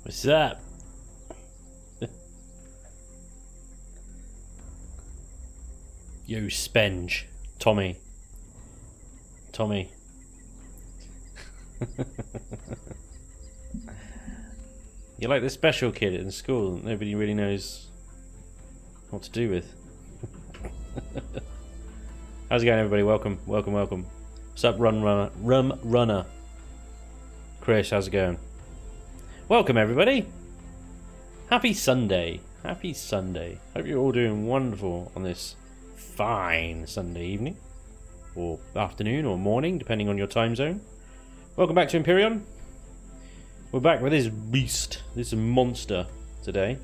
What's up? Yo, Spanj. Tommy. You're like the special kid in school that nobody really knows what to do with. How's it going, everybody? Welcome. What's up, Rum Runner? Chris, how's it going? Welcome, everybody. Happy Sunday. Hope you're all doing wonderful on this fine Sunday evening, or afternoon, or morning, depending on your time zone. Welcome back to Empyrion. We're back with this beast, this monster today.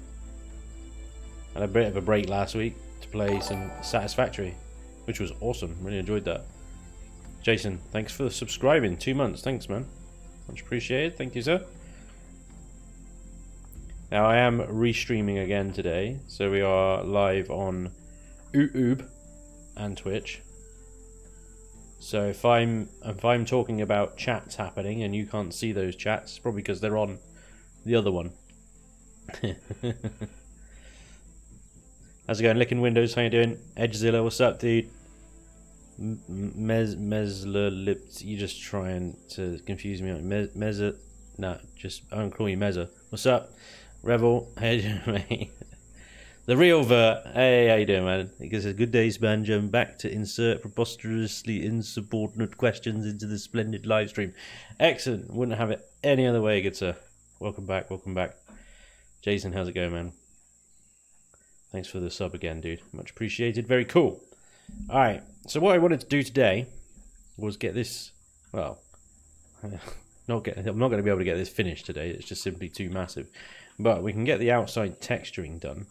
Had a bit of a break last week to play some Satisfactory, which was awesome. Really enjoyed that. Jason, thanks for subscribing. 2 months. Thanks, man. Much appreciated. Thank you, sir. Now, I am restreaming again today, so we are live on YouTube and Twitch. So if I'm talking about chats happening and you can't see those chats, it's probably because they're on the other one. How's it going? Licking Windows, how you doing? Edgezilla, what's up, dude? Mesler lips, you just trying to confuse me. Meza, nah, just I don't call you Meza. What's up? Revel, hey, mate. The real Vert, hey, how you doing, man? He says, good day, Spanj. I'm back to insert preposterously insubordinate questions into the splendid live stream. Excellent. Wouldn't have it any other way, good sir. Welcome back. Jason, how's it going, man? Thanks for the sub again, dude. Much appreciated. Very cool. Alright, so what I wanted to do today was get this, well, I'm not going to be able to get this finished today. It's just simply too massive. But we can get the outside texturing done.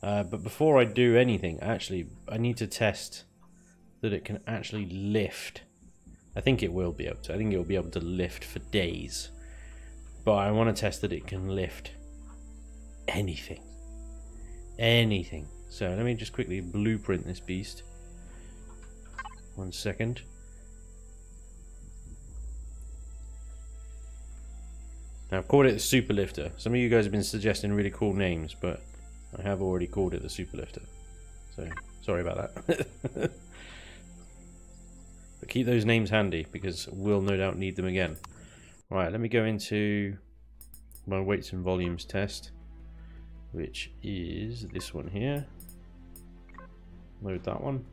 But before I do anything, actually, I need to test that it can actually lift. I think it will be able to. I think it will be able to lift for days. But I want to test that it can lift anything. Anything. So let me just quickly blueprint this beast. 1 second. Now, I've called it the Super Lifter. Some of you guys have been suggesting really cool names, but I have already called it the Super Lifter. So, sorry about that. But keep those names handy, because we'll no doubt need them again. Right, let me go into my weights and volumes test, which is this one here. Load that one.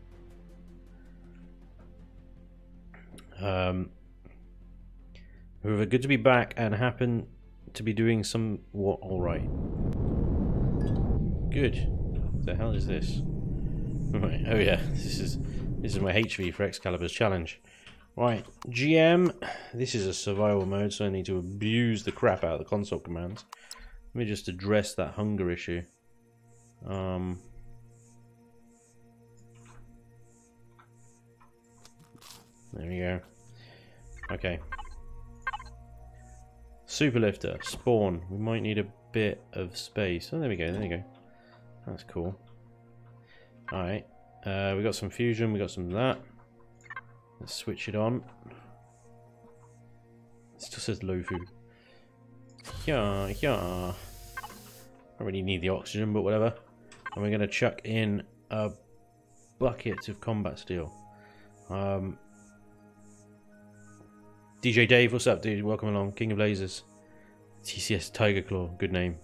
However, good to be back and happen to be doing some what? All right. Good. What the hell is this? Right. Oh yeah, this is my HV for Excalibur's challenge. Right, GM. This is a survival mode, so I need to abuse the crap out of the console commands. Let me just address that hunger issue. There we go. Okay. Super Lifter, spawn. We might need a bit of space. Oh, there we go, That's cool. Alright. We got some fusion, we got some of that. Let's switch it on. It still says low food. Yeah. I really need the oxygen, but whatever. And we're going to chuck in a bucket of combat steel. DJ Dave, what's up, dude? Welcome along. King of Lasers. TCS Tiger Claw, good name.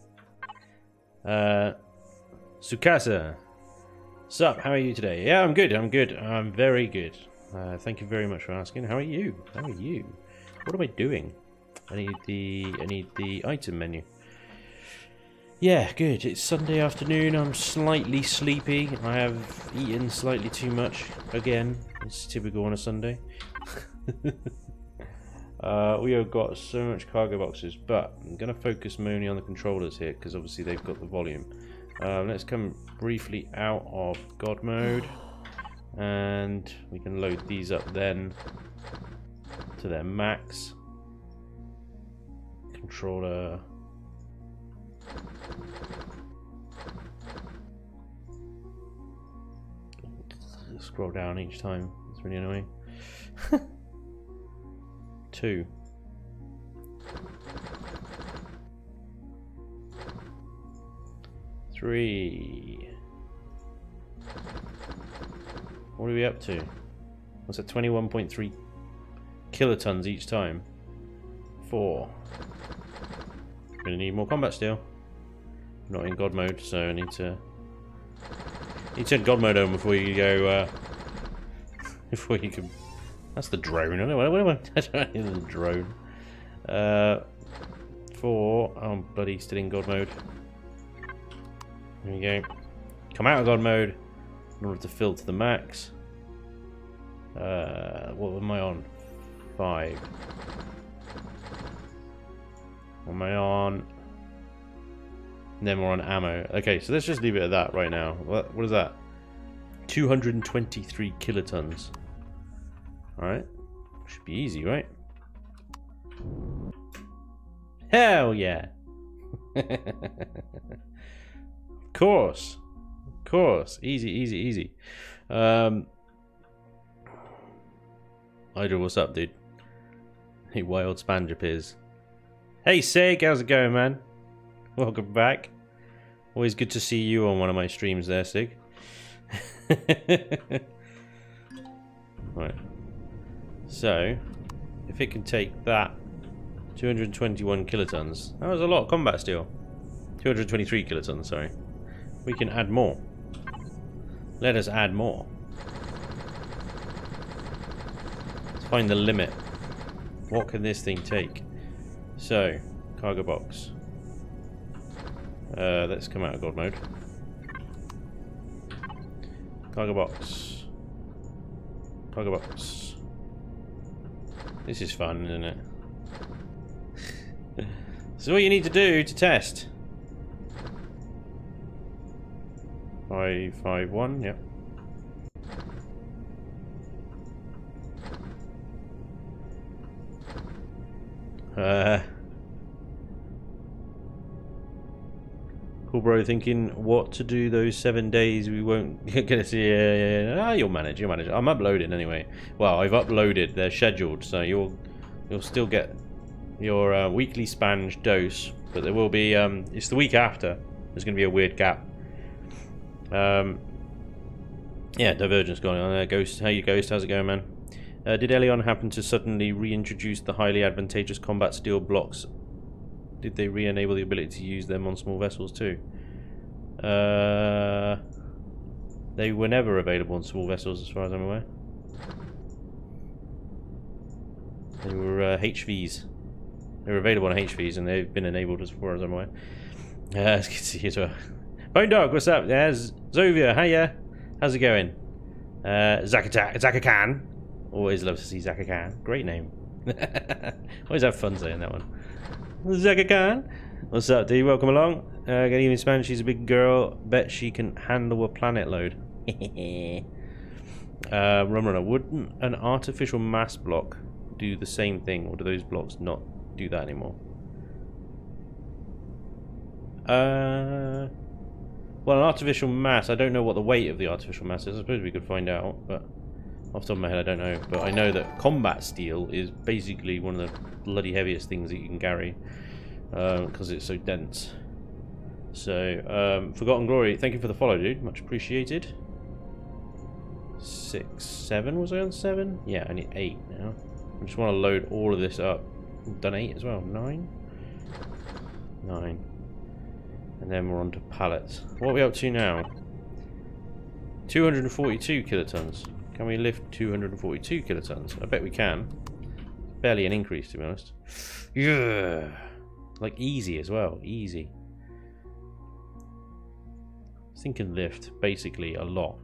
Sukasa. Sup, how are you today? Yeah, I'm good. I'm very good. Thank you very much for asking. How are you? What am I doing? I need the item menu. Yeah, good. It's Sunday afternoon. I'm slightly sleepy. I have eaten slightly too much. Again, it's typical on a Sunday. We have got so much cargo boxes, but I'm going to focus mainly on the controllers here, because obviously they've got the volume. Let's come briefly out of God mode, and we can load these up then to their max. Controller. Scroll down each time. It's really annoying. 2. 3. What are we up to? What's that? 21.3 kilotons each time. 4. Gonna need more combat steel. Not in God mode, so I need to turn God mode on before you go. Before you can. That's the drone. I don't know. What am I? The drone. 4. I'm bloody still in God mode. There we go. Come out of God mode in order to fill to the max. What am I on? 5. What am I on? And then we're on ammo. Okay, so let's just leave it at that right now. What is that? 223 kilotons. Alright. Should be easy, right? Hell yeah! Of course. Of course. Easy, easy, easy. Idle, what's up, dude? Hey, wild Spanj appears. Hey, Sig, how's it going, man? Welcome back. Always good to see you on one of my streams there, Sig. Right. So, if it can take that 221 kilotons. That was a lot of combat steel. 223 kilotons, sorry. We can add more. Let us add more. Let's find the limit. What can this thing take? So, cargo box. Let's come out of God mode. Cargo box. Cargo box. This is fun, isn't it? This is what you need to do to test. 551, yep. Cool, bro. Thinking what to do those 7 days we won't get to see. Yeah. You'll manage. You'll manage. I'm uploading anyway. Well, I've uploaded. They're scheduled, so you'll still get your weekly Spanj dose, but there will be. It's the week after. There's going to be a weird gap. Yeah, divergence going on there. Ghost, how you, Ghost? How's it going, man? Did Elion happen to suddenly reintroduce the highly advantageous combat steel blocks? Did they re-enable the ability to use them on small vessels too? They were never available on small vessels, as far as I'm aware. They were HVs. They were available on HVs, and they've been enabled as far as I'm aware. It's good to see you as well. Bone Dog, what's up? There's Zovia, hiya. How's it going? Zakakan. Always love to see Zakakan. Great name. Always have fun saying that one. Zakakan. What's up, D? Welcome along. Good evening, Spanj. She's a big girl. Bet she can handle a planet load. Rumrunner, wouldn't an artificial mass block do the same thing, or do those blocks not do that anymore? Well, an artificial mass, I don't know what the weight of the artificial mass is. I suppose we could find out, but off the top of my head I don't know. But I know that combat steel is basically one of the bloody heaviest things that you can carry, because it's so dense. So, Forgotten Glory, thank you for the follow, dude. Much appreciated. 6, 7, was I on 7? Yeah, I need 8 now. I just want to load all of this up. I've done 8 as well. 9? 9. And then we're on to pallets. What are we up to now? 242 kilotons. Can we lift 242 kilotons? I bet we can. Barely an increase, to be honest. Yeah, like easy as well. Easy. I think can lift basically a lot.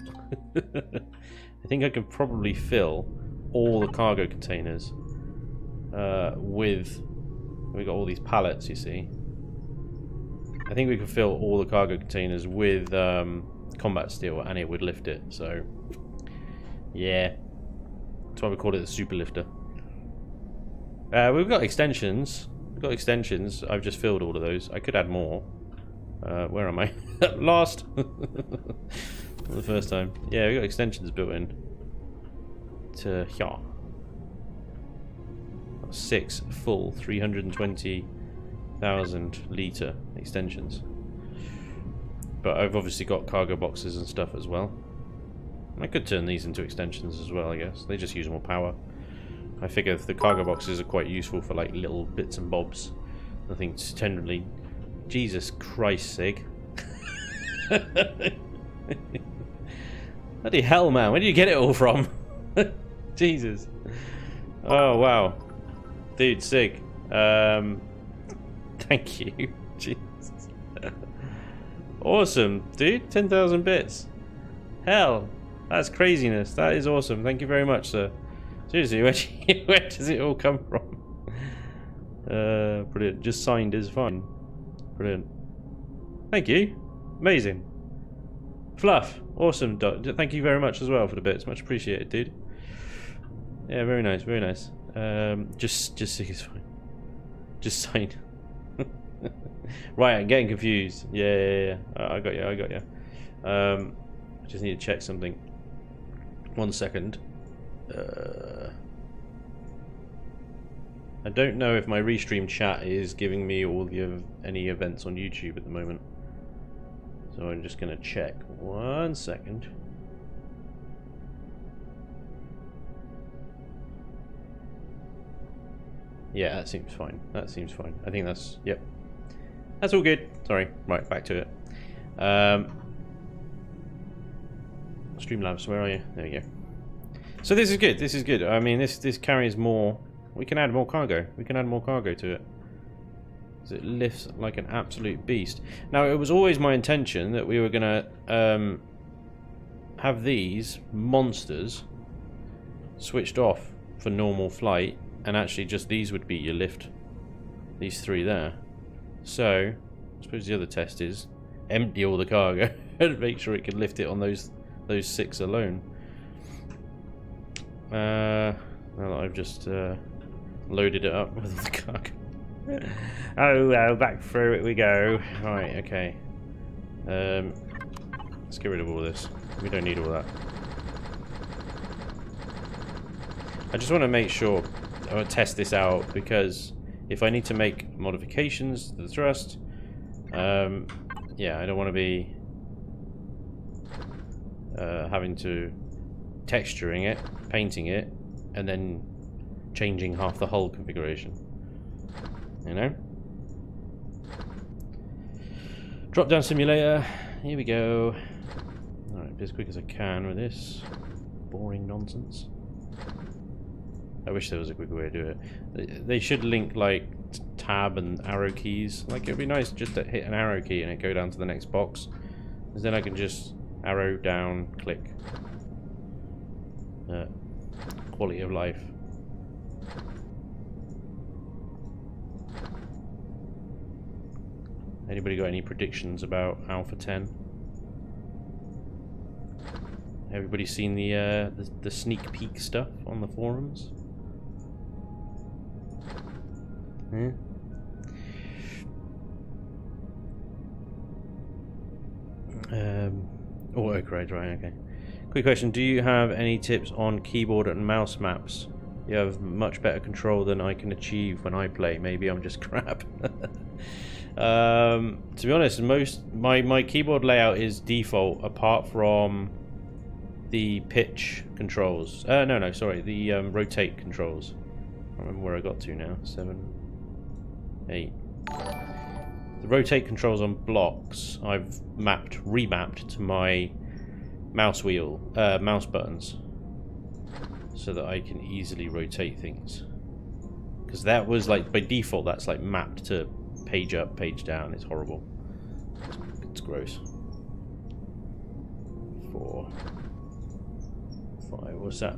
I think I can probably fill all the cargo containers with. We got all these pallets, you see. I think we could fill all the cargo containers with combat steel, and it would lift it. So, yeah, that's why we call it the super lifter. We've got extensions. We've got extensions. I've just filled all of those. I could add more. Where am I? Lost. For the first time. Yeah, we got extensions built in. To yeah. 6 full 320,000 litre extensions. But I've obviously got cargo boxes and stuff as well. I could turn these into extensions as well, I guess. They just use more power. I figure the cargo boxes are quite useful for like little bits and bobs. Nothing tenderly. Jesus Christ, Sig. Bloody hell, man. Where do you get it all from? Jesus. Oh, wow. Dude, Sig. Thank you. Jesus. Awesome, dude. 10,000 bits. Hell. That's craziness. That is awesome. Thank you very much, sir. Seriously, where does it all come from? Brilliant. Just signed is fine. Brilliant. Thank you. Amazing. Fluff. Awesome. Thank you very much as well for the bits. Much appreciated, dude. Yeah, very nice. Very nice. Just sick is fine. Just signed. Right, I'm getting confused. Yeah. I got you. I just need to check something. 1 second. I don't know if my restream chat is giving me all the any events on YouTube at the moment. So I'm just gonna check. 1 second. Yeah, that seems fine. That seems fine. I think that's... Yep. That's all good. Sorry. Right, back to it. Streamlabs, where are you? There you go. So this is good. This is good. I mean, this carries more... We can add more cargo. We can add more cargo to it. Because it lifts like an absolute beast. Now, it was always my intention that we were going to have these monsters switched off for normal flight. And actually just these would be your lift. These 3 there. So, I suppose the other test is empty all the cargo and make sure it can lift it on those 6 alone. Now that I've just loaded it up with the cargo. Oh, back through it we go. Right, okay. Let's get rid of all this. We don't need all that. I just want to make sure... I want to test this out because if I need to make modifications to the thrust, yeah, I don't want to be having to texturing it, painting it, and then changing half the hull configuration. You know? Drop down simulator. Here we go. Alright, be as quick as I can with this. Boring nonsense. I wish there was a quicker way to do it. They should link like tab and arrow keys. Like it'd be nice just to hit an arrow key and it go down to the next box. Because then I can just arrow down, click. Quality of life. Anybody got any predictions about Alpha 10? Everybody seen the sneak peek stuff on the forums? Yeah. Autocorrect, right, okay. Quick question, do you have any tips on keyboard and mouse maps? You have much better control than I can achieve when I play. Maybe I'm just crap. To be honest, my keyboard layout is default apart from the pitch controls. No, sorry, the rotate controls. I don't remember where I got to now. 7, 8. The rotate controls on blocks I've remapped to my mouse wheel, mouse buttons, so that I can easily rotate things. Because that was like by default, that's like mapped to page up, page down. It's horrible. It's gross. 4, 5. What's that?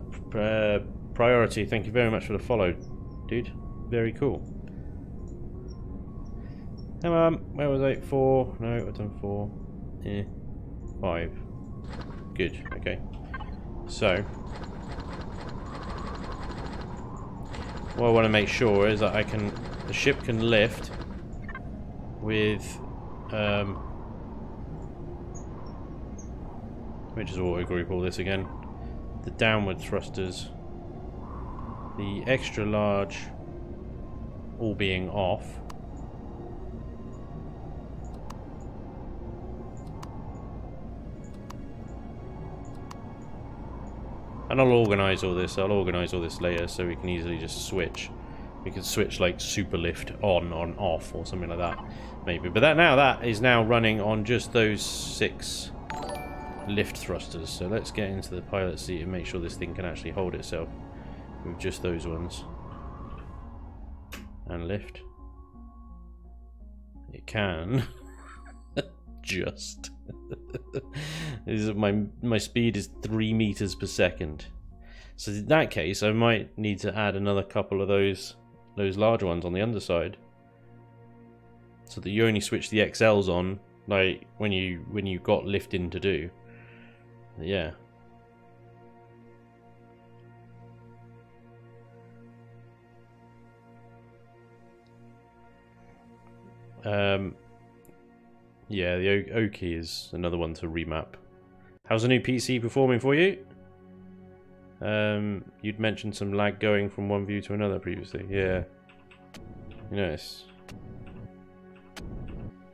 Priority. Thank you very much for the follow, dude. Very cool. Come on, where was I? 4. No, I've done 4. 5. Good. Okay. So, what I want to make sure is that the ship can lift with, let me just auto group all this again. The downward thrusters, the extra large, all being off. And I'll organise all this. I'll organise all this later so we can easily just switch. We can switch like super lift on, off, or something like that, maybe. But that is now running on just those 6 lift thrusters. So let's get into the pilot seat and make sure this thing can actually hold itself with just those ones. And lift. It can. Just. My speed is 3 meters per second. So in that case, I might need to add another couple of those larger ones on the underside, so that you only switch the XLs on like when you got lifting to do. Yeah. Yeah, the O key is another one to remap. How's the new PC performing for you? You'd mentioned some lag going from one view to another previously. Yeah. You notice?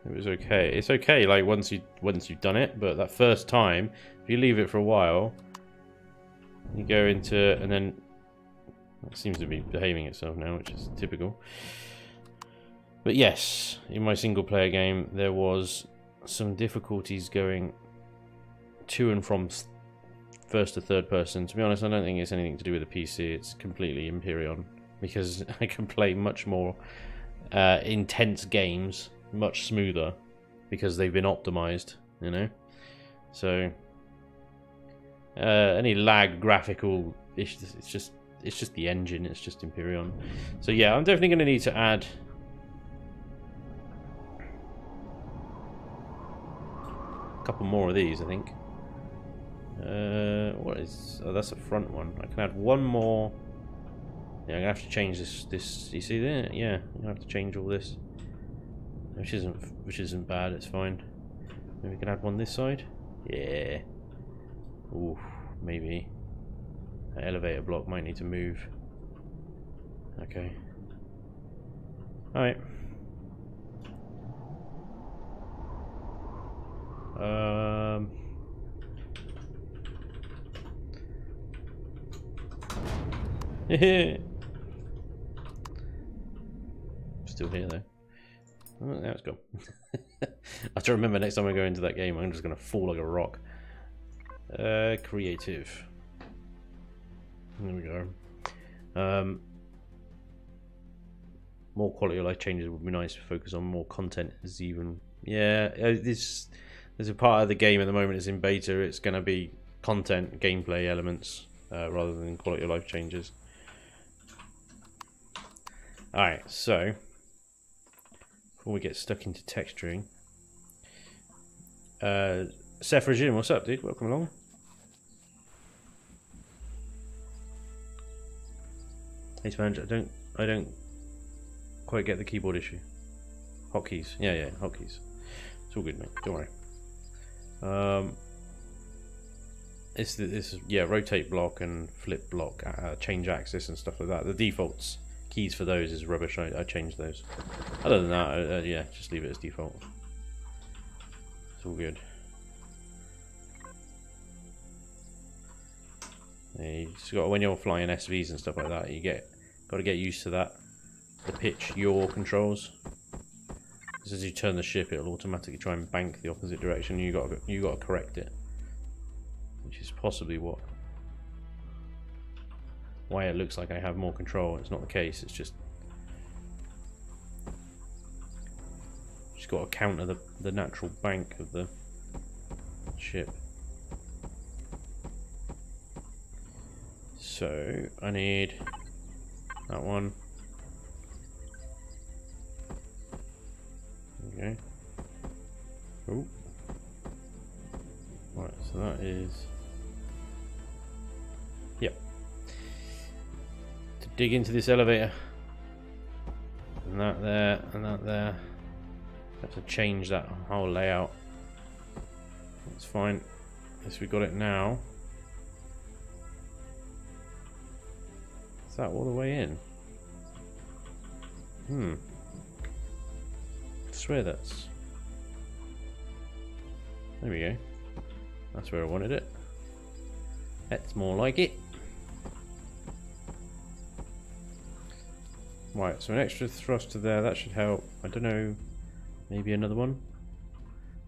It was okay. It's okay, like once you've done it, but that first time, if you leave it for a while, you go into, and then it seems to be behaving itself now, which is typical. But yes, in my single player game, there was some difficulties going to and from first to third person. To be honest, I don't think it's anything to do with the PC. It's completely Empyrion, because I can play much more intense games much smoother because they've been optimized, you know. So any lag graphical issues, it's just the engine. It's just Empyrion. So yeah, I'm definitely going to need to add a couple more of these, I think. What is... Oh, that's a front one. I can add one more. Yeah, I'm gonna have to change this. You see there? Yeah, I'm gonna have to change all this, which isn't bad. It's fine. Maybe we can add one this side. Yeah. Ooh, maybe. That elevator block might need to move. Okay. All right. Still here though. Oh, now it's gone. I have to remember next time I go into that game, I'm just going to fall like a rock. Creative. There we go. More quality of life changes would be nice to focus on more content. Is even, yeah. There's a part of the game at the moment is in beta. It's going to be content, gameplay elements, rather than quality of life changes. Alright, so before we get stuck into texturing, Seth Regime, what's up, dude? Welcome along. Hey Spanj, I don't quite get the keyboard issue. Hotkeys, yeah, hotkeys. It's all good, mate. Don't worry. This yeah, rotate block and flip block, change axis and stuff like that. The defaults keys for those is rubbish. I changed those. Other than that, yeah, just leave it as default. It's all good. You just got, when you're flying SVs and stuff like that, got to get used to that. The pitch yaw controls. Because as you turn the ship, it'll automatically try and bank the opposite direction. You got to correct it, which is possibly why it looks like I have more control. It's not the case. It's just got to counter the natural bank of the ship. So I need that one. Okay. Oh. Right. So that is. Yep. To dig into this elevator. And that there, and that there. Have to change that whole layout. That's fine. Guess we got it now. Is that all the way in? I swear that's... There we go. That's where I wanted it. That's more like it. Right, so an extra thruster there, that should help. I don't know, maybe another one?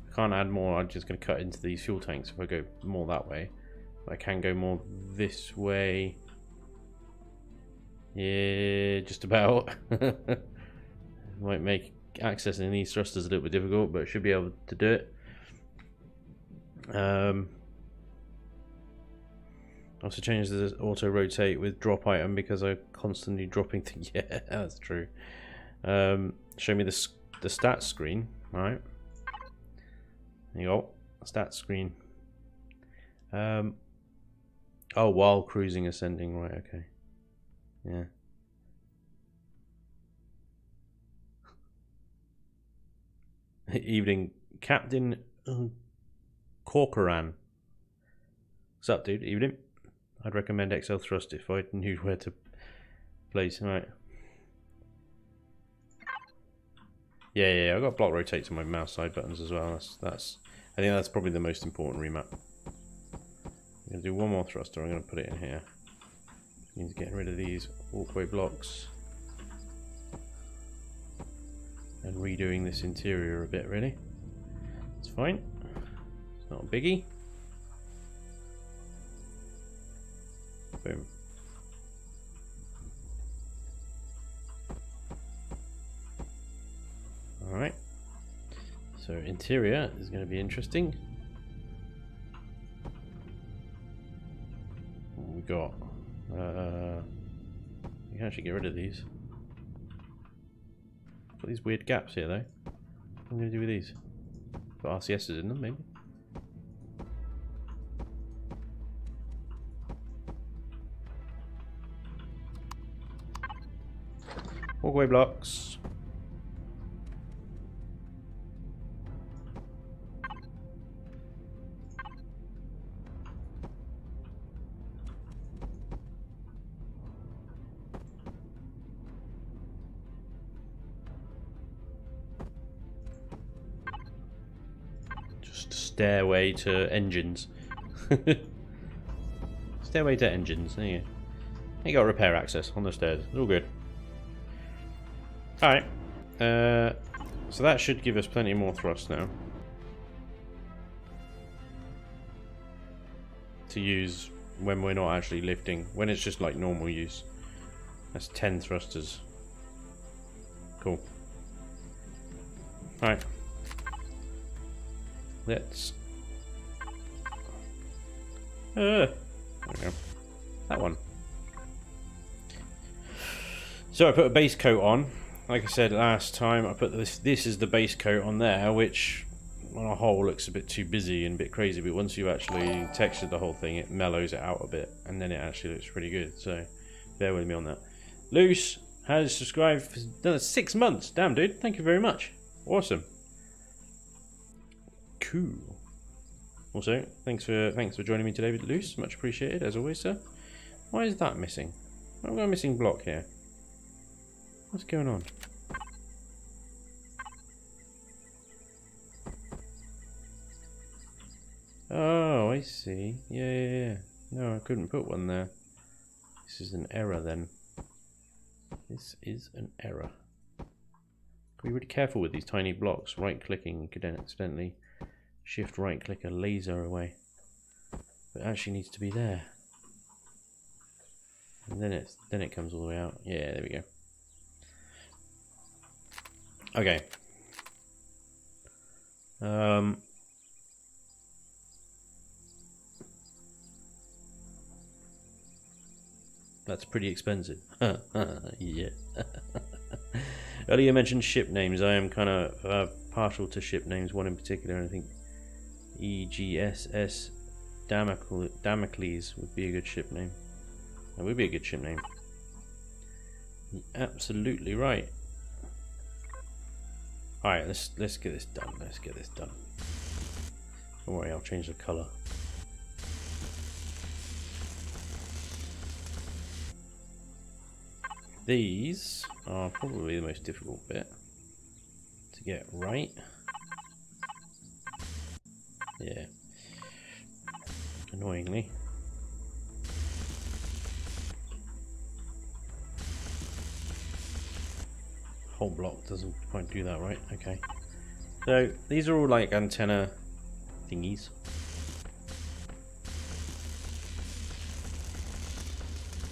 I can't add more, I'm just going to cut into these fuel tanks if I go more that way. But I can go more this way. Yeah, just about. Might make accessing these thrusters a little bit difficult, but I should be able to do it. Also change the auto rotate with drop item because I'm constantly dropping things. Yeah, that's true. Show me the stats screen. All right. There you go. Stats screen. Oh, while cruising ascending. Right. Okay. Yeah. Evening, Captain Corcoran. What's up, dude? Evening. I'd recommend XL thrust if I knew where to place. Right. Yeah. I've got block rotate to my mouse side buttons as well. That's. I think that's probably the most important remap. I'm gonna do one more thruster. I'm gonna put it in here. Means getting rid of these walkway blocks and redoing this interior a bit. Really, it's fine. It's not a biggie. Boom. Alright. So interior is going to be interesting. What we got? You can actually get rid of these. Got these weird gaps here though. What am I going to do with these? Put RCSs in them maybe? Walkway blocks. Just stairway to engines. Stairway to engines. There you go. You got repair access on the stairs. It's all good. Alright, so that should give us plenty more thrust now to use when we're not actually lifting, when it's just like normal use. That's 10 thrusters. Cool. Alright, let's there we go. That one. So I put a base coat on. Like I said last time, I put this is the base coat on there, which on a whole looks a bit too busy and a bit crazy, but once you actually textured the whole thing, it mellows it out a bit, and then it actually looks pretty good, so bear with me on that. Luce has subscribed for 6 months. Damn, dude, thank you very much. Awesome. Cool. Also, thanks for joining me today with Luce, much appreciated, as always, sir. Why is that missing? Why have I got a missing block here? What's going on? Oh, I see. Yeah. No, I couldn't put one there. This is an error then. This is an error. Be really careful with these tiny blocks. Right clicking, you could then accidentally shift right click a laser away. But it actually needs to be there. And then it comes all the way out. Yeah, there we go. Okay. That's pretty expensive. Yeah. Earlier you mentioned ship names. I am kind of partial to ship names. One in particular, I think EGSS Damocles would be a good ship name. That would be a good ship name. You're absolutely right. Alright, let's get this done. Let's get this done. Don't worry, I'll change the colour. These are probably the most difficult bit to get right. Yeah. Annoyingly. Whole block doesn't quite do that, right? Okay. So these are all like antenna thingies.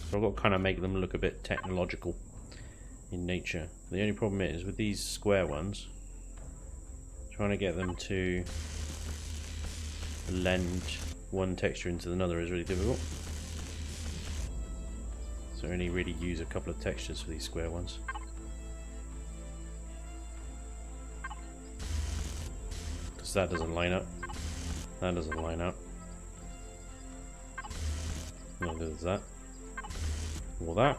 So I've got to kind of make them look a bit technological in nature. The only problem is with these square ones, trying to get them to blend one texture into another is really difficult. So I only really use a couple of textures for these square ones. Because that doesn't line up. That doesn't line up. Neither does that. Or that.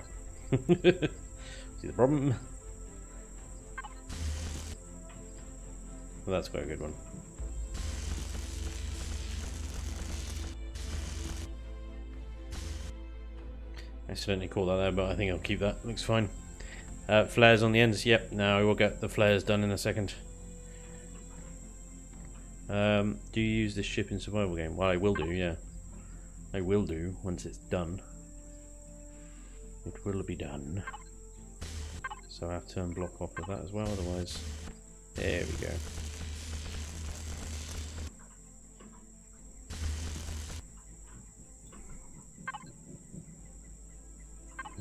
See the problem? Well, that's quite a good one. Accidentally caught that there, but I think I'll keep that. Looks fine. Flares on the ends. Yep, now I will get the flares done in a second. Do you use this ship in survival game? Well, I will do, yeah. I will do once it's done. It will be done. So I have to unblock off of that as well, otherwise... There we go.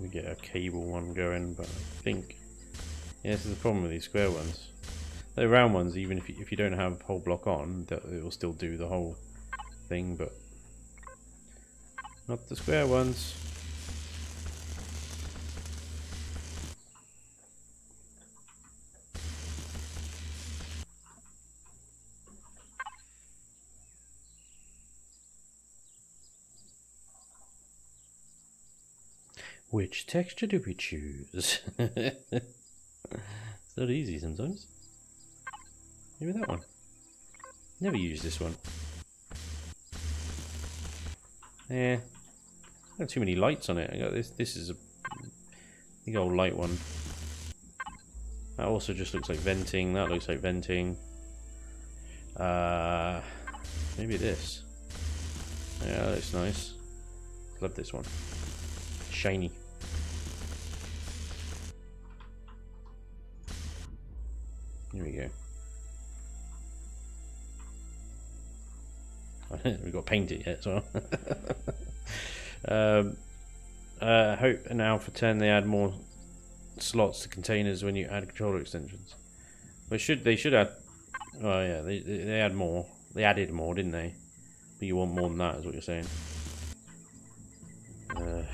We get a cable one going, but I think... Yeah, this is the problem with these square ones. The round ones, even if you don't have whole block on, it will still do the whole thing, but... Not the square ones. Which texture do we choose? It's not easy sometimes. Maybe that one. Never use this one. Yeah. Got too many lights on it. I got this. This is a big old light one. That also just looks like venting. That looks like venting. Maybe this. Yeah, that looks nice. Love this one. Shiny. Here we go. We've got to paint it yet, so. Hope in Alpha 10 they add more slots to containers when you add controller extensions. But they should add. Oh yeah, they add more. They added more, didn't they? But you want more than that, is what you're saying.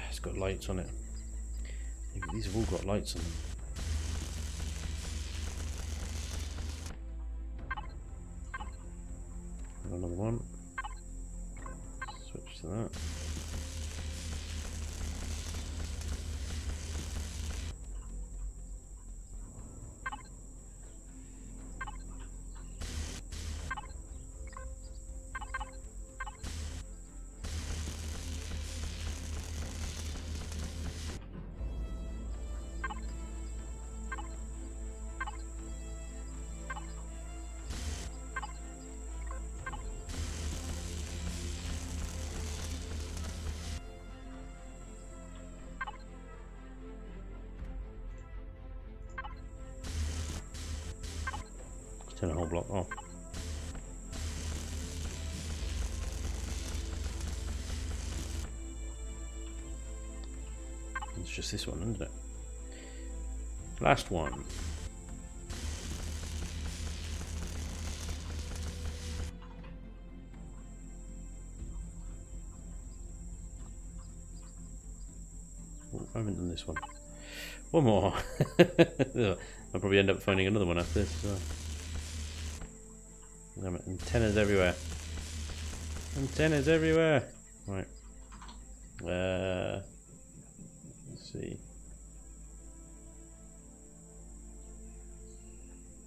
It's got lights on it. These have all got lights on them. Another one. Switch to that. Turn the whole block off. It's just this one, isn't it? Last one. Oh, I haven't done this one. One more. I'll probably end up finding another one after this as well. Antennas everywhere. Antennas everywhere. Right. Let's see.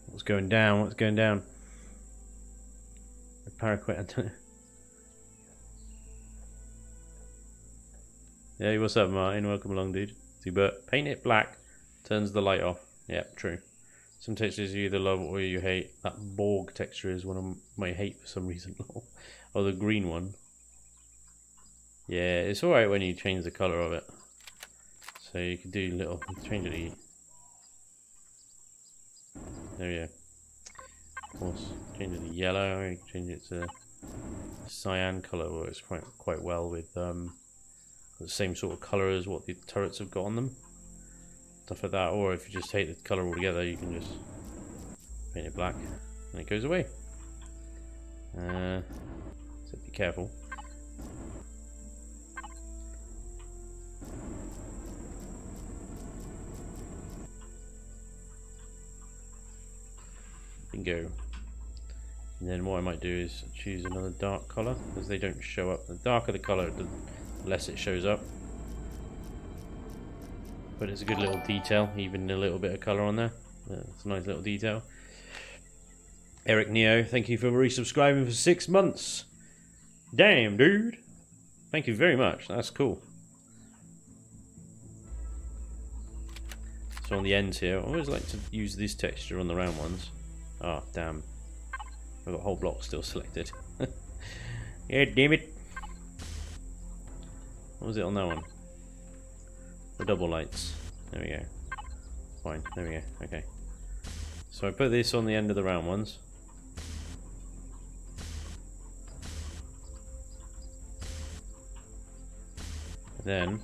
What's going down? What's going down? A paraquet antenna. Hey, what's up, Martin? Welcome along, dude. See, but paint it black turns the light off. Yep, true. Some textures you either love or you hate. That Borg texture is one of my hate for some reason. Or the green one. Yeah, it's alright when you change the colour of it. So you can do little change it. there we go. Of course, change it to yellow, change it to cyan colour works quite well with the same sort of colour as what the turrets have got on them. Stuff like that, or if you just take the colour altogether, you can just paint it black and it goes away. So be careful. Bingo. And then what I might do is choose another dark colour, because they don't show up. The darker the colour, the less it shows up. But it's a good little detail, even a little bit of colour on there. It's a nice little detail. Eric Neo, thank you for resubscribing for 6 months. Damn, dude. Thank you very much. That's cool. So on the ends here, I always like to use this texture on the round ones. Ah, oh, damn. I've got a whole block still selected. Yeah, damn it. What was it on that one? The double lights. There we go. Fine, there we go. Okay. So I put this on the end of the round ones. And then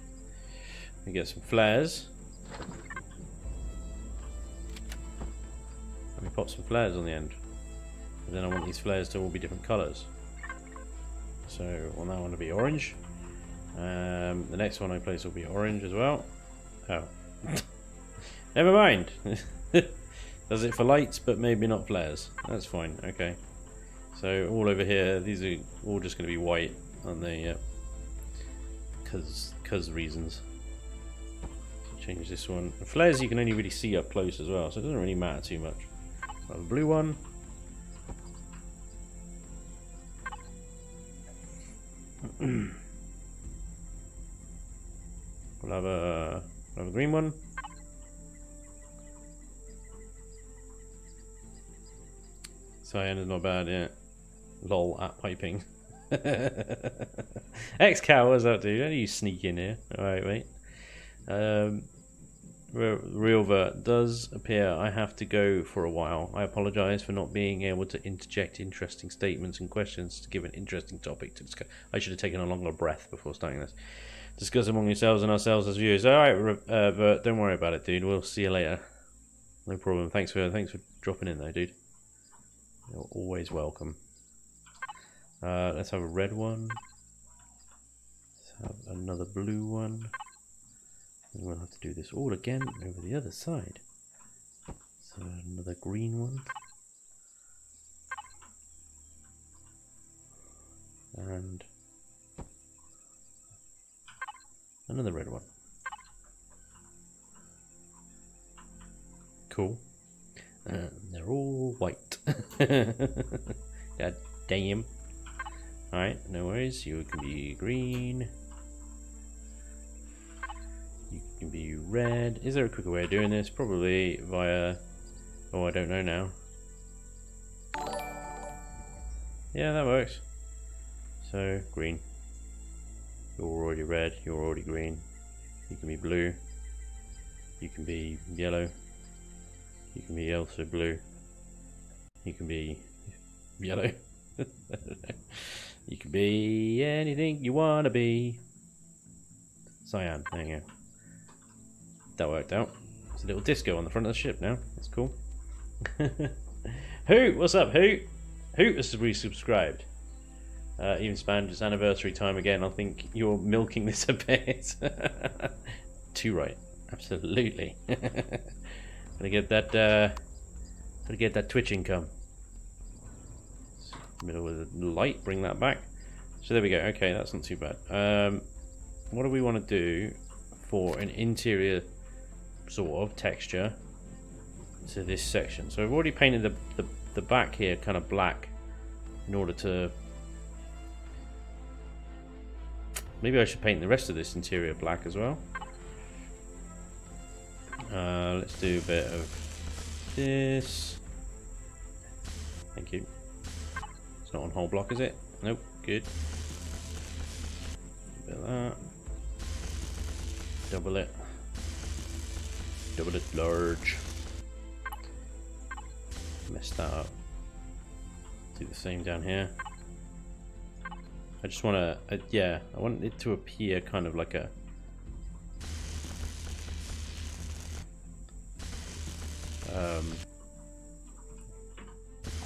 we get some flares. And we pop some flares on the end. But then I want these flares to all be different colours. So I want that one to be orange. The next one I place will be orange as well. Oh. Never mind. Does it for lights, but maybe not flares. That's fine. Okay. So all over here, these are all just going to be white, aren't they? Cause reasons. So change this one. The flares you can only really see up close as well, so it doesn't really matter too much. I'll have a blue one. We'll have a green one. Cyan is not bad, yeah. Lol at piping. X-Cow, what's up, dude? How do you sneak in here? Alright, wait. Realver does appear I have to go for a while. I apologise for not being able to interject interesting statements and questions to give an interesting topic to discuss. I should have taken a longer breath before starting this. Discuss among yourselves and ourselves as viewers. Alright, Vert, don't worry about it, dude. We'll see you later. No problem. Thanks for dropping in though, dude. You're always welcome. Let's have a red one. Let's have another blue one. And we'll have to do this all again over the other side. So another green one. And another red one. Cool. They're all white. God damn. Alright, no worries. You can be green. You can be red. Is there a quicker way of doing this? Probably via... Oh, I don't know now. Yeah, that works. So, green. You're already red. You're already green. You can be blue. You can be yellow. You can be also blue. You can be yellow. You can be anything you want to be. Cyan, there you go. That worked out. There's a little disco on the front of the ship now. That's cool. Hoot, what's up, Hoot? Hoot has resubscribed. Even Spanj, it's anniversary time again. I think you're milking this a bit. Too right. Absolutely. Gotta get that Twitch income. Middle of the light, bring that back. So there we go. Okay, that's not too bad. What do we want to do for an interior sort of texture to this section? So I've already painted the back here kind of black in order to... Maybe I should paint the rest of this interior black as well. Let's do a bit of this. Thank you. It's not on whole block, is it? Nope. Good. A bit of that. Double it. Double it large. Messed that up. Do the same down here. I just want to, yeah, I want it to appear kind of like a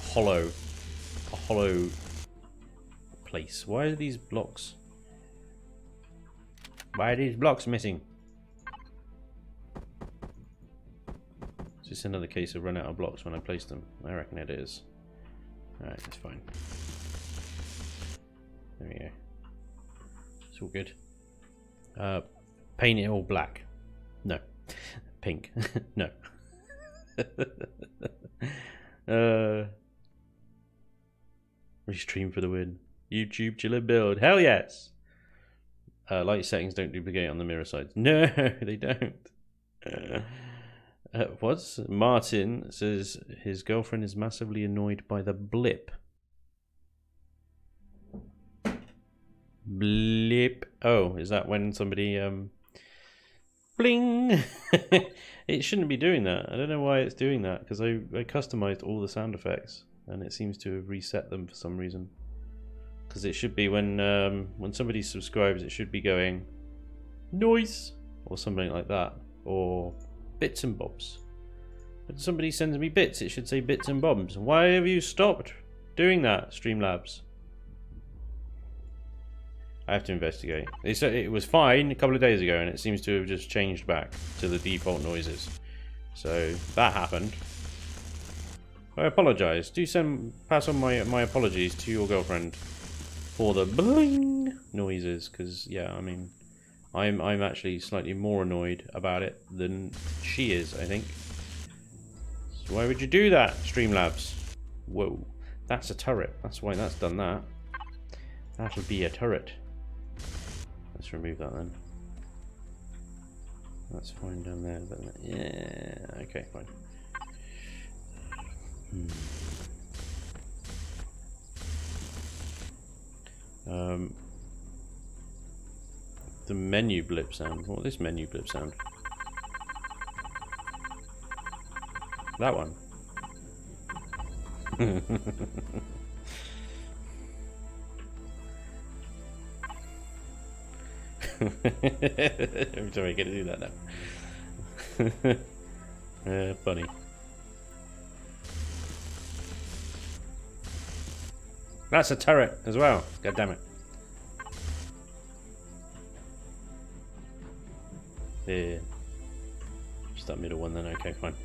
hollow place. Why are these blocks? Why are these blocks missing? Is this another case of run out of blocks when I place them? I reckon it is. Alright, that's fine. There we go. It's all good. Paint it all black. No. Pink. No. Restream for the win. YouTube Chillin build. Hell yes! Light settings don't duplicate on the mirror sides. No, they don't. What's Martin says his girlfriend is massively annoyed by the blip. Blip. Oh, is that when somebody bling? It shouldn't be doing that. I don't know why it's doing that, because I customized all the sound effects and it seems to have reset them for some reason. Because it should be when somebody subscribes, it should be going noise or something like that, or bits and bobs. When somebody sends me bits, it should say bits and bobs. Why have you stopped doing that, Streamlabs? I have to investigate. They said it was fine a couple of days ago, and it seems to have just changed back to the default noises. So that happened. I apologise. Do pass on my apologies to your girlfriend for the bling noises, because yeah, I mean, I'm actually slightly more annoyed about it than she is, I think. So why would you do that, Streamlabs? Whoa, that's a turret. That's why that's done that. That'll be a turret. Let's remove that then. That's fine down there, but yeah, okay, fine. The menu blip sound. What is this menu blip sound? That one. Every time I get to do that now. Funny. That's a turret as well. God damn it. Yeah. Just that middle one then. Okay, fine.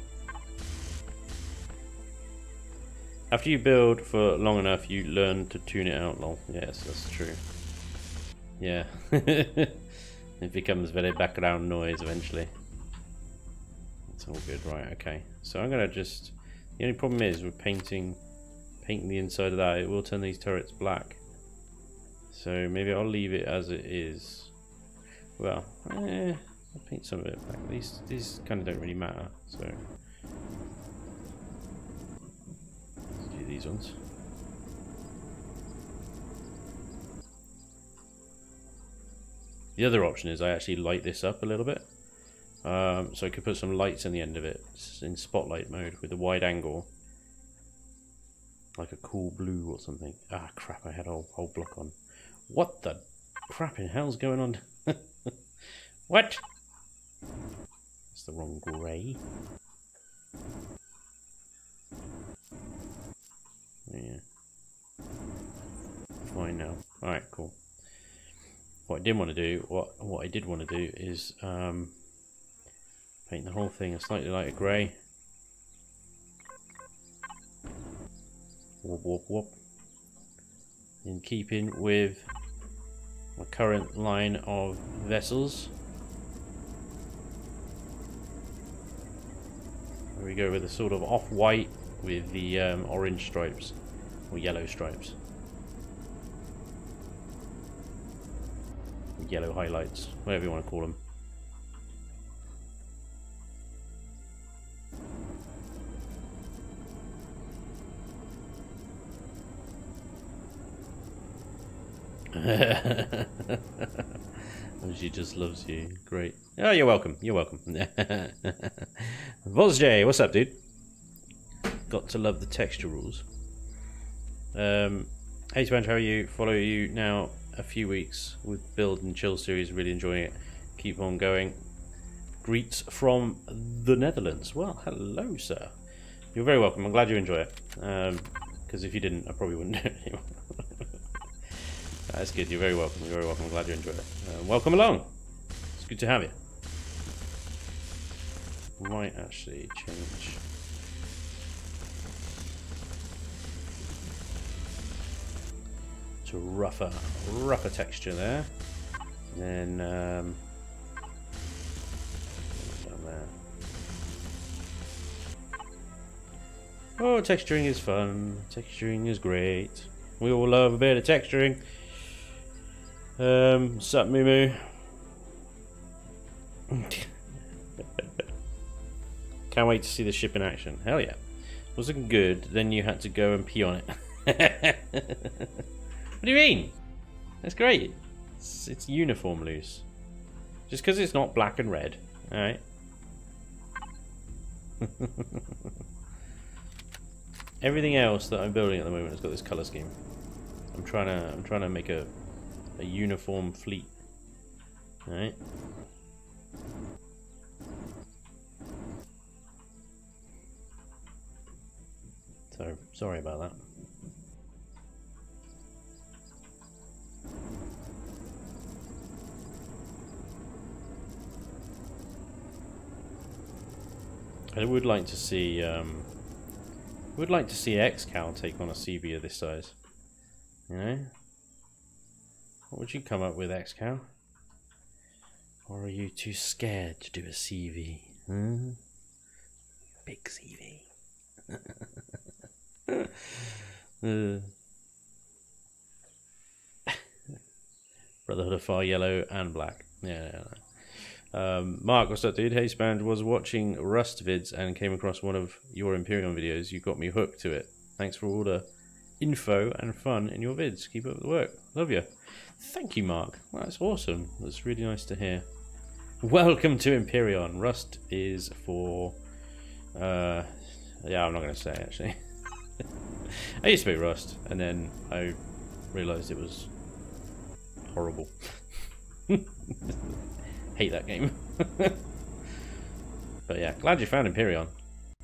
After you build for long enough, you learn to tune it out, lol. Yes, that's true. Yeah. It becomes very background noise eventually. It's all good, right, okay. So I'm gonna just... The only problem is with painting the inside of that, it will turn these turrets black. So maybe I'll leave it as it is. Well, I'll paint some of it black. These kind of don't really matter, so... Let's do these ones. The other option is I actually light this up a little bit. So I could put some lights in the end of it in spotlight mode with a wide angle. Like a cool blue or something. Ah, crap, I had a whole block on. What the crap in hell's going on? What? It's the wrong grey. Yeah. Fine now. Alright, cool. What I didn't want to do, what I did want to do is paint the whole thing a slightly lighter grey. Whoop, whoop, whoop. In keeping with my current line of vessels. There we go with a sort of off-white with the orange stripes or yellow stripes. Yellow highlights, whatever you want to call them. She just loves you. Great. Oh, you're welcome. You're welcome. Vosjay, what's up, dude? got to love the texture rules. Hey Spanj, how are you? Follow you now a few weeks with Build and Chill series, really enjoying it. Keep on going. Greets from the Netherlands. Well, hello sir. You're very welcome. I'm glad you enjoy it. Because if you didn't, I probably wouldn't do it anymore. That's good. You're very welcome. You're very welcome. I'm glad you enjoy it. Welcome along. It's good to have you. Might actually change. To rougher texture there. And then down there. Oh, texturing is fun. Texturing is great. We all love a bit of texturing. Sup, Moo. Can't wait to see the ship in action. Hell yeah. It was looking good, then you had to go and pee on it. What do you mean? That's great. It's uniform loose. Just because it's not black and red. Alright. Everything else that I'm building at the moment has got this colour scheme. I'm trying to make a uniform fleet. Alright. So sorry about that. I would like to see Xcal take on a CV of this size. You know? What would you come up with, Xcal? Or are you too scared to do a CV? Hmm? Big CV. Brotherhood of Fire, yellow and black. Yeah. Mark, what's up, dude? Hey, Spanj, was watching Rust vids and came across one of your Empyrion videos. You got me hooked to it. Thanks for all the info and fun in your vids. Keep up the work. Love you. Thank you, Mark. Well, that's awesome. That's really nice to hear. Welcome to Empyrion. Rust is for... yeah, I'm not going to say, actually. I used to play Rust, and then I realised it was horrible. Hate that game. But yeah, glad you found Empyrion.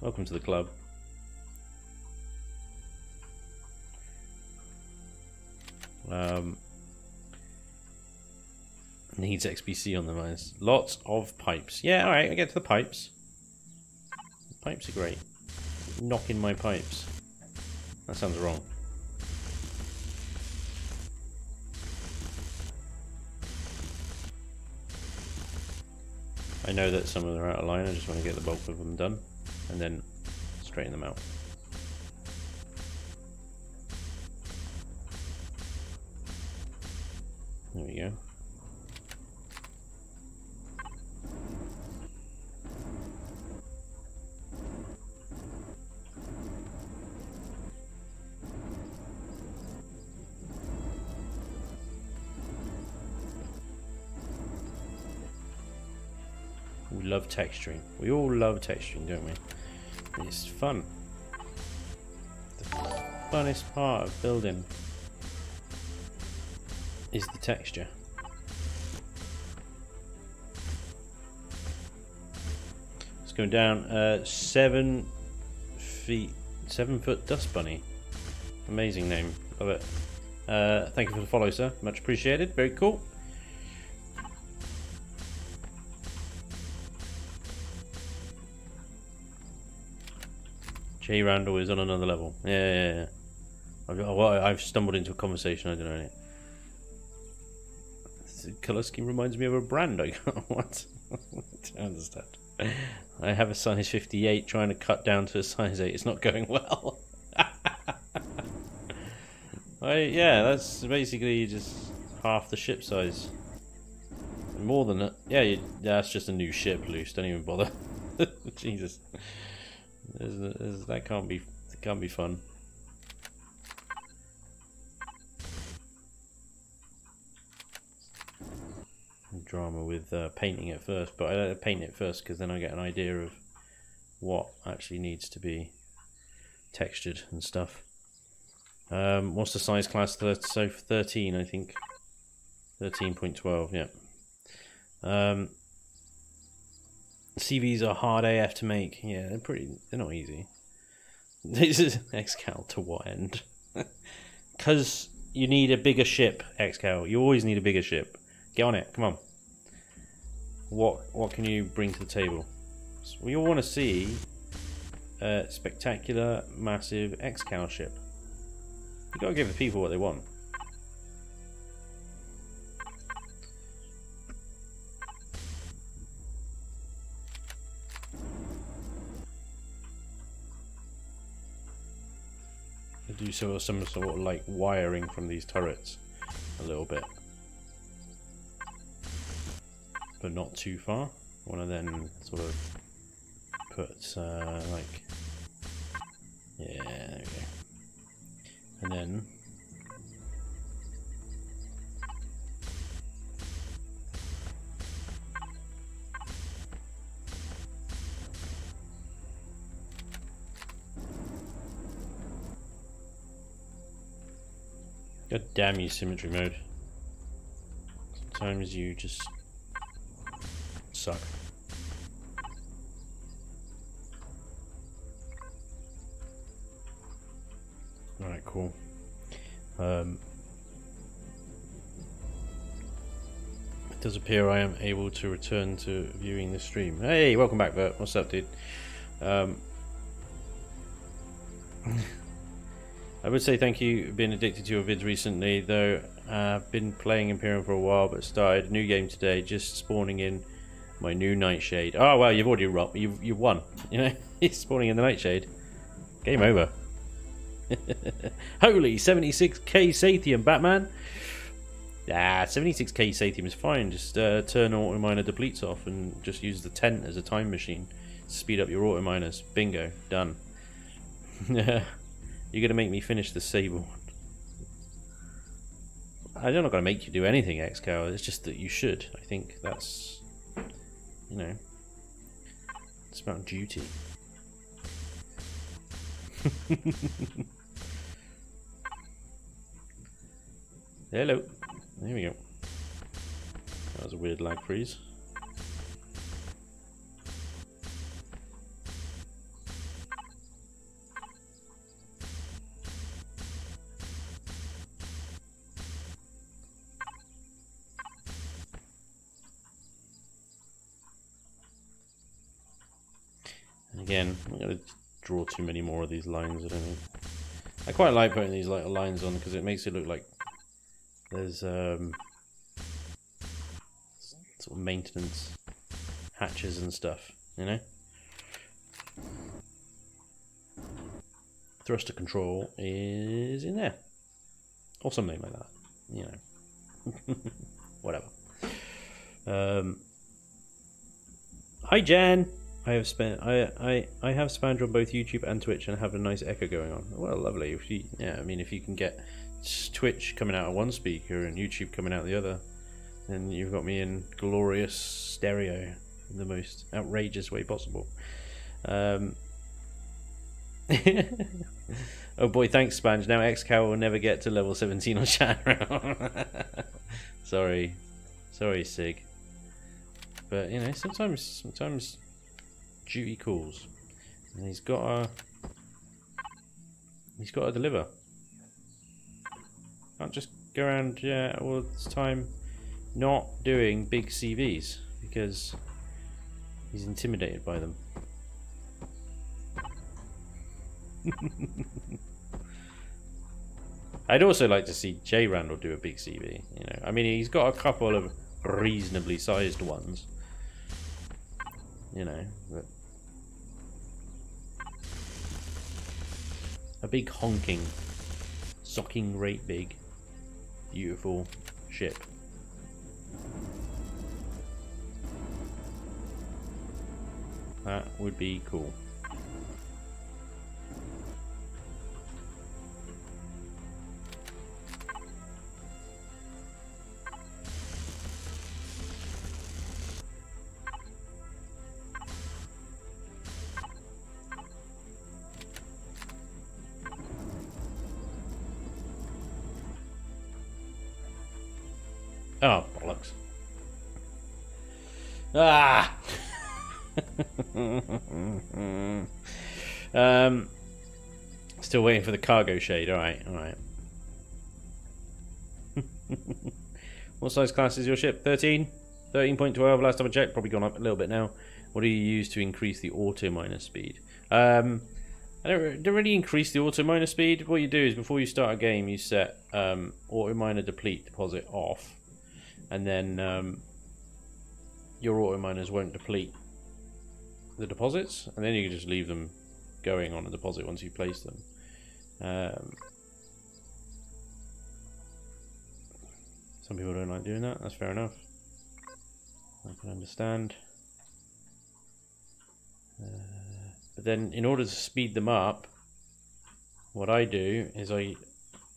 Welcome to the club. Needs XBC on the mines. Lots of pipes. Yeah, alright, I get to the pipes. The pipes are great. Knocking my pipes. That sounds wrong. I know that some of them are out of line, I just want to get the bulk of them done, and then straighten them out. There we go. We love texturing. We all love texturing, don't we? It's fun. The funnest part of building is the texture. It's going down 7 foot dust bunny. Amazing name. Love it. Thank you for the follow, sir. Much appreciated. Very cool. Jay Randall is on another level. Yeah. I've stumbled into a conversation I don't know. The colour scheme reminds me of a brand I got. What? I don't understand. I have a size 58 trying to cut down to a size 8. It's not going well. Yeah, that's basically just half the ship size. More than that. Yeah, that's just a new ship, Loose. Don't even bother. Jesus. That can't be fun. Drama with painting it first, but I don't paint it first because then I get an idea of what actually needs to be textured and stuff. What's the size class? So 13, I think. 13.12, yeah. CVs are hard AF to make. Yeah, they're not easy. This is Xcal to what end? Because you need a bigger ship, Xcal. You always need a bigger ship. Get on it, come on. What can you bring to the table? So we all want to see a spectacular, massive Xcal ship. You gotta give the people what they want. Do some sort of like wiring from these turrets a little bit, but not too far. I want to then sort of put like, yeah, there we go, and then God damn you, symmetry mode. Sometimes you just suck. Alright, cool. It does appear I am able to return to viewing the stream. Hey, welcome back, Bert. What's up, dude? I would say thank you for being addicted to your vids recently, though I've been playing Empyrion for a while, but started a new game today, just spawning in my new Nightshade. Oh well, you've already you've won. You know, he's spawning in the Nightshade. Game over. Holy 76k Sathium, Batman. 76k Sathium is fine. Just turn auto miner depletes off and just use the tent as a time machine. Speed up your auto miners. Bingo, done. You're going to make me finish the Sable one. I'm not going to make you do anything, Xcal. It's just that you should. I think that's, you know, it's about duty. Hello. There we go. That was a weird lag freeze. Again, I'm not going to draw too many more of these lines, I don't think. I quite like putting these little lines on because it makes it look like there's sort of maintenance hatches and stuff, you know? Thruster control is in there. Or something like that, you know. Whatever. Hi Jan! I have Spanj on both YouTube and Twitch and have a nice echo going on. Well, lovely. If you, yeah, I mean, if you can get Twitch coming out of one speaker and YouTube coming out the other, then you've got me in glorious stereo in the most outrageous way possible. Oh boy, thanks Spanj. Now Xcal will never get to level 17 on Shadow. Sorry, Sig. But you know, sometimes duty calls, and he's got to deliver. Can't just go around all this time not doing big CVs because he's intimidated by them. I'd also like to see J Randall do a big CV. You know, I mean, he's got a couple of reasonably sized ones. You know, but a big honking, socking great big, beautiful ship. That would be cool. Oh, bollocks. Ah! Still waiting for the cargo shade. Alright, alright. What size class is your ship? 13? 13.12, last time I checked. Probably gone up a little bit now. What do you use to increase the auto miner speed? I don't really increase the auto miner speed. What you do is before you start a game, you set auto miner deplete deposit off, and then your auto miners won't deplete the deposits, and then you can just leave them going on a deposit once you place them. Some people don't like doing that. That's fair enough. I can understand. But then, in order to speed them up, what I do is I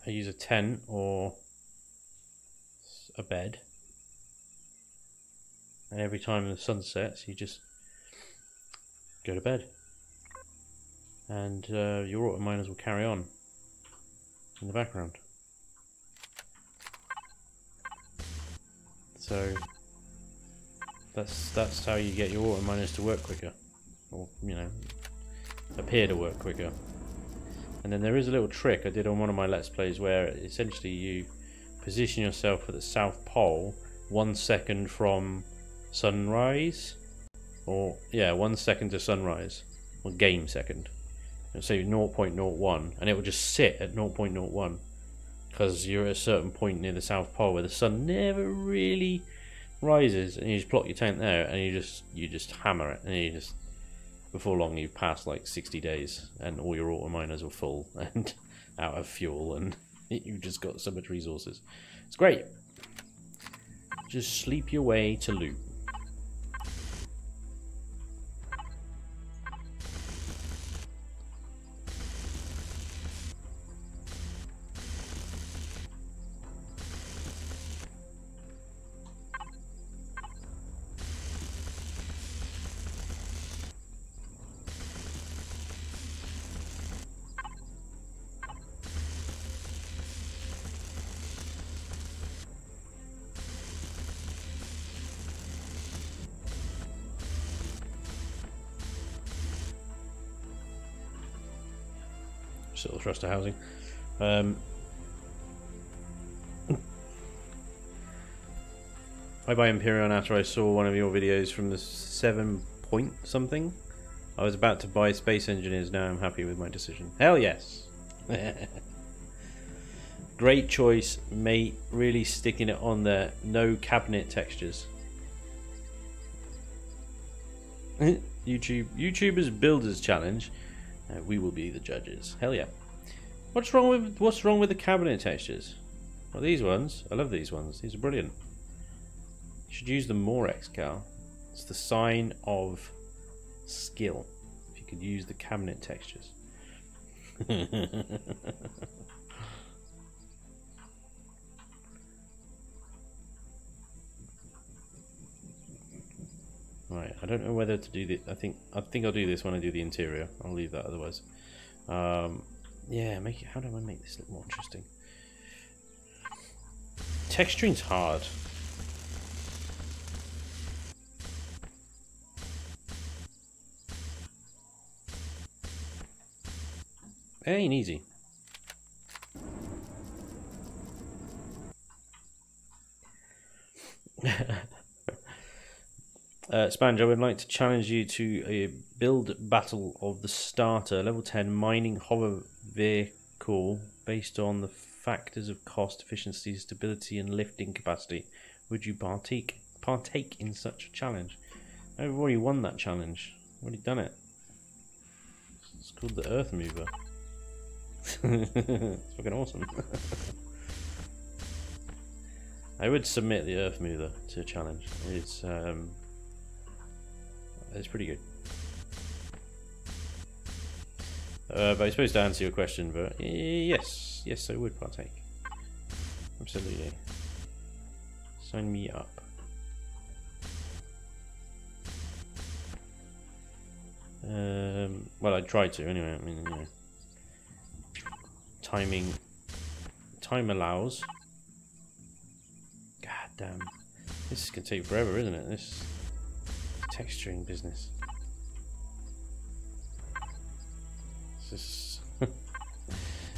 use a tent or a bed, and every time the sun sets, you just go to bed, and your auto miners will carry on in the background. So that's how you get your auto miners to work quicker, or you know, appear to work quicker. And then there is a little trick I did on one of my Let's Plays where essentially you position yourself at the South Pole 1 second from sunrise, or yeah, 1 second to sunrise, or game second. Say 0.01, and it will just sit at 0.01 because you're at a certain point near the South Pole where the sun never really rises, and you just plot your tent there, and you just hammer it, and you just, before long you've passed like 60 days, and all your auto miners are full and out of fuel, and you've just got so much resources. It's great. Just sleep your way to loot. Sort of thruster housing. I buy Empyrion after I saw one of your videos from the 7 point something. I was about to buy Space Engineers, now I'm happy with my decision. Hell yes! Great choice, mate. Really sticking it on there. No cabinet textures. YouTubers Builders Challenge. We will be the judges. Hell yeah! What's wrong with the cabinet textures? Well, these ones. I love these ones. These are brilliant. You should use them more, XCal. It's the sign of skill. If you could use the cabinet textures. Right, I don't know whether to do this. I think I'll do this when I do the interior. I'll leave that otherwise. Yeah, make it. How do I make this look more interesting? Texturing's hard. It ain't easy. Spanj, I would like to challenge you to a build battle of the starter level 10 mining hover vehicle based on the factors of cost, efficiency, stability, and lifting capacity. Would you partake in such a challenge? I've already won that challenge. I've already done it. It's called the Earth Mover. It's fucking awesome. I would submit the Earth Mover to a challenge. It's pretty good. But I suppose to answer your question, but yes, I would partake. Absolutely. Sign me up. Well, I tried to anyway. I mean, you know, time allows. God damn. This is going to take forever, isn't it? This texturing business. This is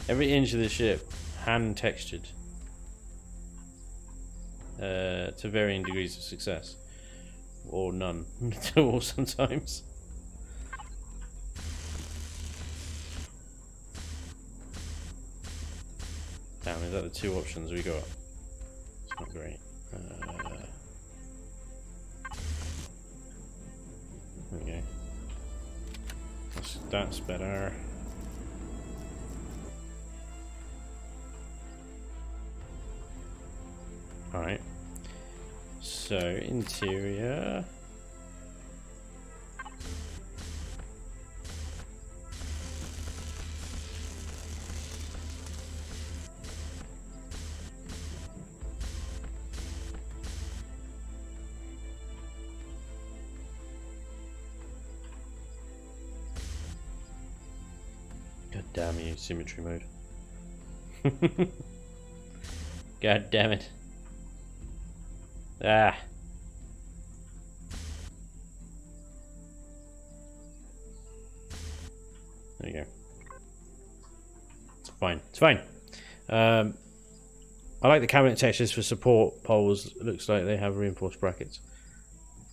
every inch of the ship hand textured to varying degrees of success, or none, or sometimes. Damn, is that the two options we got? It's not great. There we go. That's better. Alright. So, interior. God damn you, symmetry mode. God damn it. Ah. There you go. It's fine. It's fine. I like the cabinet textures for support poles. It looks like they have reinforced brackets.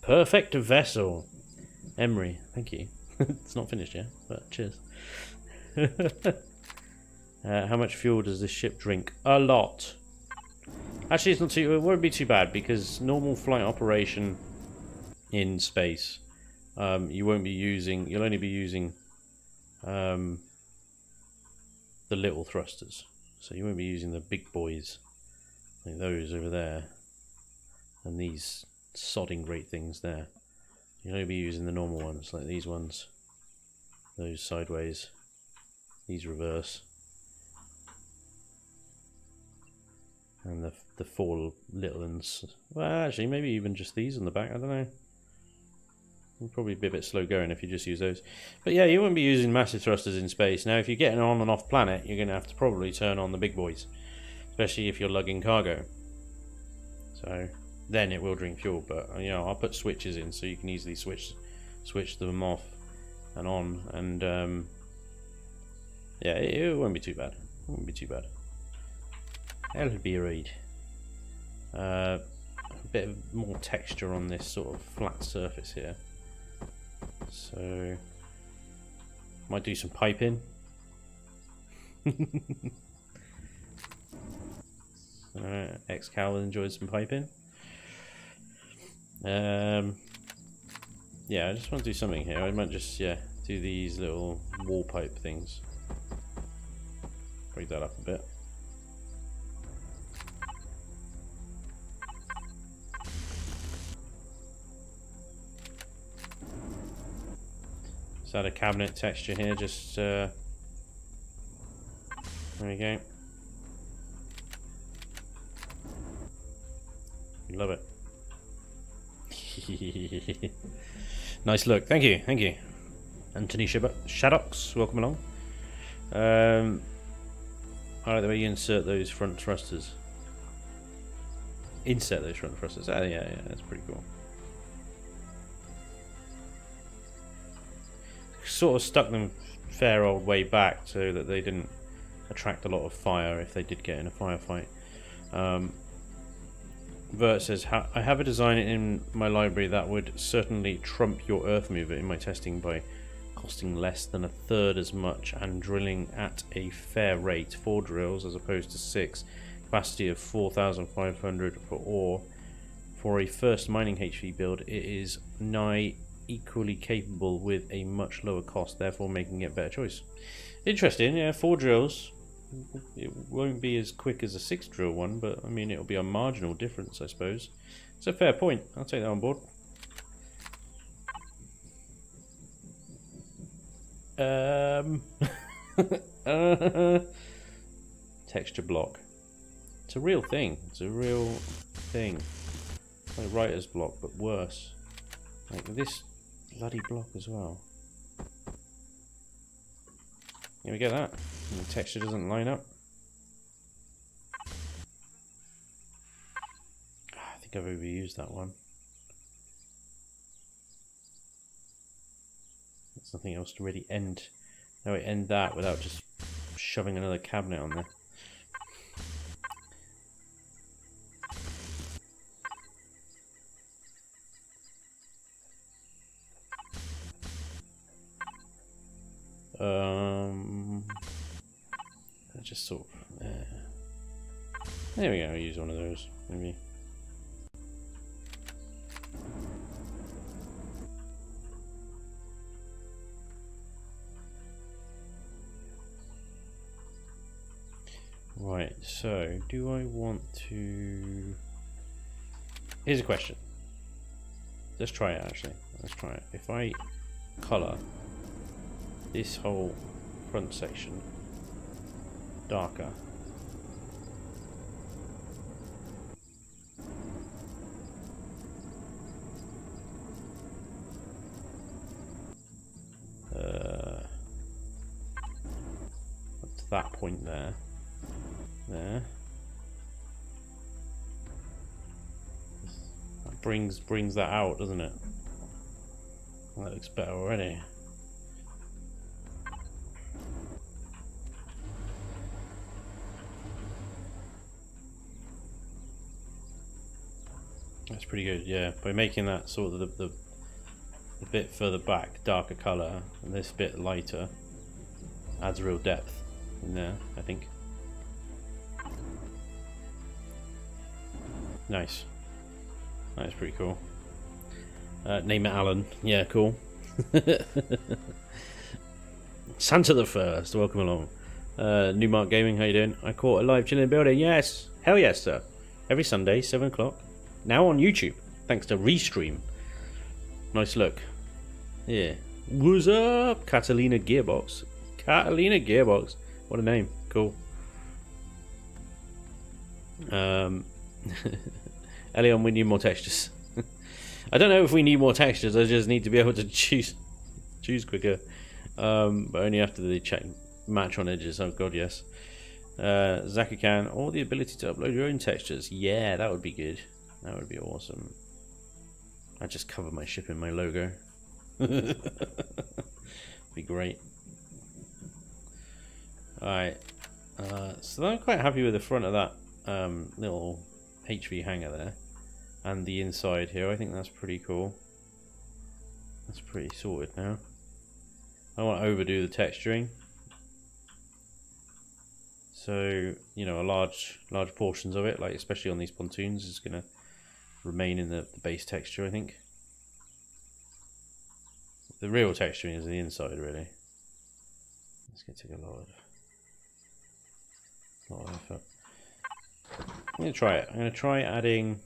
Perfect vessel. Emery, thank you. It's not finished yet, but cheers. How much fuel does this ship drink? A lot. Actually, it's not too. It won't be too bad because normal flight operation in space, you won't be using. You'll only be using the little thrusters, so you won't be using the big boys, like those over there, and these sodding great things there. You'll only be using the normal ones, like these ones, those sideways, these reverse. And the four little ones. Well, actually, maybe even just these on the back. I don't know. It'll probably be a bit slow going if you just use those. But yeah, you won't be using massive thrusters in space. Now, if you're getting on and off planet, you're going to have to probably turn on the big boys, especially if you're lugging cargo. So then it will drink fuel. But you know, I'll put switches in so you can easily switch them off and on. And yeah, it won't be too bad. It won't be too bad. That'll be right. A bit of more texture on this sort of flat surface here. So might do some piping. X-Cal enjoyed some piping. Yeah, I just want to do something here. I might just do these little wall pipe things. Break that up a bit. Add a cabinet texture here, just there we go. Love it. Nice look. Thank you, thank you. Anthony Shaddocks, welcome along. I like the way you insert those front thrusters. Insert those front thrusters. Oh, yeah, that's pretty cool. Sort of stuck them fair old way back so that they didn't attract a lot of fire if they did get in a firefight. Vert says, I have a design in my library that would certainly trump your earth mover in my testing by costing less than a third as much and drilling at a fair rate. 4 drills as opposed to 6. Capacity of 4,500 for ore. For a first mining HV build, it is nigh equally capable with a much lower cost, therefore making it a better choice. Interesting, yeah, 4 drills. It won't be as quick as a 6 drill one, but I mean it'll be a marginal difference, I suppose. It's a fair point. I'll take that on board. Texture block. It's a real thing. It's a real thing. It's like writer's block, but worse. Like this bloody block as well. Here we get that. And the texture doesn't line up. think I've overused that one. There's nothing else to really end. No, end that without just shoving another cabinet on there. Just sort of. There we go. I'll use one of those maybe. Right. So, do I want to? Here's a question. Let's try it. Actually, let's try it. If I color this whole front section darker. Up to that point there. There. That brings that out, doesn't it? That looks better already. That's pretty good, yeah. By making that sort of the bit further back darker colour and this bit lighter adds real depth in there, I think. Nice. That's pretty cool. Name it Alan. Yeah, cool. Santa the First, welcome along. Newmark Gaming, how you doing? I caught a live Chillin building. Yes, hell yes, sir. Every Sunday, 7 o'clock. Now on YouTube, thanks to Restream. Nice look. Yeah. What's up, Catalina Gearbox? Catalina Gearbox. What a name. Cool. Elion, we need more textures. I don't know if we need more textures. I just need to be able to choose quicker. But only after the check match on edges. Oh god, yes. Zakakan, or the ability to upload your own textures. Yeah, that would be good. That would be awesome. I just cover my ship in my logo. Be great. Alright. So I'm quite happy with the front of that little HV hangar there. And the inside here. I think that's pretty cool. That's pretty sorted now. I don't want to overdo the texturing. So, you know, large portions of it, like especially on these pontoons, is going to remain in the base texture, I think. The real texturing is the inside, really. It's going to take a lot of effort. I'm going to try it. I'm going to try adding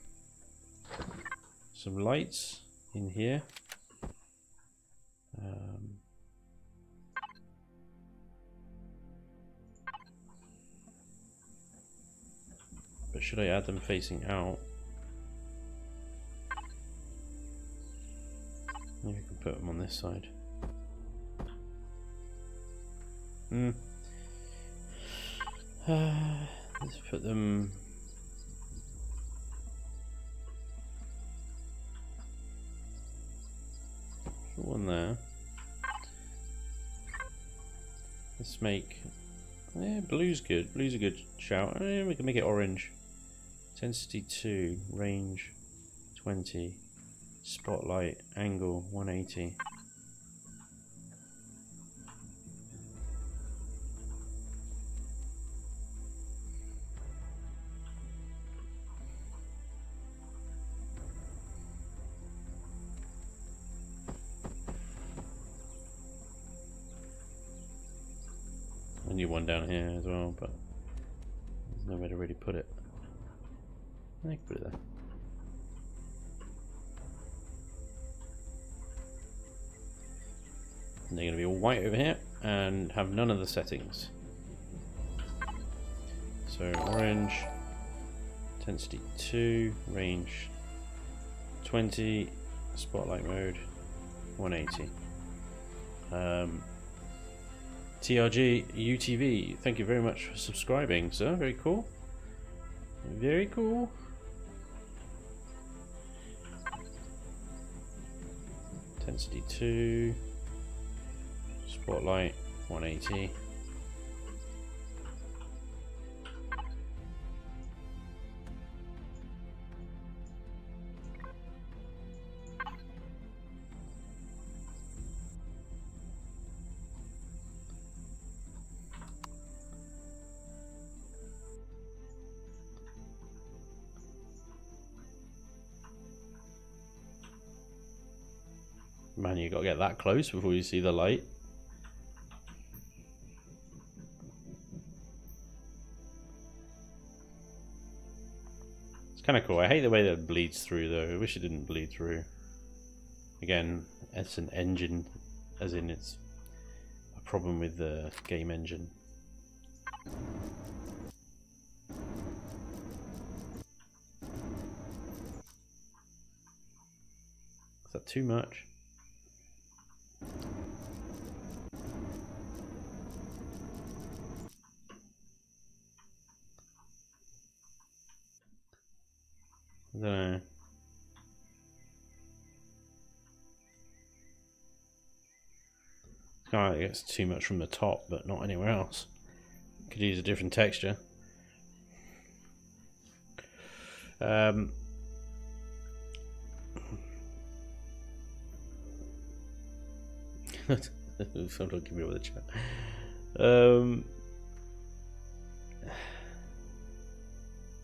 some lights in here. But should I add them facing out? Maybe I can put them on this side. Let's put them. Put one there. Let's make. Yeah, blue's good. Blue's a good shout. We can make it orange. Intensity 2, range 20. Spotlight, angle 180. I need one down here as well, but there's nowhere to really put it. I can put it there. And they're going to be all white over here and have none of the settings. So orange, intensity 2, range 20, spotlight mode 180. TRG UTV, thank you very much for subscribing, sir. Very cool. Very cool. Intensity 2. Spotlight 180. Man, you gotta get that close before you see the light. It's kind of cool. I hate the way that it bleeds through, though. I wish it didn't bleed through. Again, it's an engine, as in it's a problem with the game engine. Is that too much? I don't know. It's kind of like it's too much from the top, but not anywhere else. Could use a different texture. Someone give me with a chat.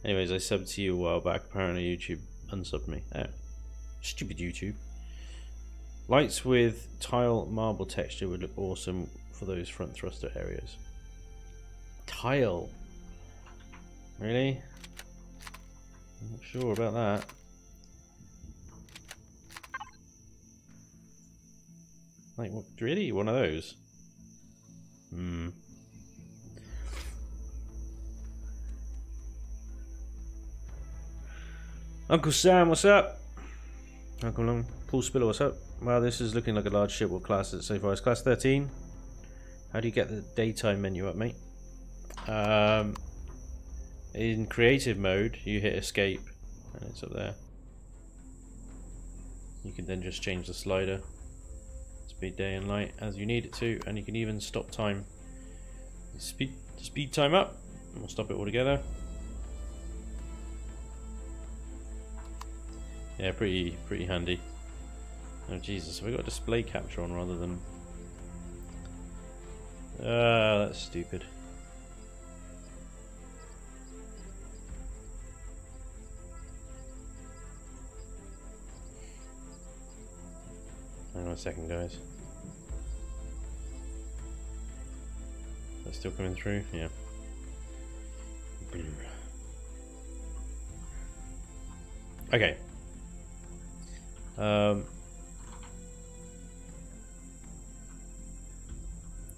Anyways, I subbed to you a while back. Apparently YouTube unsubbed me. Oh, stupid YouTube. Lights with tile marble texture would look awesome for those front thruster areas. Tile? Really? I'm not sure about that. Like, what, really? One of those? Hmm. Uncle Sam, what's up? Uncle Long, Paul Spiller, what's up? Wow, this is looking like a large ship. What class is it so far? It's class 13. How do you get the daytime menu up, mate? In creative mode, you hit escape, and it's up there. You can then just change the slider. Speed day and light as you need it to, and you can even stop time. Speed time up, and we'll stop it altogether. Yeah, pretty handy. Oh Jesus, have we got display capture on rather than? That's stupid. Hang on a second, guys. That's still coming through? Yeah. Okay.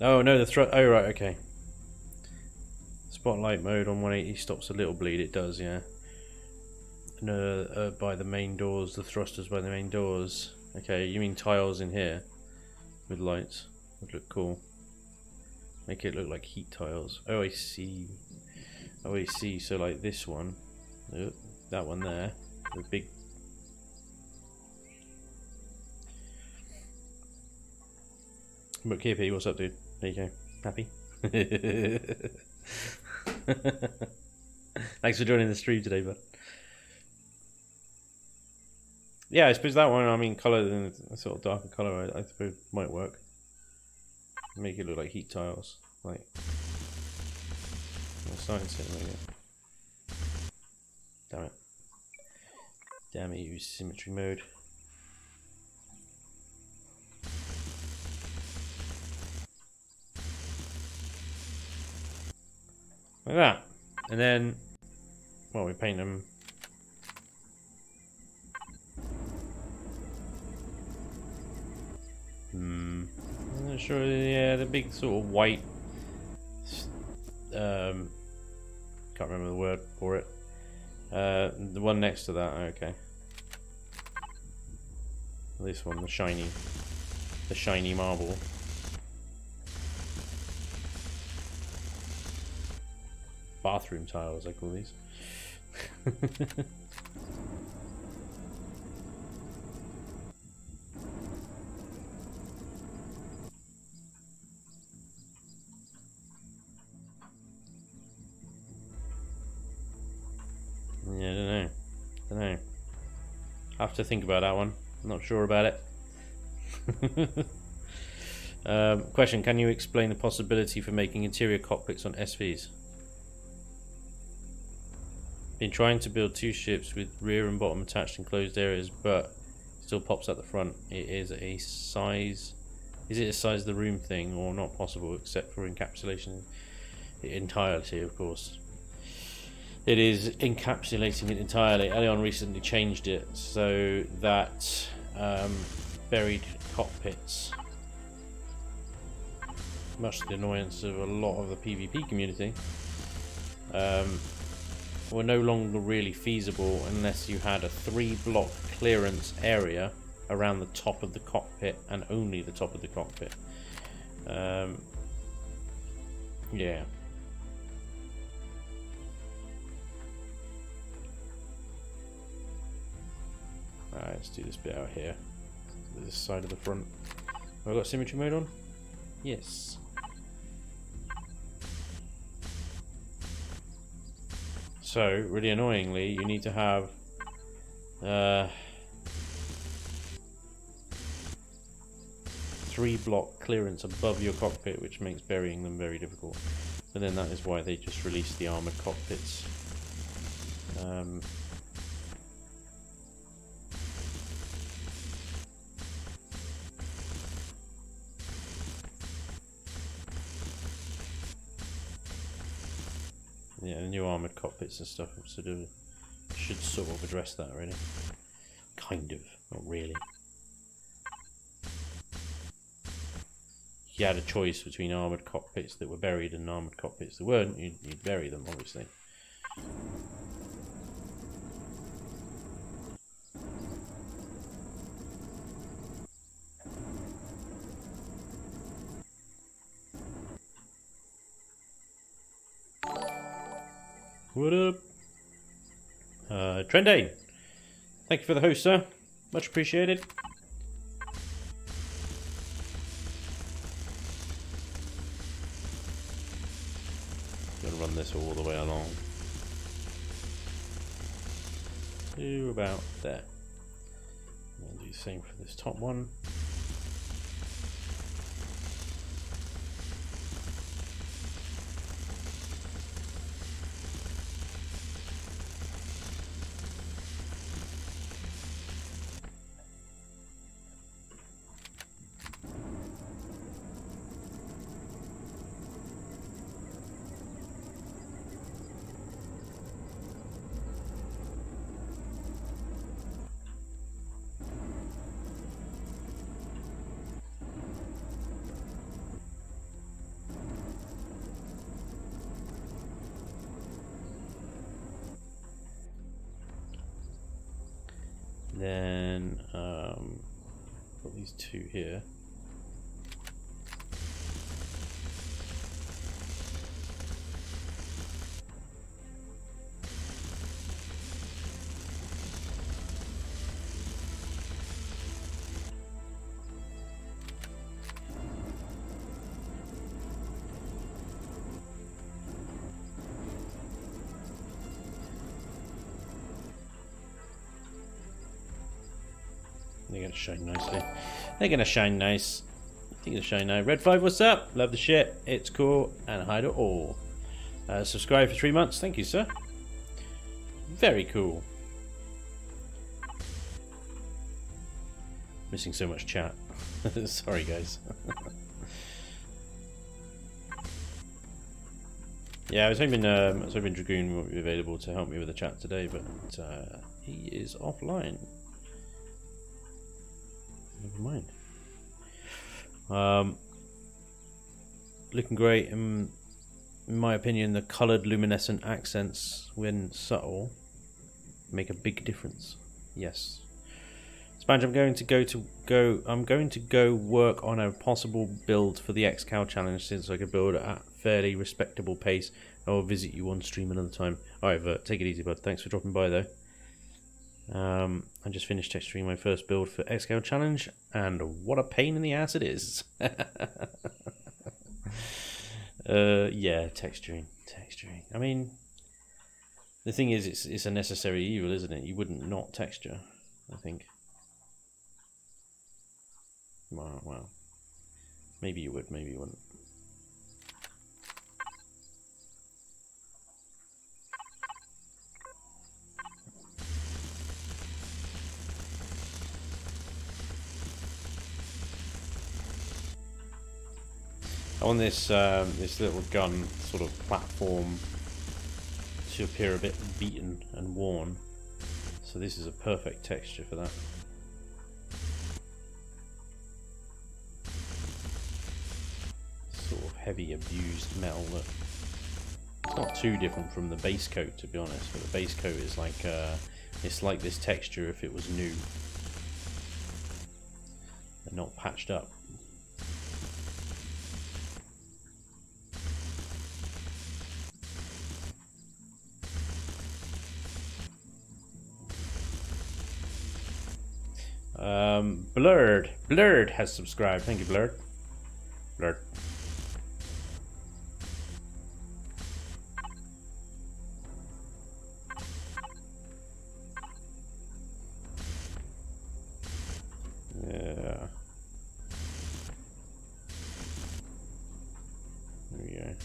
Oh no, oh right, okay. Spotlight mode on 180 stops a little bleed. It does, yeah. No, by the main doors, the thrusters by the main doors. Okay, you mean tiles in here with lights? Would look cool. Make it look like heat tiles. Oh, I see. Oh, I see. So like this one, that one there, the big. But KP, what's up, dude? There you go. Happy? Thanks for joining the stream today, bud. Yeah, I suppose that one, I mean, colour in a sort of darker colour, I suppose might work. Make it look like heat tiles. Like, science it, maybe. Damn it. Damn it, use symmetry mode. Like that. And then, well, we paint them. I'm not sure, yeah, the big sort of white, can't remember the word for it. The one next to that, okay. This one, the shiny marble. Bathroom tiles, I call these. I have to think about that one. I'm not sure about it. Question, can you explain the possibility for making interior cockpits on SVs? Been trying to build 2 ships with rear and bottom attached enclosed areas, but still pops at the front. It is a size... Is it a size of the room thing, or not possible except for encapsulation entirety, of course? It is encapsulating it entirely. Elion recently changed it so that buried cockpits, much to the annoyance of a lot of the PvP community, were no longer really feasible unless you had a 3-block clearance area around the top of the cockpit, and only the top of the cockpit. Yeah. Alright, let's do this bit out here. This side of the front. Have I got symmetry mode on? Yes. So, really annoyingly, you need to have 3-block clearance above your cockpit, which makes burying them very difficult. And then that is why they just released the armoured cockpits. Yeah, the new armoured cockpits and stuff should sort of address that already. Kind of, not really. If you had a choice between armoured cockpits that were buried and armoured cockpits that weren't, you'd bury them, obviously. What up? Trenday, thank you for the host, sir. Much appreciated. Gonna run this all the way along to about there. I'll do the same for this top one. Then got these 2 here. They're gonna shine nicely. They're gonna shine nice. I think they'll shine now. Red 5, what's up? Love the shit. It's cool. And hide it all. Subscribe for 3 months. Thank you, sir. Very cool. Missing so much chat. Sorry, guys. Yeah, I was hoping Dragoon won't be available to help me with the chat today, but he is offline. Never mind. Looking great. In my opinion, the coloured luminescent accents, when subtle, make a big difference. Yes. Spanj, I'm going to go work on a possible build for the XCal challenge, since I could build it at fairly respectable pace. I will visit you on stream another time. Alright, Vert, take it easy, bud. Thanks for dropping by, though. I just finished texturing my first build for XCal challenge, and what a pain in the ass it is. Yeah, texturing. I mean, the thing is, it's a necessary evil, isn't it? You wouldn't not texture. I think. Well, maybe you would, maybe you wouldn't. I want this this little gun sort of platform to appear a bit beaten and worn, so this is a perfect texture for that. Sort of heavy abused metal that it's not too different from the base coat, to be honest, but the base coat is like it's like this texture if it was new and not patched up. Blurred has subscribed. Thank you, Blurred. Yeah. There we go.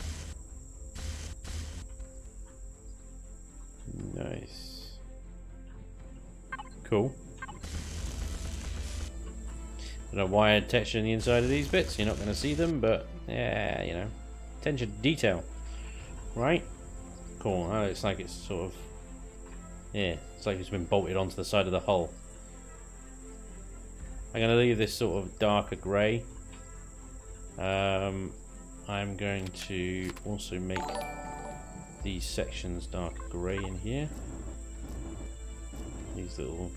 Nice. Cool. I don't know why I had texture in the inside of these bits. You're not going to see them, but yeah, you know, attention to detail, right? Cool. Oh, it's like it's sort of, yeah, it's like it's been bolted onto the side of the hull. I'm going to leave this sort of darker grey. I'm going to also make these sections dark grey in here. These little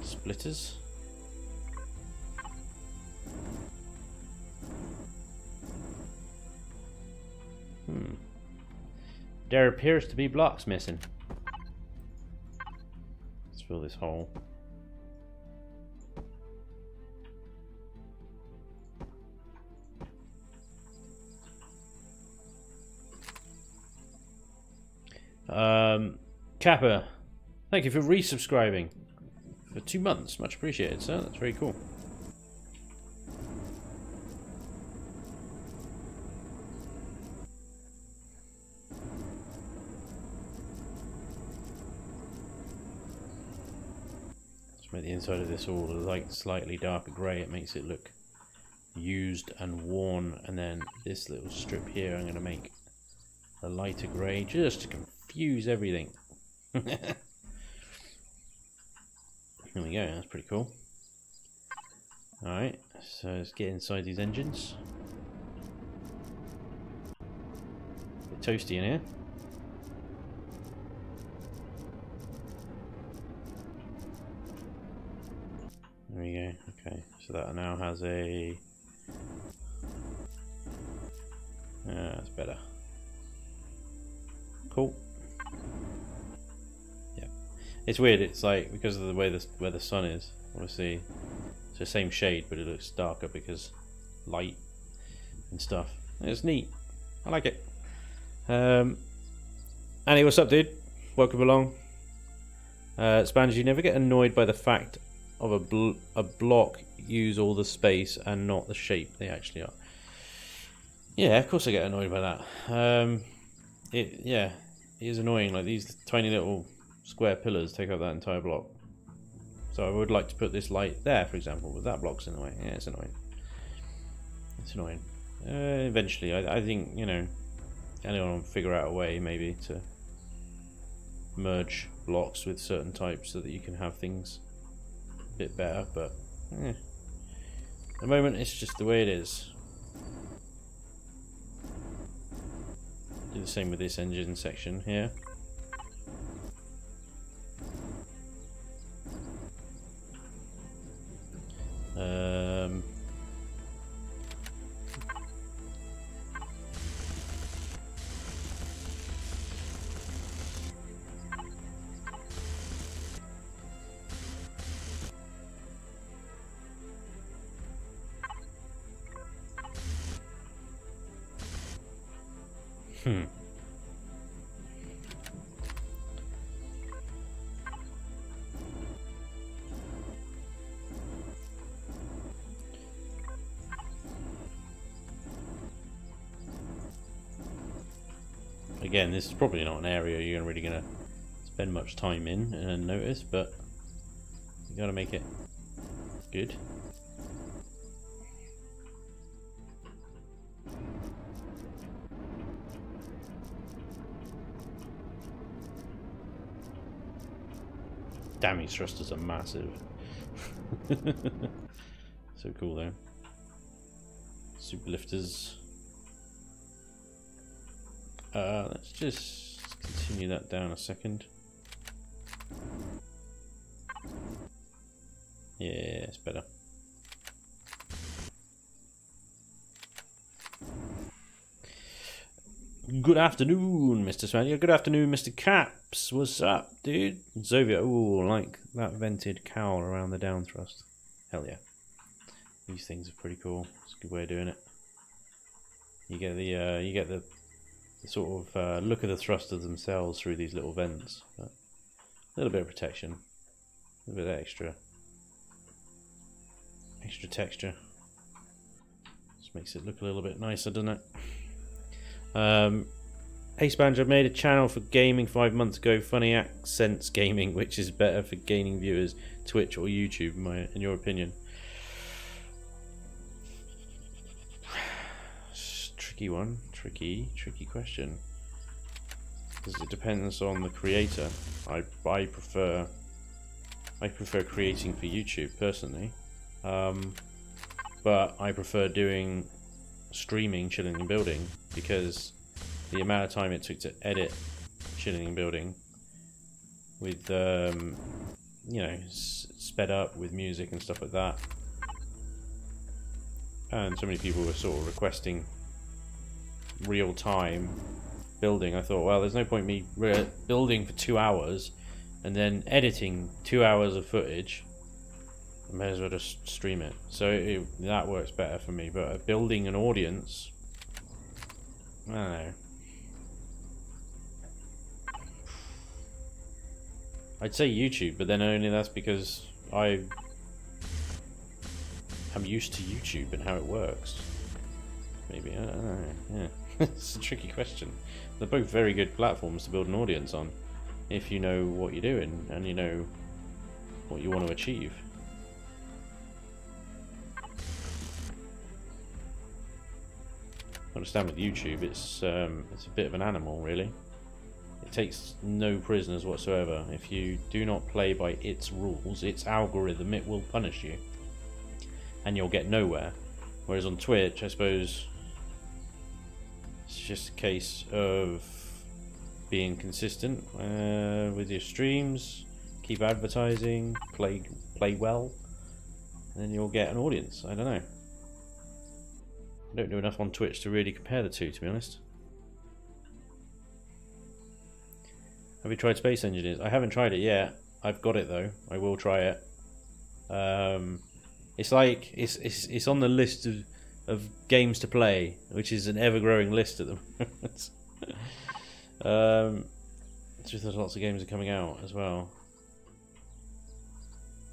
splitters. There appears to be blocks missing. Let's fill this hole. Kappa, thank you for resubscribing for 2 months. Much appreciated, sir. That's very cool. Make the inside of this all like slightly darker grey. It makes it look used and worn, and then this little strip here I'm going to make a lighter grey just to confuse everything. There we go, that's pretty cool. Alright, so let's get inside these engines. A bit toasty in here. There we go, okay, so that now has a... that's better. Cool. Yeah. It's weird, it's like, because of the way where the sun is, obviously, it's the same shade, but it looks darker because light and stuff. It's neat. I like it. Annie, what's up, dude? Welcome along. Spanj, you never get annoyed by the fact of a block use all the space and not the shape they actually are. Yeah, of course I get annoyed by that. It is annoying. Like these tiny little square pillars take up that entire block. So I would like to put this light there, for example, but that block's in the way. Yeah, it's annoying. It's annoying. Eventually, I think, you know, anyone will figure out a way maybe to merge blocks with certain types so that you can have things bit better, but at the moment it's just the way it is. Do the same with this engine section here. again, this is probably not an area you're really going to spend much time in and notice, but you got to make it good. Damn, these thrusters are massive. So cool though. Super lifters. Let's just continue that down a second. Yeah, it's better. Good afternoon, Mr. Spanj. Good afternoon, Mr. Caps. What's up, dude? Zovia, ooh, like that vented cowl around the down thrust. Hell yeah. These things are pretty cool. It's a good way of doing it. You get the sort of look of the thrusters themselves through these little vents. But a little bit of protection, a little bit of extra texture. Just makes it look a little bit nicer, doesn't it? Hey Spanj, I made a channel for gaming 5 months ago, Funny Accents Gaming, which is better for gaining viewers, Twitch or YouTube, in your opinion? Tricky one, tricky question. Because it depends on the creator. I prefer creating for YouTube personally, but I prefer doing streaming Chilling and Building, because the amount of time it took to edit Chilling and Building with you know, sped up with music and stuff like that, and so many people were sort of requesting real time building, I thought, well, there's no point me building for 2 hours and then editing 2 hours of footage. I may as well just stream it. So that works better for me. But building an audience, I don't know. I'd say YouTube, but then only that's because I'm used to YouTube and how it works. Maybe, I don't know. Yeah, it's a tricky question. They're both very good platforms to build an audience on, if you know what you're doing and you know what you want to achieve. I understand with YouTube, it's a bit of an animal, really. It takes no prisoners whatsoever. If you do not play by its rules, its algorithm, it will punish you, and you'll get nowhere. Whereas on Twitch, I suppose it's just a case of being consistent with your streams, keep advertising, play well, and then you'll get an audience. I don't know. I don't know enough on Twitch to really compare the two, to be honest. Have you tried Space Engineers? I haven't tried it yet. I've got it though. I will try it. It's like it's on the list of games to play, which is an ever-growing list at the moment. It's just there's lots of games are coming out as well.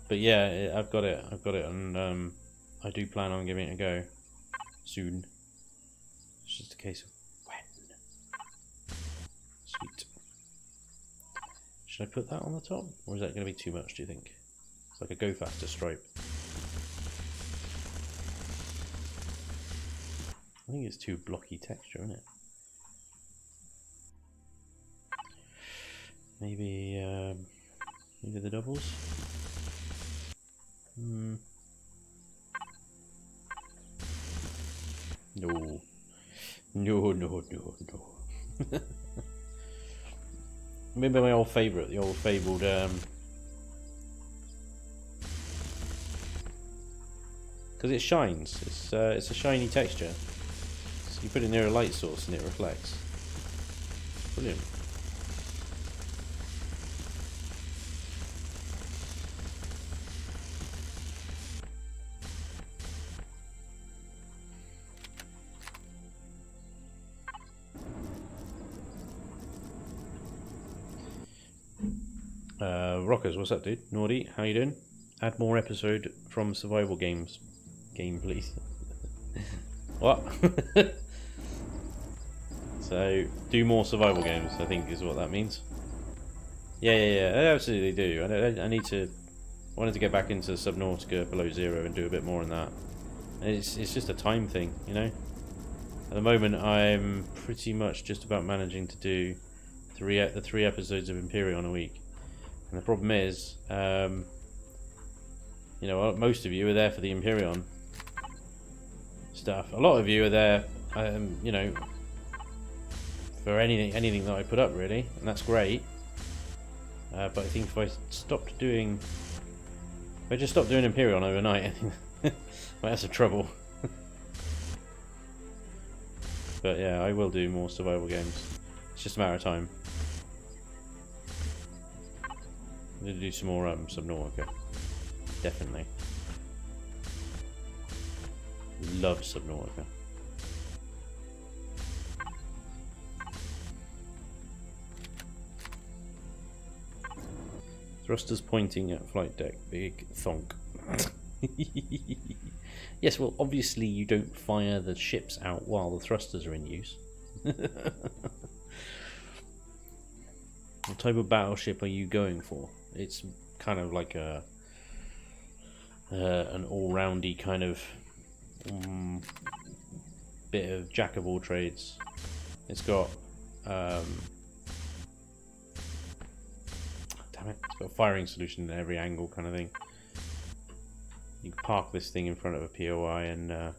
But yeah, I've got it, and I do plan on giving it a go soon. It's just a case of when. Sweet. Should I put that on the top, or is that going to be too much, do you think? It's like a go faster stripe. I think it's too blocky texture, isn't it? Maybe the doubles? No. No. Maybe my old favourite, the old fabled because it shines. It's a shiny texture. So you put it near a light source and it reflects. Brilliant. Rockers, what's up, dude? Naughty, how you doing? Add more episode from survival games. Game, please. What? So, do more survival games, I think is what that means. Yeah, I absolutely do. I need to... I wanted to get back into Subnautica Below Zero and do a bit more on that. And it's just a time thing, you know? At the moment, I'm pretty much just about managing to do the 3 episodes of Empyrion a week. And the problem is, you know, most of you are there for the Empyrion stuff. A lot of you are there, you know, for anything that I put up, really, and that's great. But I think if I just stopped doing Empyrion overnight, I think might have some trouble. But yeah, I will do more survival games. It's just a matter of time. I'm going to do some more Subnautica. Definitely. Love Subnautica. Thrusters pointing at flight deck. Big thonk. Yes, well, obviously you don't fire the ships out while the thrusters are in use. What type of battleship are you going for? It's kind of like a an all-roundy kind of bit of jack of all trades. It's got damn it, it's got a firing solution in every angle kind of thing. You can park this thing in front of a POI and a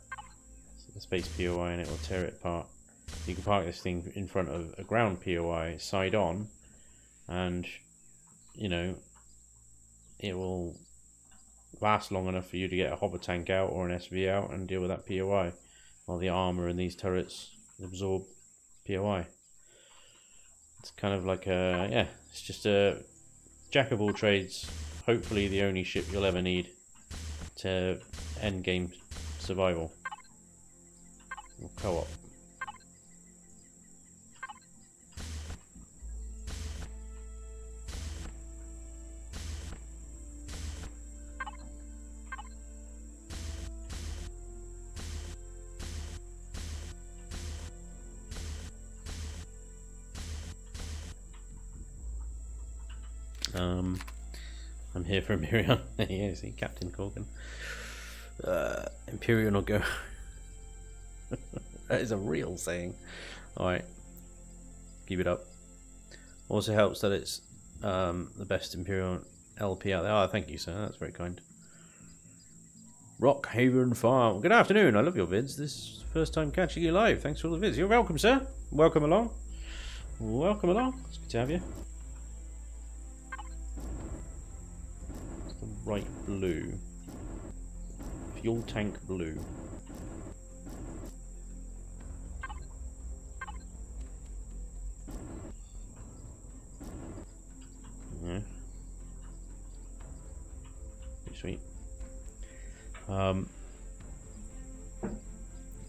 space POI and it will tear it apart. You can park this thing in front of a ground POI side on and, you know, it will last long enough for you to get a hover tank out or an SV out and deal with that POI while the armor and these turrets absorb POI. It's kind of like a, yeah, it's just a jack of all trades, hopefully the only ship you'll ever need to end game survival or co-op. I'm here for Empyrion. Yeah, see, Captain Corgan. Empyrion will go. That is a real saying. Alright. Keep it up. Also helps that it's the best Empyrion LP out there. Oh, thank you, sir. That's very kind. Rockhaven Farm. Good afternoon. I love your vids. This is the first time catching you live. Thanks for all the vids. You're welcome, sir. Welcome along. Welcome along. It's good to have you. Right, blue. Fuel tank blue. Yeah. Pretty sweet.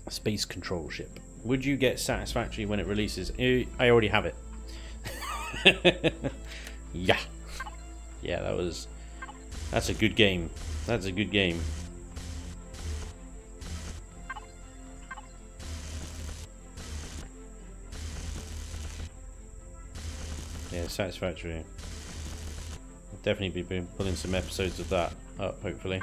Space control ship. Would you get Satisfactory when it releases? I already have it. Yeah. Yeah, that's a good game. That's a good game. Yeah, Satisfactory. I'll definitely be pulling some episodes of that up, hopefully.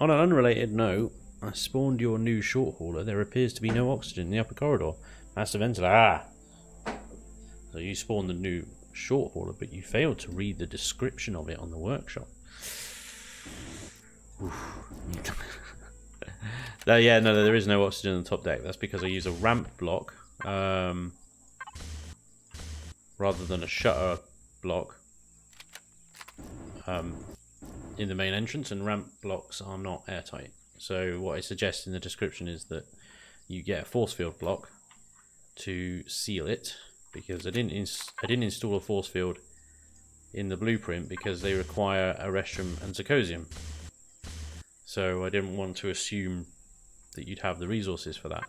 On an unrelated note, I spawned your new short hauler. There appears to be no oxygen in the upper corridor. Master ventilator. Ah! So you spawned the new short hauler, but you failed to read the description of it on the workshop. No, yeah, no, there is no oxygen on the top deck. That's because I use a ramp block rather than a shutter block. In the main entrance, and ramp blocks are not airtight. So what I suggest in the description is that you get a force field block to seal it because I didn't install a force field in the blueprint because they require a restroom and zirconium. So I didn't want to assume that you'd have the resources for that.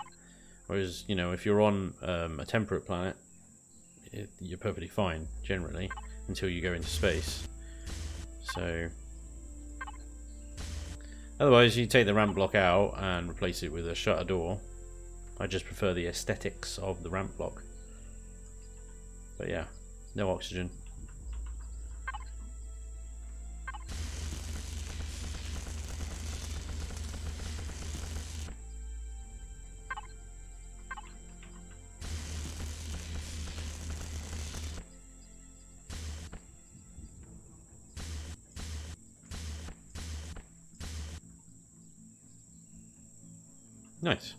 Whereas, you know, if you're on a temperate planet, you're perfectly fine generally until you go into space. So otherwise, you take the ramp block out and replace it with a shutter door. I just prefer the aesthetics of the ramp block. But yeah, no oxygen. Nice.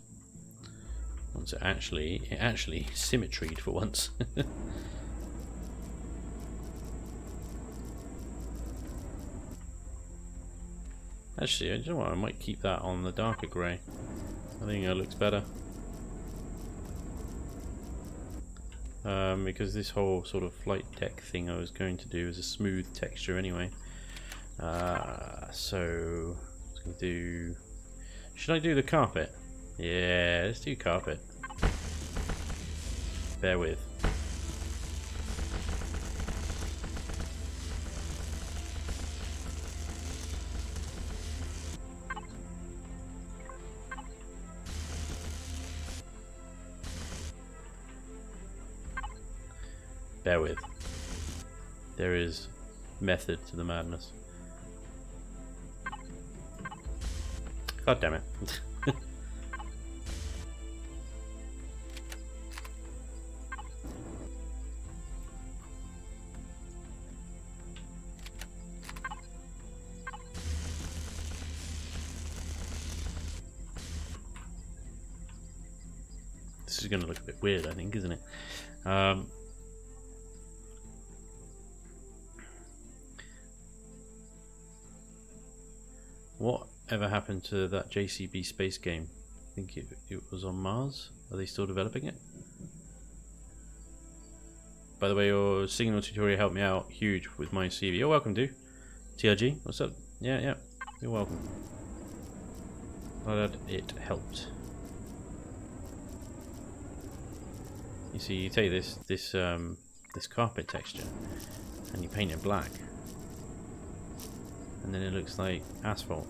Once it actually symmetried for once. Actually, I don't know what, I might keep that on the darker grey. I think it looks better. Because this whole sort of flight deck thing I was going to do is a smooth texture anyway. So I was going to do. Should I do the carpet? Yeah, let's do carpet. Bear with. Bear with. There is method to the madness. God damn it. This is going to look a bit weird, I think, isn't it? Whatever happened to that JCB space game? I think it was on Mars. Are they still developing it? By the way, your signal tutorial helped me out huge with my CV. You're welcome, dude. TRG, what's up? Yeah, you're welcome. Glad it helped. You see, you take this carpet texture and you paint it black, and then it looks like asphalt.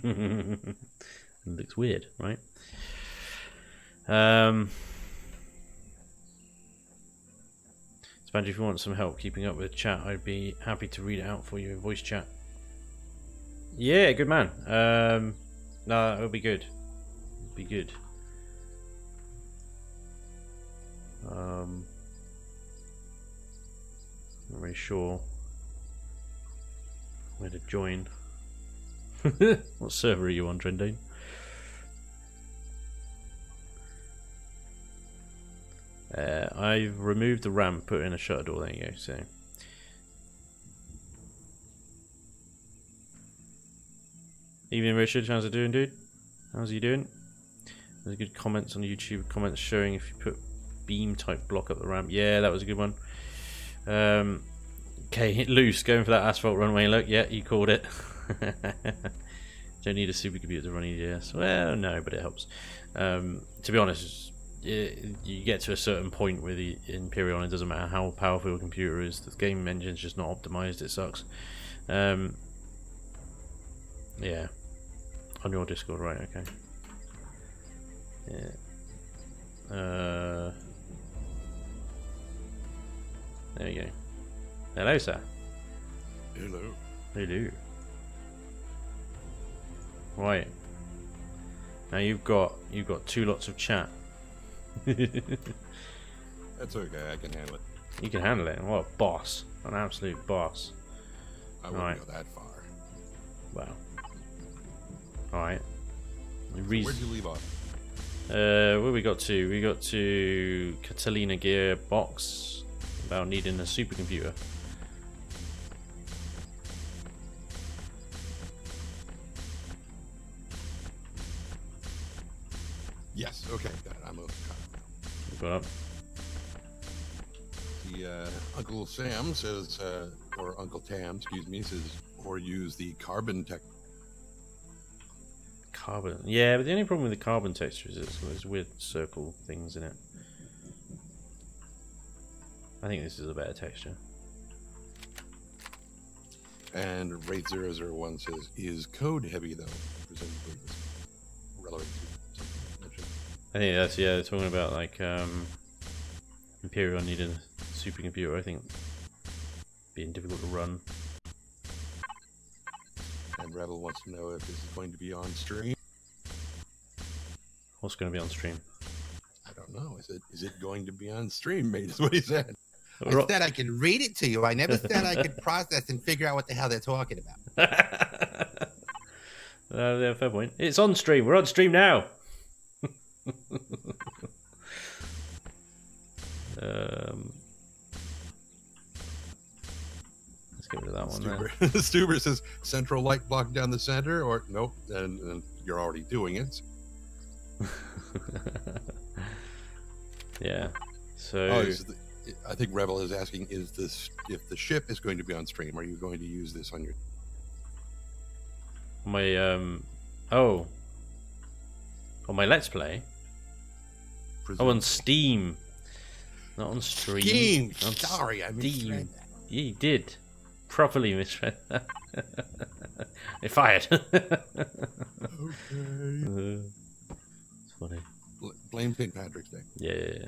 It looks weird, right? Spanj, if you want some help keeping up with chat, I'd be happy to read it out for you in voice chat. Yeah, good man. No, it'll be good. It'll be good. I'm not really sure where to join. What server are you on, Trendane? I've removed the ramp, put in a shutter door. There you go. So, evening, Richard. How's it doing, dude? How's he doing? There's good comments on YouTube. Comments showing if you put beam type block up the ramp. Yeah, that was a good one. Okay, loose. Going for that asphalt runway. Look, yeah, you called it. Don't need a supercomputer to run EDS. Well, no, but it helps. To be honest. You get to a certain point with the Empyrion, it doesn't matter how powerful your computer is, the game engine's just not optimized, it sucks. Yeah. On your Discord, right, okay. Yeah. There you go. Hello, sir. Hello. Hello. Right. Now you've got 2 lots of chat. That's okay, I can handle it. You can handle it. What a boss. An absolute boss. I wouldn't go that far. Well. Alright. Where'd you leave off? Where we got to? We got to Catalina Gearbox about needing a supercomputer. Yes. Okay. Got it. I'm okay. Got up. The Uncle Sam says, or Uncle Tam, excuse me, says, or use the carbon tech. Carbon. Yeah, but the only problem with the carbon texture is there's weird circle things in it. I think this is a better texture. And Rate 001 says, is code heavy though? Presumably this is relevant to something mentioned. I think that's, yeah, they're talking about like Empyrion needed a supercomputer, I think being difficult to run. And Rebel wants to know if this is going to be on stream. What's going to be on stream? I don't know. Is it going to be on stream, mate? Is what he said. I said I could read it to you. I never said I could process and figure out what the hell they're talking about. Yeah, fair point. It's on stream. We're on stream now. Let's get rid of that one there. Stuber says central light block down the center, or nope, and you're already doing it. Yeah. So I think Rebel is asking, is this if the ship is going to be on stream, are you going to use this on your my on my Let's Play? Oh, on Steam. Not on stream. Steam. On Sorry, I misread that. Yeah, you did. Properly misread that. You're fired. Okay. It's funny. Blame St. Patrick's Day. Yeah.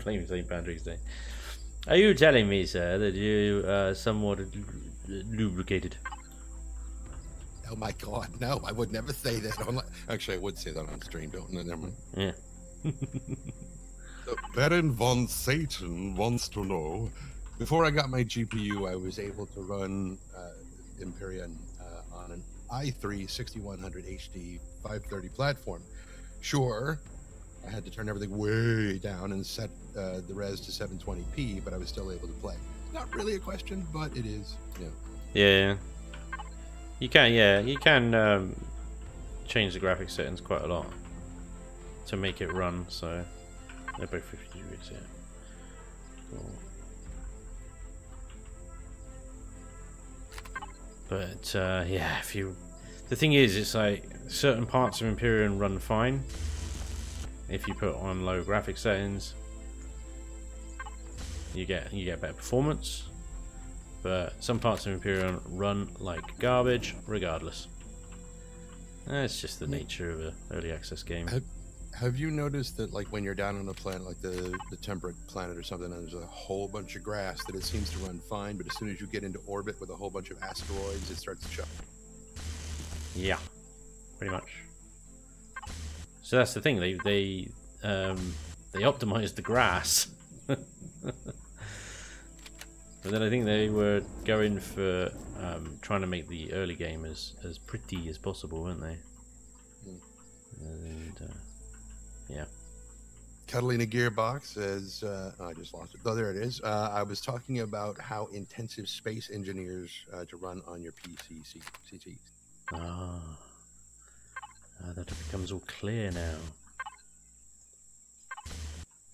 Blame St. Patrick's Day. Are you telling me, sir, that you somewhat lubricated? Oh my God, no! I would never say that. Actually, I would say that on stream. Don't. Never mind. Yeah. Baron von Satan wants to know, before I got my GPU, I was able to run Empyrion on an i3 6100 HD 530 platform. Sure, I had to turn everything way down and set the res to 720p, but I was still able to play. Not really a question, but it is. Yeah. You can, you can change the graphics settings quite a lot to make it run, so they're both 50 degrees, yeah. Cool. But yeah, the thing is, it's like certain parts of Empyrion run fine if you put on low graphic settings. You get better performance, but some parts of Empyrion run like garbage regardless. It's just the nature of an early access game. Have you noticed that, like, when you're down on a planet like the temperate planet or something, and there's a whole bunch of grass, that it seems to run fine, but as soon as you get into orbit with a whole bunch of asteroids, it starts to chuck? Yeah, pretty much. So that's the thing. They optimized the grass, but then I think they were going for trying to make the early game as pretty as possible, weren't they? And yeah. Catalina Gearbox says, I just lost it. Oh, there it is. I was talking about how intensive space engineers to run on your PC CTs. That becomes all clear now.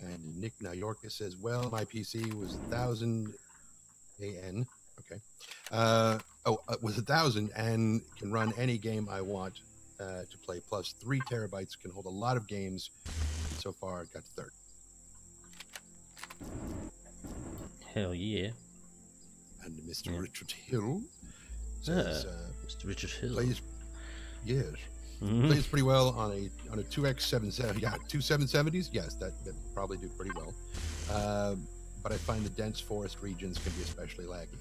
And Nick Nayorka says, well, my PC was 1000 AN. Okay. Was 1000 and can run any game I want to play. Plus 3 terabytes, can hold a lot of games. So far, it got to 30. Hell yeah. And Mr. Richard Hill says, Mr. Richard Hill. Plays, yes. Plays pretty well on a 2X 770. Yeah, 2 770s. Yes, that probably do pretty well. But I find the dense forest regions can be especially laggy.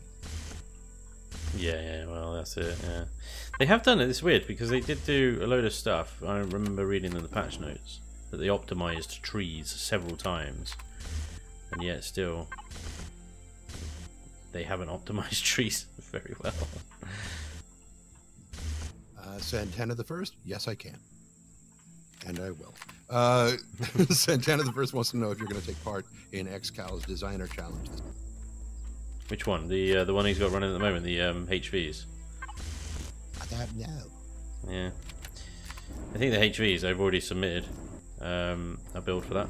Yeah, well, that's it. Yeah, they have done it. It's weird because they did do a load of stuff. I remember reading in the patch notes that they optimized trees several times, and yet still they haven't optimized trees very well. Santana the First? Yes, I can. And I will. Santana the First wants to know if you're going to take part in XCal's designer challenge. Which one? The one he's got running at the moment, the HVs. I don't know. Yeah. I think the HVs, I've already submitted a build for that.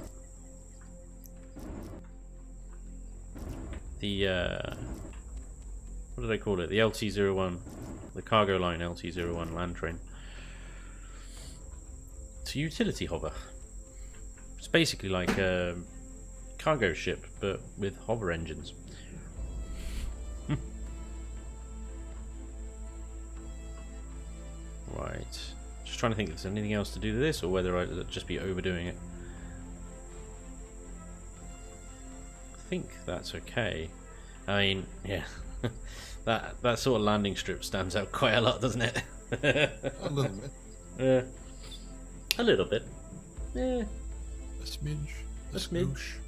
The, what do they call it? The LT-01. The cargo line LT-01 land train. It's a utility hover. It's basically like a cargo ship, but with hover engines. Right. Just trying to think if there's anything else to do to this, or whether I'd just be overdoing it. I think that's okay. I mean, yeah. that sort of landing strip stands out quite a lot, doesn't it? A little bit. Yeah. A little bit. Yeah. A smidge. A smidge.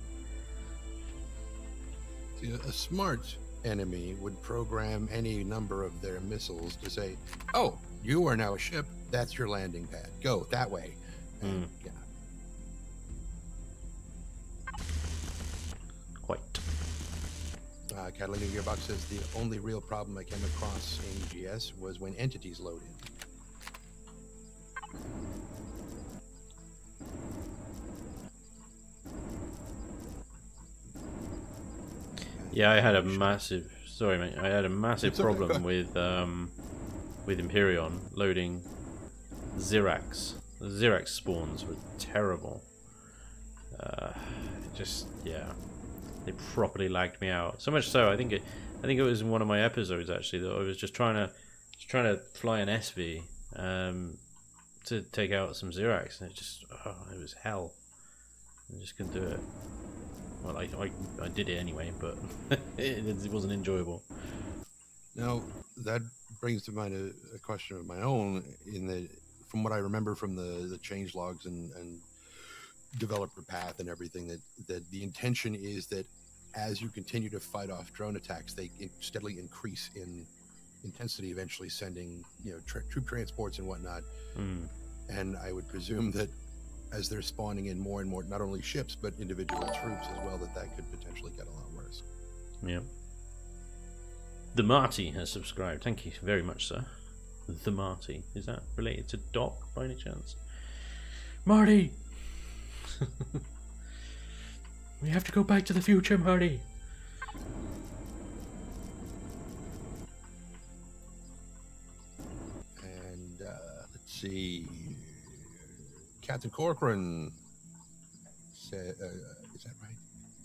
See, a smart enemy would program any number of their missiles to say, "Oh, you are now a ship. That's your landing pad. Go that way." And, yeah. Quite. Catalina Gearbox says the only real problem I came across in GS was when entities load in. Yeah, I had a massive. Sorry, mate. I had a massive problem with Empyrion loading Zirax. The Zirax spawns were terrible. Just yeah, they properly lagged me out. So much so, I think it was in one of my episodes actually that I was just trying to fly an SV to take out some Zirax, and it was hell. I just couldn't do it. Well, I did it anyway, but it wasn't enjoyable. Now, that brings to mind a question of my own, from what I remember from the change logs and developer path and everything, that the intention is that as you continue to fight off drone attacks, they steadily increase in intensity, eventually sending troop transports and whatnot. And I would presume that as they're spawning in more and more, not only ships, but individual troops as well, that could potentially get a lot worse. Yeah. The Marty has subscribed. Thank you very much, sir. The Marty. Is that related to Doc by any chance? Marty! We have to go back to the future, Marty. And let's see. Captain Corcoran said, is that right?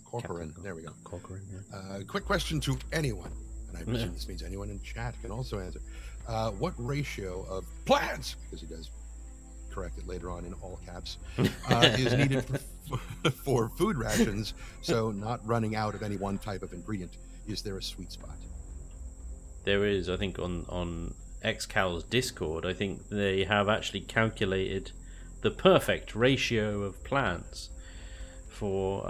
Corcoran, there we go. Corcoran, yeah. Quick question to anyone, and I presume this means anyone in chat can also answer. What ratio of plants, because he does correct it later on in all caps, is needed for food rations, so not running out of any one type of ingredient? Is there a sweet spot? There is, I think, on XCal's Discord, I think they have actually calculated the perfect ratio of plants for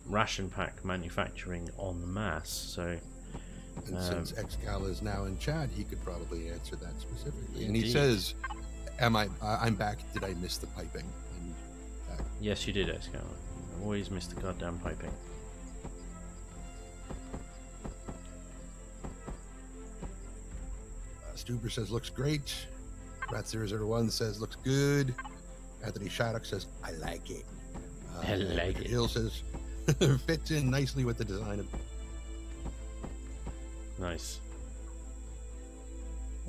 ration pack manufacturing en masse. So, and since XCal is now in chat, he could probably answer that specifically. And Indeed. he says, I'm back. Did I miss the piping? And, yes, you did, XCal. I always miss the goddamn piping. Stuber says looks great. Rat001 says looks good. Anthony Shattuck says I like it. I like it. Hill says fits in nicely with the design of. Nice.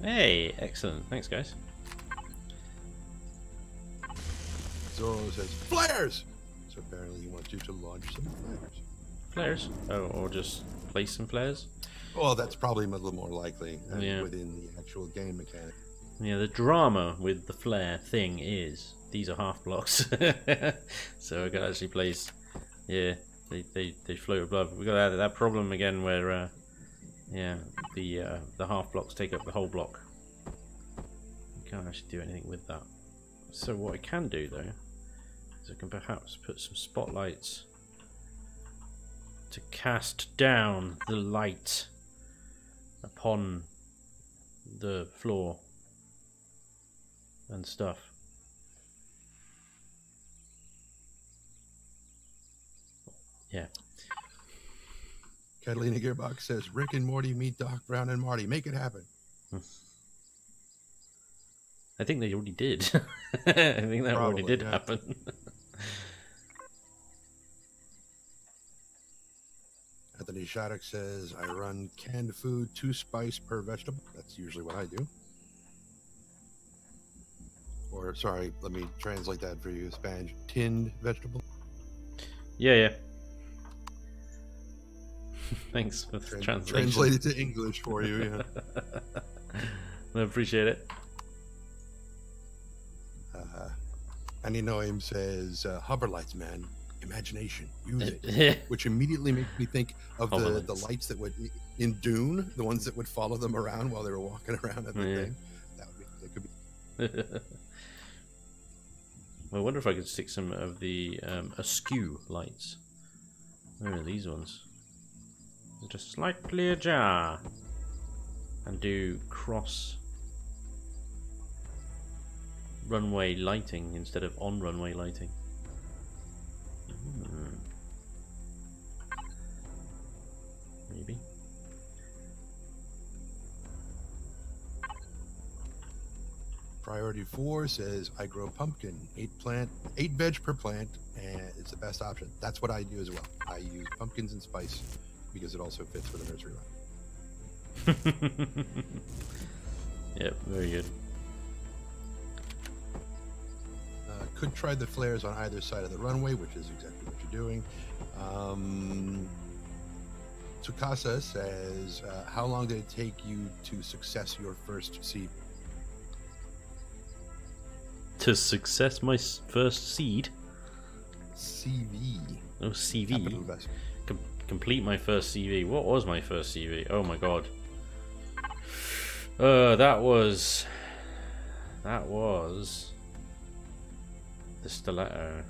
Hey, excellent. Thanks, guys. Zorro says flares. So apparently he wants you to launch some flares. Flares? Oh, or just place some flares? Well, that's probably a little more likely Yeah. within the actual game mechanic. Yeah, the drama with the flare thing is these are half blocks, so I can actually place. Yeah, they float above. We got that problem again where, yeah, the half blocks take up the whole block. You can't actually do anything with that. So what I can do though is I can perhaps put some spotlights to cast down the light upon the floor and stuff. Yeah. Catalina Gearbox says, Rick and Morty meet Doc Brown and Marty. Make it happen. I think they already did. I think that already did happen. Anthony Shattuck says, I run canned food, 2 spice per vegetable. That's usually what I do. Or, sorry, let me translate that for you, Spanj. Tinned vegetable. Yeah. Thanks for the translation. Translated to English for you, yeah. I appreciate it. Annie Noem says, hover lights, man. Imagination. Use it. Which immediately makes me think of the lights that would, in Dune, the ones that would follow them around while they were walking around at the thing. That could be. Well, I wonder if I could stick some of the askew lights. Where are these ones? They're just slightly ajar. And do cross runway lighting instead of on runway lighting. Maybe. Priority 4 says, I grow pumpkin, 8 veg per plant, and it's the best option. That's what I do as well. I use pumpkins and spice because it also fits with a nursery run. Yep, very good. Could try the flares on either side of the runway, which is exactly what you're doing. Tsukasa says, how long did it take you to success your first seed? To success my first seed? CV. Oh, CV. Complete my first CV. What was my first CV? Oh my god. That was the stiletto.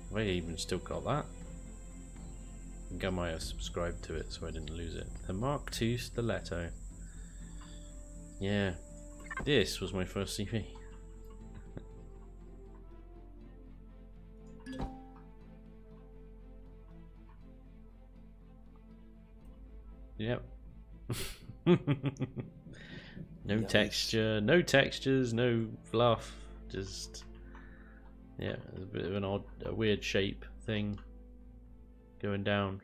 Have I even still got that? I think I might have subscribed to it so I didn't lose it. The Mark II stiletto. Yeah, this was my first CV. Yep. No nice. texture, no textures, no fluff. Just yeah, it's a bit of a weird shape thing going down,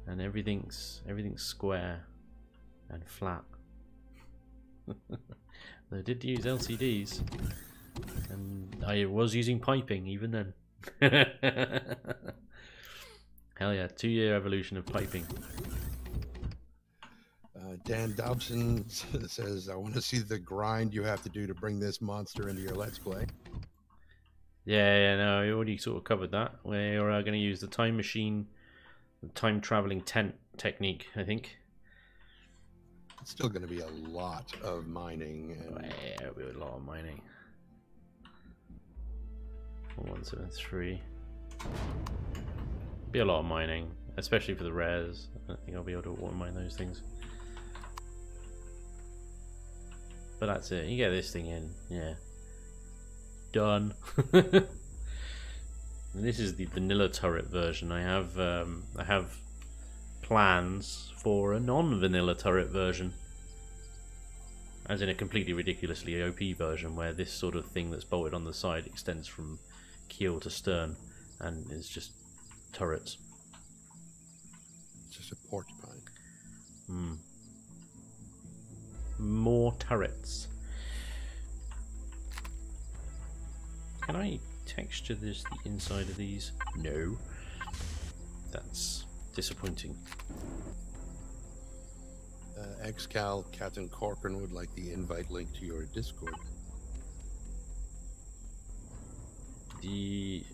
and everything's square and flat. They did use LCDs, and I was using piping even then. Hell yeah, 2-year evolution of piping. Dan Dobson says, I want to see the grind you have to do to bring this monster into your Let's Play. Yeah, no, we already sort of covered that. We're going to use the time machine, the time traveling tent technique, I think. It's still going to be a lot of mining. And... Yeah, it'll be a lot of mining. 173. Be a lot of mining, especially for the rares. I don't think I'll be able to auto mine those things. But that's it. You get this thing in, yeah. Done. And this is the vanilla turret version. I have plans for a non-vanilla turret version, as in a completely ridiculously OP version, where this sort of thing that's bolted on the side extends from keel to stern, and is just turrets. It's just a porcupine. More turrets. Can I texture this the inside of these? No. That's disappointing. Xcal Captain Corcoran would like the invite link to your Discord. The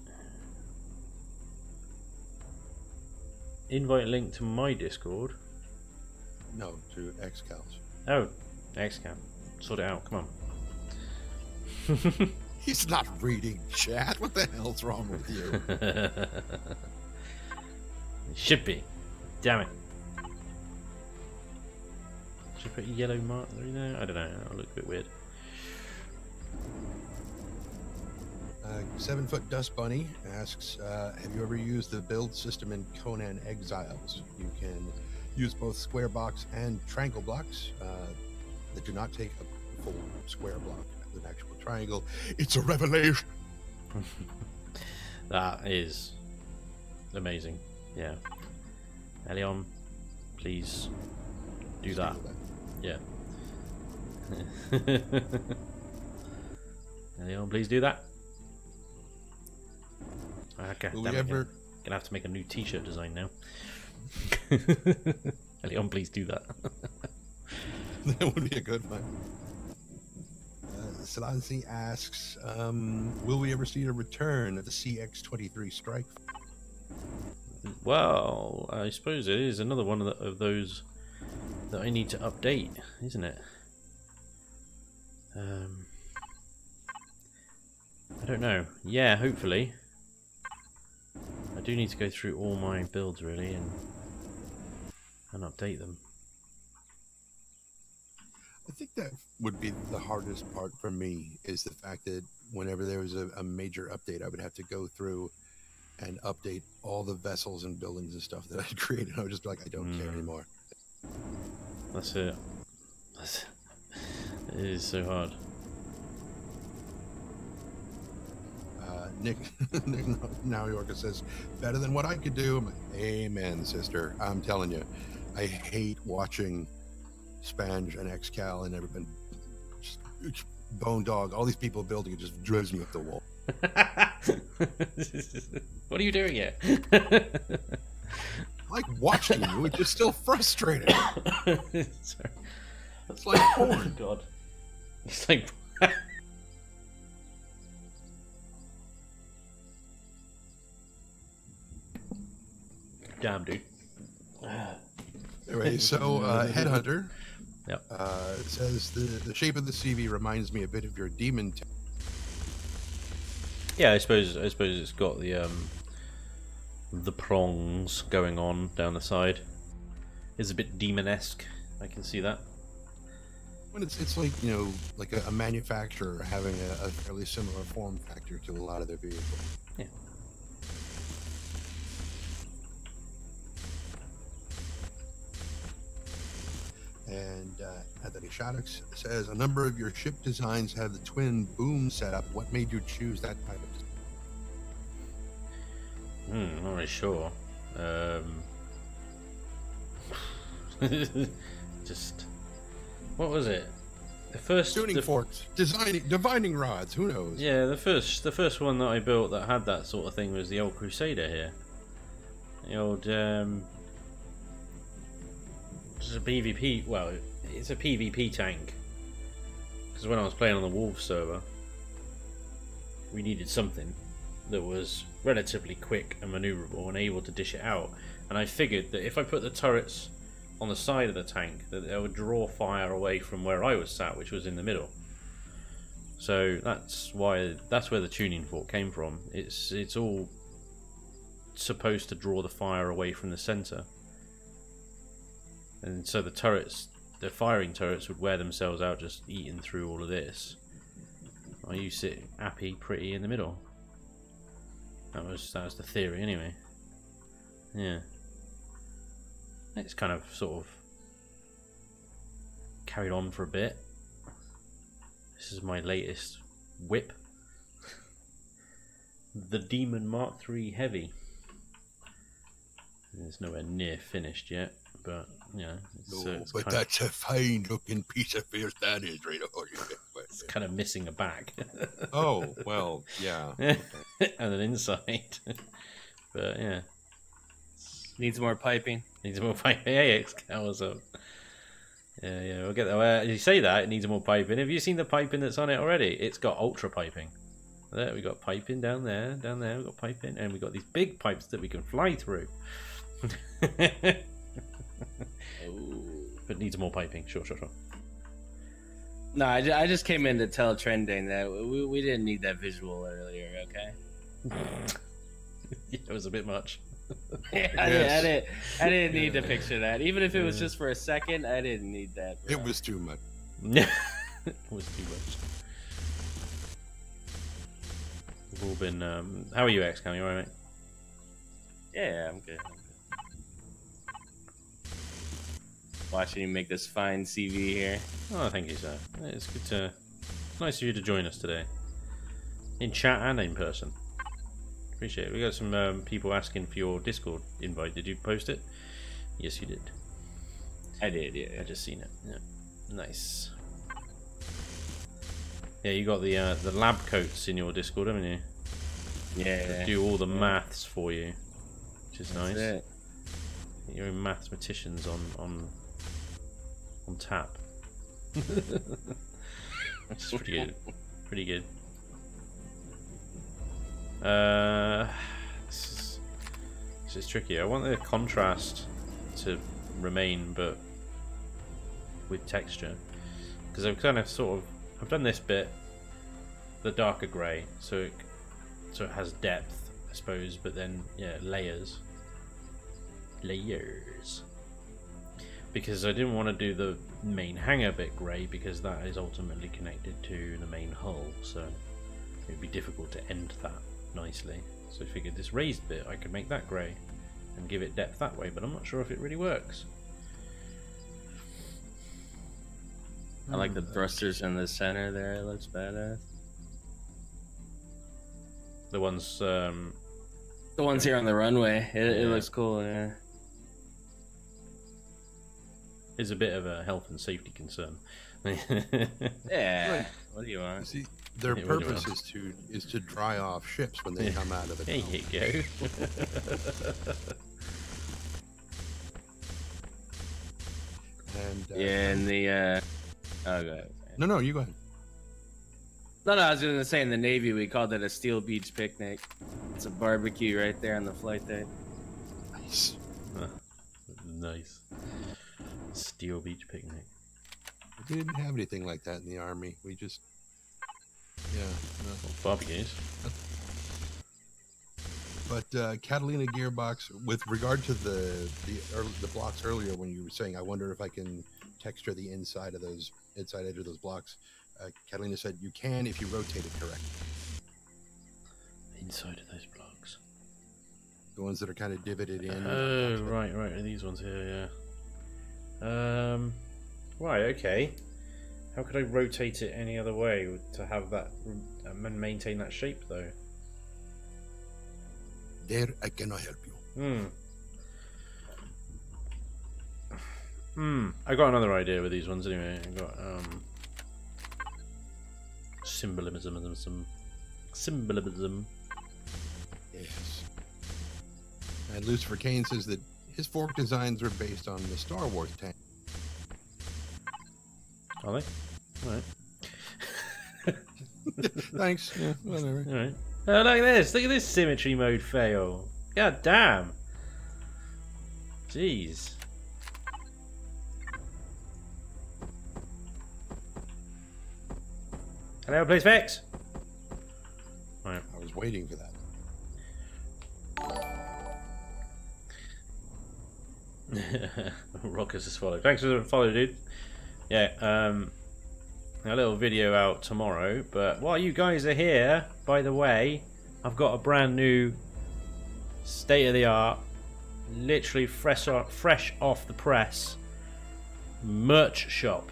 invite link to my Discord? No, to Xcal's. Oh, Xcal. Sort it out, come on. He's not reading chat. What the hell's wrong with you? It should be. Damn it. Should I put a yellow mark through there? I don't know. That'll look a bit weird. 7-Foot Dust Bunny asks, have you ever used the build system in Conan Exiles? You can use both square box and triangle blocks that do not take a full square block as an actual triangle. It's a revelation. That is amazing. Yeah. Elion, please do that. Yeah. Elion, please do that. Okay, Will we ever... Gonna have to make a new T-shirt design now. Elion, please do that. That would be a good one. Salansi asks, will we ever see a return of the CX-23 strike? Well, I suppose it is another one of those that I need to update, isn't it? I don't know. Yeah, hopefully. I do need to go through all my builds really and update them. I think that would be the hardest part for me, is the fact that whenever there was a major update, I would have to go through and update all the vessels and buildings and stuff that I created. I would just be like, I don't care anymore. That's it. It is so hard. Nick Now Yorker says, better than what I could do. I'm like, amen, sister. I'm telling you, I hate watching Spanj and Xcal and everybody, Bone Dog, all these people building it just drives me up the wall. What are you doing here? I like watching you, it's just still frustrating. Sorry. It's like porn. God. It's like... Damn, dude. Anyway, so Headhunter Yep. says the shape of the CV reminds me a bit of your demon. Yeah, I suppose it's got the prongs going on down the side. It's a bit demon-esque. I can see that. When it's like, you know, like a manufacturer having a fairly similar form factor to a lot of their vehicles. Yeah. And Anthony Shaddix says, a number of your ship designs have the twin boom setup. What made you choose that type of design? Not really sure. Just... What was it? The first... Tuning forks, divining rods, who knows? Yeah, the first one that I built that had that sort of thing was the old Crusader here. The old... It's a PvP... Well, it's a PvP tank. Because when I was playing on the Wolves server, we needed something that was relatively quick and manoeuvrable and able to dish it out. And I figured that if I put the turrets on the side of the tank, that they would draw fire away from where I was sat, which was in the middle. So that's where the tuning fork came from. It's all supposed to draw the fire away from the center, and so the firing turrets would wear themselves out just eating through all of this. While you sit happy, pretty in the middle. That was the theory anyway. Yeah. It's kind of sort of carried on for a bit. This is my latest whip. The Demon Mark III Heavy. It's nowhere near finished yet, but yeah. But that's a fine looking piece of fish, that is, right? It's kind of missing a back. Oh, well, yeah. Okay. And an inside. But yeah. Needs more piping. Needs more piping. Hey, Xcal, what's up? Yeah, we'll get there. You say that, it needs more piping. Have you seen the piping that's on it already? It's got ultra piping. There, we got piping down there, we've got piping, and we've got these big pipes that we can fly through. But needs more piping, sure. No, I just came in to tell Trending that we didn't need that visual earlier, okay? Yeah, it was a bit much. I didn't need to picture that. Even if it was just for a second, I didn't need that. Bro. It was too much. It was too much. We've all been. How are you, XCam? You alright, mate? Yeah, I'm good. Watching you make this fine CV here. Oh, thank you, sir. It's good to. It's nice of you to join us today, in chat and in person. Appreciate it. We got some people asking for your Discord invite. Did you post it? Yes, you did. I did, yeah. I just seen it. Yeah, nice. Yeah, you got the lab coats in your Discord, haven't you? Yeah. They do all the maths for you, which is nice. It. You're mathematicians on tap. That's pretty good. Pretty good. This is tricky. I want the contrast to remain, but with texture, because I've kind of I've done this bit, the darker grey, so it has depth, I suppose, but then yeah, layers, because I didn't want to do the main hangar bit grey, because that is ultimately connected to the main hull, so it'd be difficult to end that nicely. So I figured this raised bit I could make that grey and give it depth that way, but I'm not sure if it really works. I like the thrusters in the center there. It looks badass. The ones here on the runway. It looks cool, yeah. Is a bit of a health and safety concern. Yeah. What do you want? See, their Yeah, what do you purpose is to dry off ships when they come out of the There tunnel. you go. And Yeah, and the oh, go ahead. no, you go ahead. No, I was gonna say in the Navy we called it a Steel Beach picnic. It's a barbecue right there on the flight deck. Nice. Nice. Steel Beach picnic. We didn't have anything like that in the army. We just, Barbecues. But Catalina gearbox, with regard to the blocks earlier, when you were saying, I wonder if I can texture the inside edge of those blocks. Catalina said you can if you rotate it correctly. Inside of those blocks. The ones that are kind of divoted in. Oh, right. These ones here, yeah. Right, okay. How could I rotate it any other way to have that and maintain that shape, though? There, I cannot help you. I got another idea with these ones anyway. I got symbolism. Yes. And Lucifer Kane says that his fork designs are based on the Star Wars tank. Are they? Alright. Thanks. Yeah, whatever. Alright. Oh, look at this. Look at this symmetry mode fail. God damn. Jeez. Hello, please fix. Right. I was waiting for that. Rockers is followed. Thanks for the follow, dude. Yeah, a little video out tomorrow. But while you guys are here, by the way, I've got a brand new, state-of-the-art, literally fresh off the press merch shop.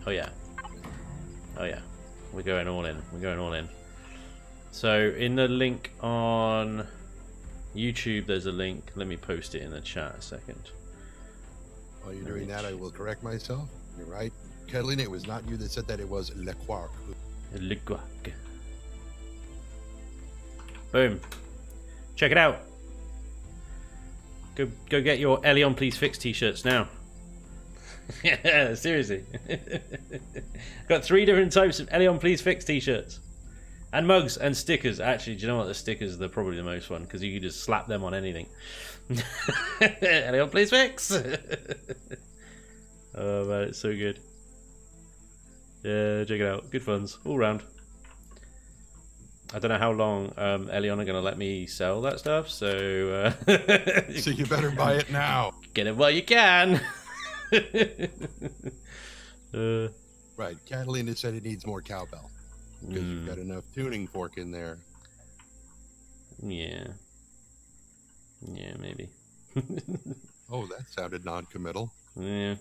Oh yeah, we're going all in. So in the link on YouTube, there's a link. Let me post it in the chat a second. While you're doing that, I will correct myself. You're right. Catalina, it was not you that said that. It was Le Quark. Le Quark. Boom. Check it out. Go get your Elion Please Fix t-shirts now. Yeah, seriously. Got 3 different types of Elion Please Fix t-shirts. And mugs and stickers. Actually, do you know what? The stickers are probably the most fun because you can just slap them on anything. Elion Please Fix. Oh man, it's so good. Yeah, check it out. Good funds all round. I don't know how long Elion are going to let me sell that stuff, so... So you better buy it now. Get it while you can. Right. Catalina said it needs more cowbell. because you've got enough tuning fork in there. Yeah. Yeah, maybe. Oh, that sounded non-committal. Yeah.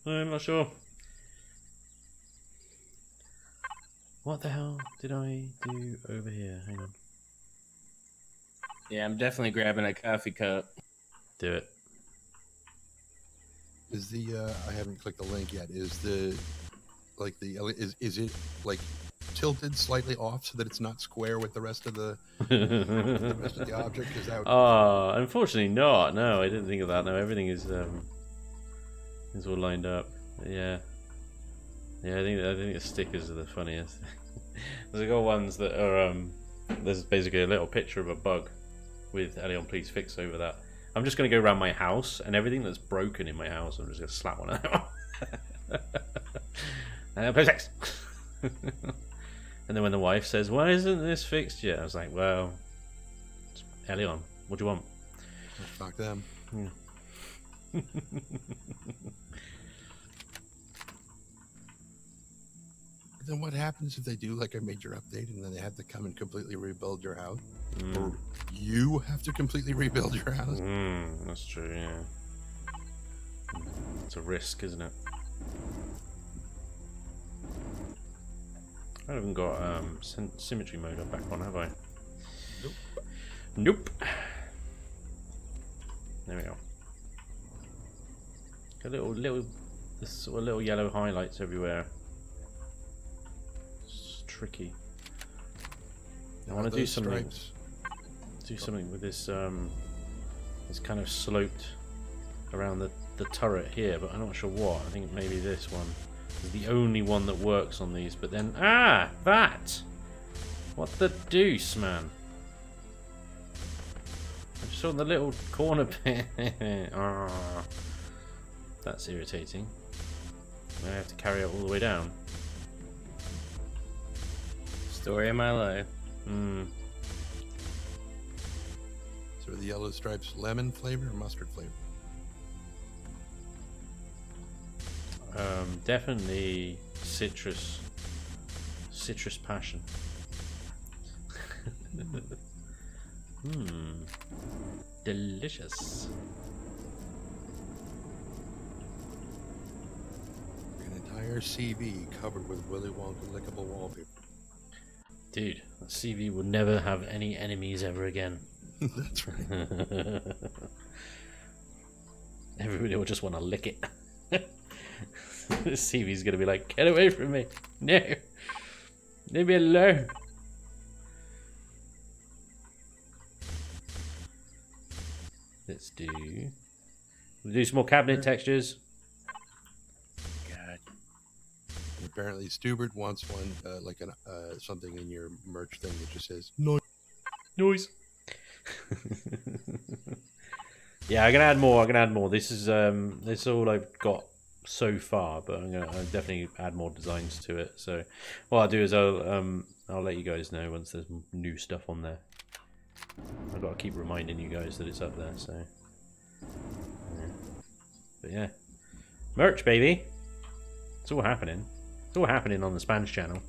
I'm not sure. What the hell did I do over here? Hang on. Yeah, I'm definitely grabbing a coffee cup. Do it. Is the I haven't clicked the link yet. Is the like the is it like tilted slightly off so that it's not square with the rest of the rest of the object? Is that? Unfortunately not. No, I didn't think of that. No, everything is all lined up. Yeah. Yeah, I think the stickers are the funniest. There's got ones that are there's basically a little picture of a bug with Elion, please fix over that. I'm just going to go around my house and everything that's broken in my house, I'm just going to slap one of them on. Please fix. And then when the wife says, why isn't this fixed yet? I was like, well, Elion, what do you want? Fuck them. Yeah. Then what happens if they do like a major update and then they have to come and completely rebuild your house? Or you have to completely rebuild your house? That's true, yeah. It's a risk, isn't it? I haven't got symmetry mode back on, have I? Nope. Nope. There we go. Got little sort of little yellow highlights everywhere. It's tricky. I want to do something. Stripes? Do something with this. It's kind of sloped around the turret here, but I'm not sure what. I think maybe this one is the only one that works on these. But then, that! What the deuce, man? I just saw the little corner bit. That's irritating. I have to carry it all the way down. Story of my life. So are the yellow stripes lemon flavor or mustard flavor? Definitely citrus passion. Delicious. An entire CV covered with Willy Wonka lickable wallpaper. Dude, that CV will never have any enemies ever again. That's right. Everybody will just want to lick it. This CV's gonna be like, get away from me. No. Leave me alone. Let's do some more cabinet textures. God. And apparently Stubert wants one like something in your merch thing that just says Noise. Yeah, I'm gonna add more. This is this is all I've got so far, but I'll definitely add more designs to it. So what I'll do is I'll let you guys know once there's new stuff on there. I've got to keep reminding you guys that it's up there. So yeah. But yeah, merch, baby. It's all happening. It's all happening on the Spanj channel.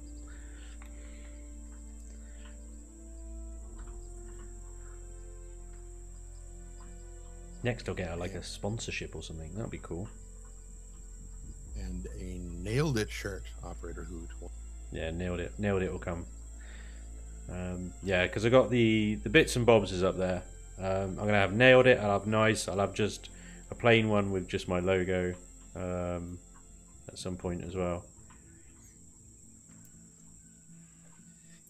Next I'll get like a sponsorship or something. That'd be cool. and a nailed it shirt, operator Hoot. Yeah, nailed it. Nailed it will come. Yeah, because I got the bits and bobs is up there. I'm gonna have nailed it. I'll have nice. I'll have just a plain one with just my logo at some point as well.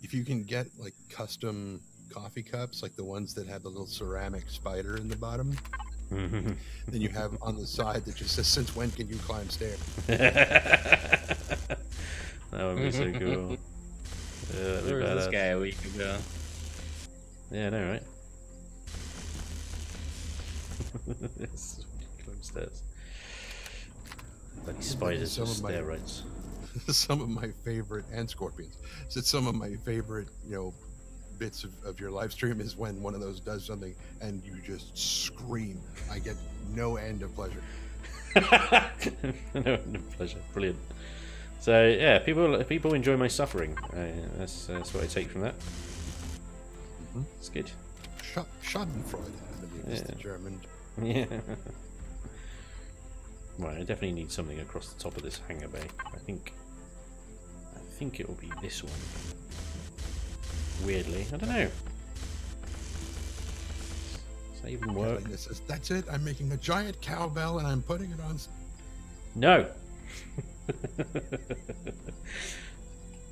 If you can get like custom coffee cups, like the ones that have the little ceramic spider in the bottom, then you have on the side that just says, "Since when can you climb stairs?" That would be so cool. Yeah, Where was this guy a week ago? Yeah, I know, right? Climb stairs. Bloody spiders with steroids. Some of my favorite, and scorpions. So some of my favorite, bits of your live stream is when one of those does something and you just scream. I get no end of pleasure. No end of pleasure. Brilliant. So yeah, people enjoy my suffering. That's what I take from that. It's good. Schadenfreude, I believe is the German. Yeah. Right, I definitely need something across the top of this hangar bay. I think it will be this one. Weirdly, I don't know. Does that even work? That's it. I'm making a giant cowbell and I'm putting it on. No.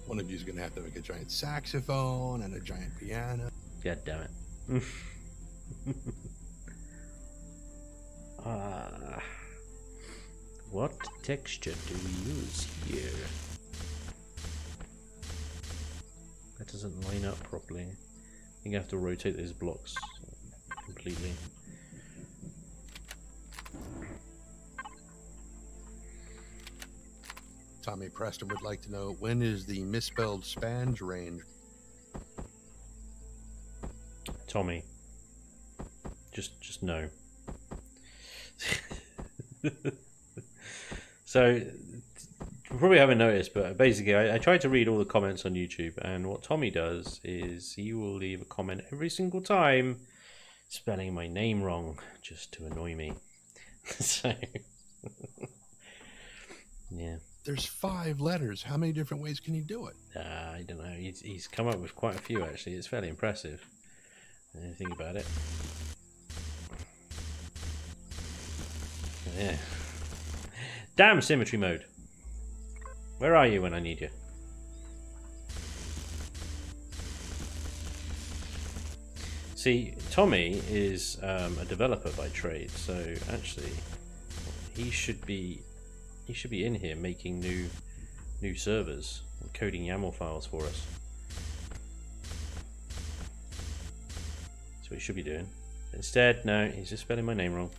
One of you is going to have to make a giant saxophone and a giant piano. God damn it. What texture do we use here? That doesn't line up properly. I think I have to rotate those blocks completely. Tommy Preston would like to know, when is the misspelled Spanj range? Tommy, just no. So, you probably haven't noticed, but basically I tried to read all the comments on YouTube, and what Tommy does is he will leave a comment every single time spelling my name wrong, just to annoy me. So, yeah. There's 5 letters. How many different ways can you do it? I don't know. He's come up with quite a few, actually. It's fairly impressive. Think about it. Yeah. Damn symmetry mode. Where are you when I need you? See, Tommy is a developer by trade, so actually he should be in here making new servers and coding YAML files for us. That's what he should be doing. Instead, no, he's just spelling my name wrong.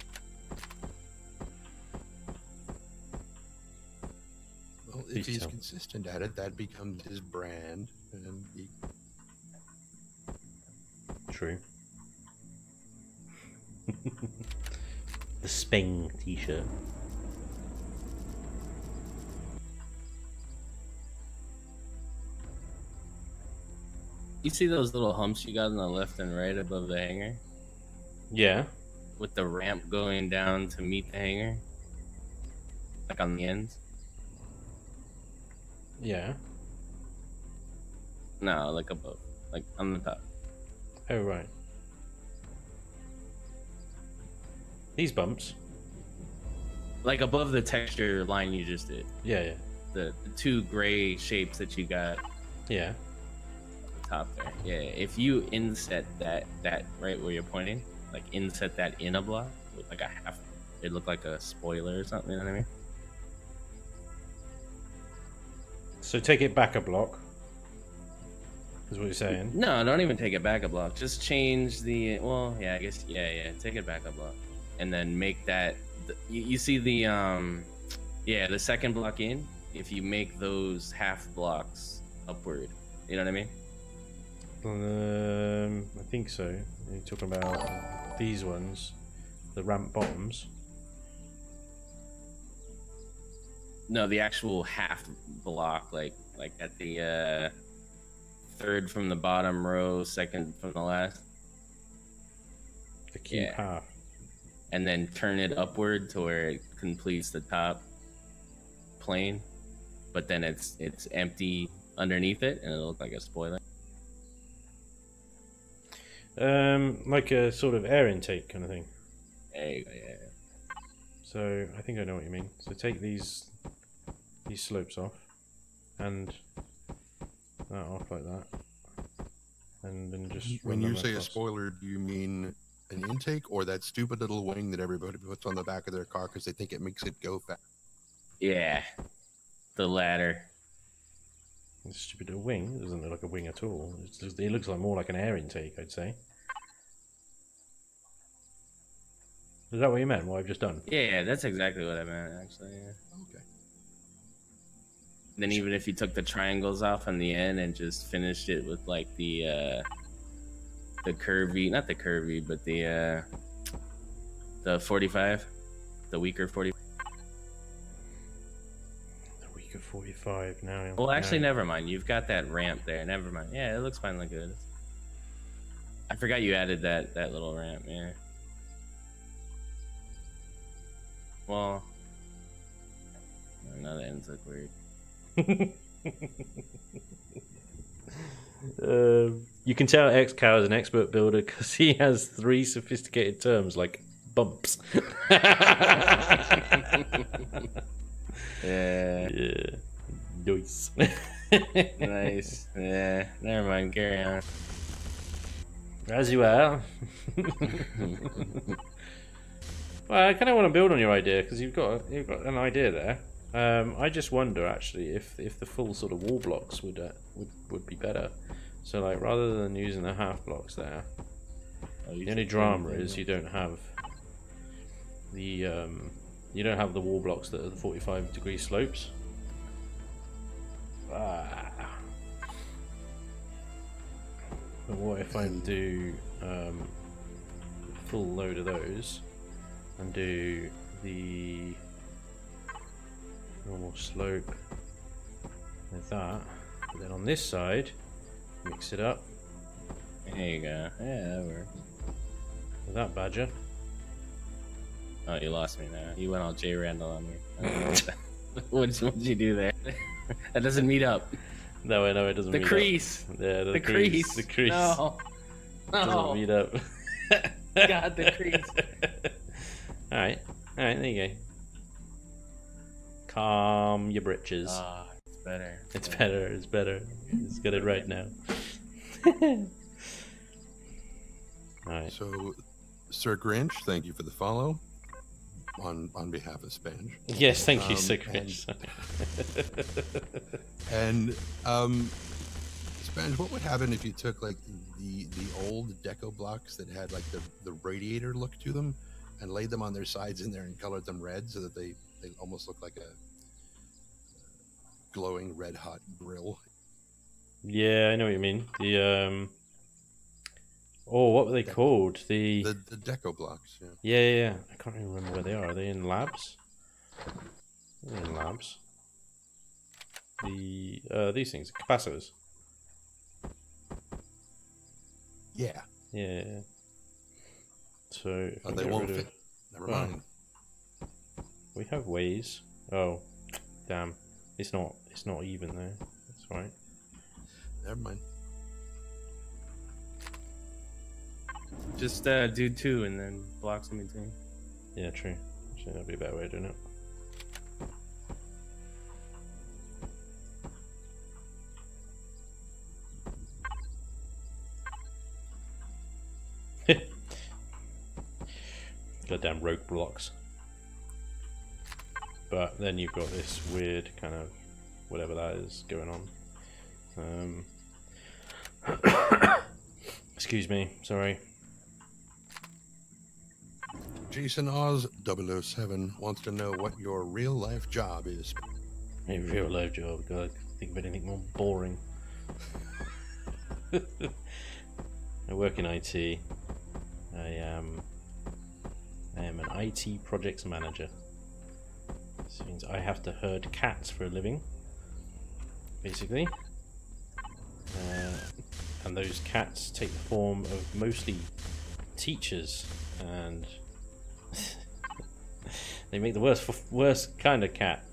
Well, if he's consistent at it, that becomes his brand. And True. The Spanj t-shirt. You see those little humps you got on the left and right above the hangar? Yeah. With the ramp going down to meet the hangar? Like on the ends? Yeah. No, like above. Like on the top. Oh, right. These bumps? Like above the texture line you just did. Yeah, yeah. The 2 gray shapes that you got. Yeah. Top there. Yeah, if you inset that right where you're pointing, like inset that in a block with like a half, it looked like a spoiler or something, you know what I mean? So take it back a block, is what you're saying? No, don't even take it back a block. Just change the, well, yeah, I guess, yeah, take it back a block. And then make that, you see the, the second block in, if you make those half blocks upward, you know what I mean? I think so. You're talking about these ones, the ramp bottoms. No, the actual half block, like at the 3rd from the bottom row, 2nd from the last. The key half. And then turn it upward to where it completes the top plane, but then it's empty underneath it, and it'll look like a spoiler. Like a sort of air intake kind of thing. There you go, yeah. So I think I know what you mean. So take these slopes off, and that off like that, and then just. When you say a spoiler, do you mean an intake or that stupid little wing that everybody puts on the back of their car because they think it makes it go fast? Yeah, the latter. It's a stupid little wing. It doesn't look like a wing at all. It looks like more like an air intake, I'd say. Is that what you meant? What I've just done? Yeah, that's exactly what I meant, actually. Yeah. Okay. Then even if you took the triangles off on the end and just finished it with like the curvy, not the curvy, but the 45, the weaker 45. The weaker 45. 45 now. Well, actually, never mind. You've got that ramp there. Never mind. Yeah, it looks finally good. I forgot you added that little ramp. Yeah. Well, now the ends look weird. You can tell X-Cow is an expert builder because he has 3 sophisticated terms like bumps. Yeah. Yeah. Nice. Nice. Yeah. Never mind. Carry on. As you are. Well, I kind of want to build on your idea because you've got an idea there. I just wonder actually if the full sort of wall blocks would be better. So like rather than using the half blocks there, the only drama is you don't have the wall blocks that are the 45-degree slopes. But what if I do a full load of those and do the normal slope with that, and then on this side mix it up. There you go. Yeah, that works. With that badger. Oh, you lost me now. You went all J Randall on me. What'd you do there? That doesn't meet up. No, I know it doesn't. The meet crease. Up. Yeah, the crease. The crease. No. Doesn't meet up. God, the crease. All right, there you go. Calm your britches. Ah, it's better. It's better. It's got it right now. Alright. So, Sir Grinch, thank you for the follow on behalf of Spanj. Yes, thank you, Sir Grinch. And Spanj, what would happen if you took like the old deco blocks that had like the radiator look to them and laid them on their sides in there and colored them red so that they almost look like a glowing red hot grill? Yeah, I know what you mean. The what were they called? The deco blocks. Yeah. Yeah. I can't even remember where they are. Are they in labs? They're in labs. These things, capacitors. Yeah. Yeah. So they won't fit. Never mind. We have ways. Oh, damn! It's not even there. That's right. Never mind. Just do 2 and then blocks in between. Yeah, true. Actually, that'd be a better way of doing it. Goddamn rogue blocks. But then you've got this weird kind of whatever that is going on. Excuse me, sorry. Jason Oz 007 wants to know what your real life job is. A real life job. God, think of anything more boring. I work in IT. I am an IT projects manager. This means I have to herd cats for a living, basically. And those cats take the form of mostly teachers, and they make the worst kind of cat.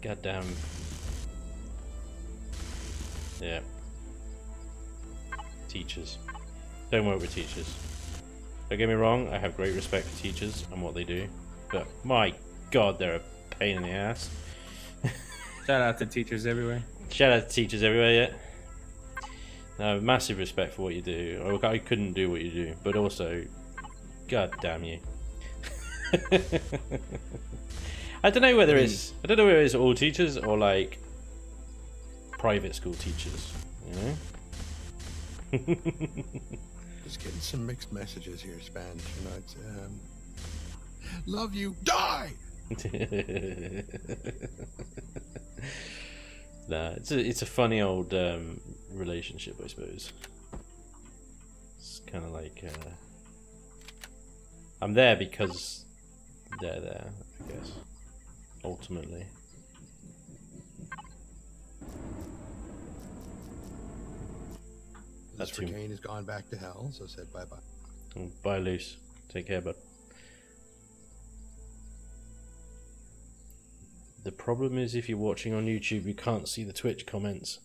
Goddamn. Yeah. Teachers. Don't work with teachers. Don't get me wrong, I have great respect for teachers and what they do, but my god, they're a pain in the ass. Shout out to teachers everywhere. Shout out to teachers everywhere, yeah. No, massive respect for what you do. I couldn't do what you do, but also, god damn you. I don't know whether it's all teachers or like private school teachers, you know? Just getting some mixed messages here, Spanj. You know, it's love you, die. Nah, it's a funny old relationship, I suppose. It's kind of like I'm there because they're there, I guess. Ultimately, That's too. Kane has gone back to hell, so said bye bye. Bye, Luce. Take care, bud. The problem is if you're watching on YouTube, you can't see the Twitch comments.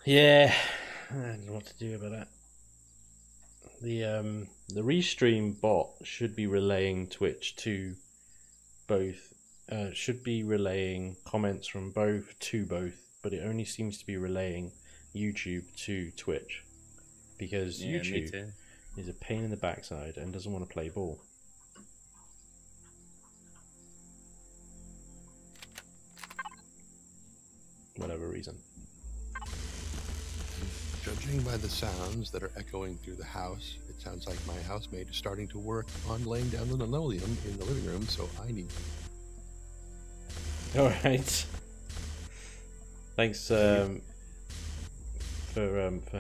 Yeah, I don't know what to do about that. The Restream bot should be relaying Twitch to both. Should be relaying comments from both to both, but it only seems to be relaying YouTube to Twitch because YouTube is a pain in the backside and doesn't want to play ball. Whatever reason. Judging by the sounds that are echoing through the house, it sounds like my housemate is starting to work on laying down the linoleum in the living room, so I need... Alright. Thanks for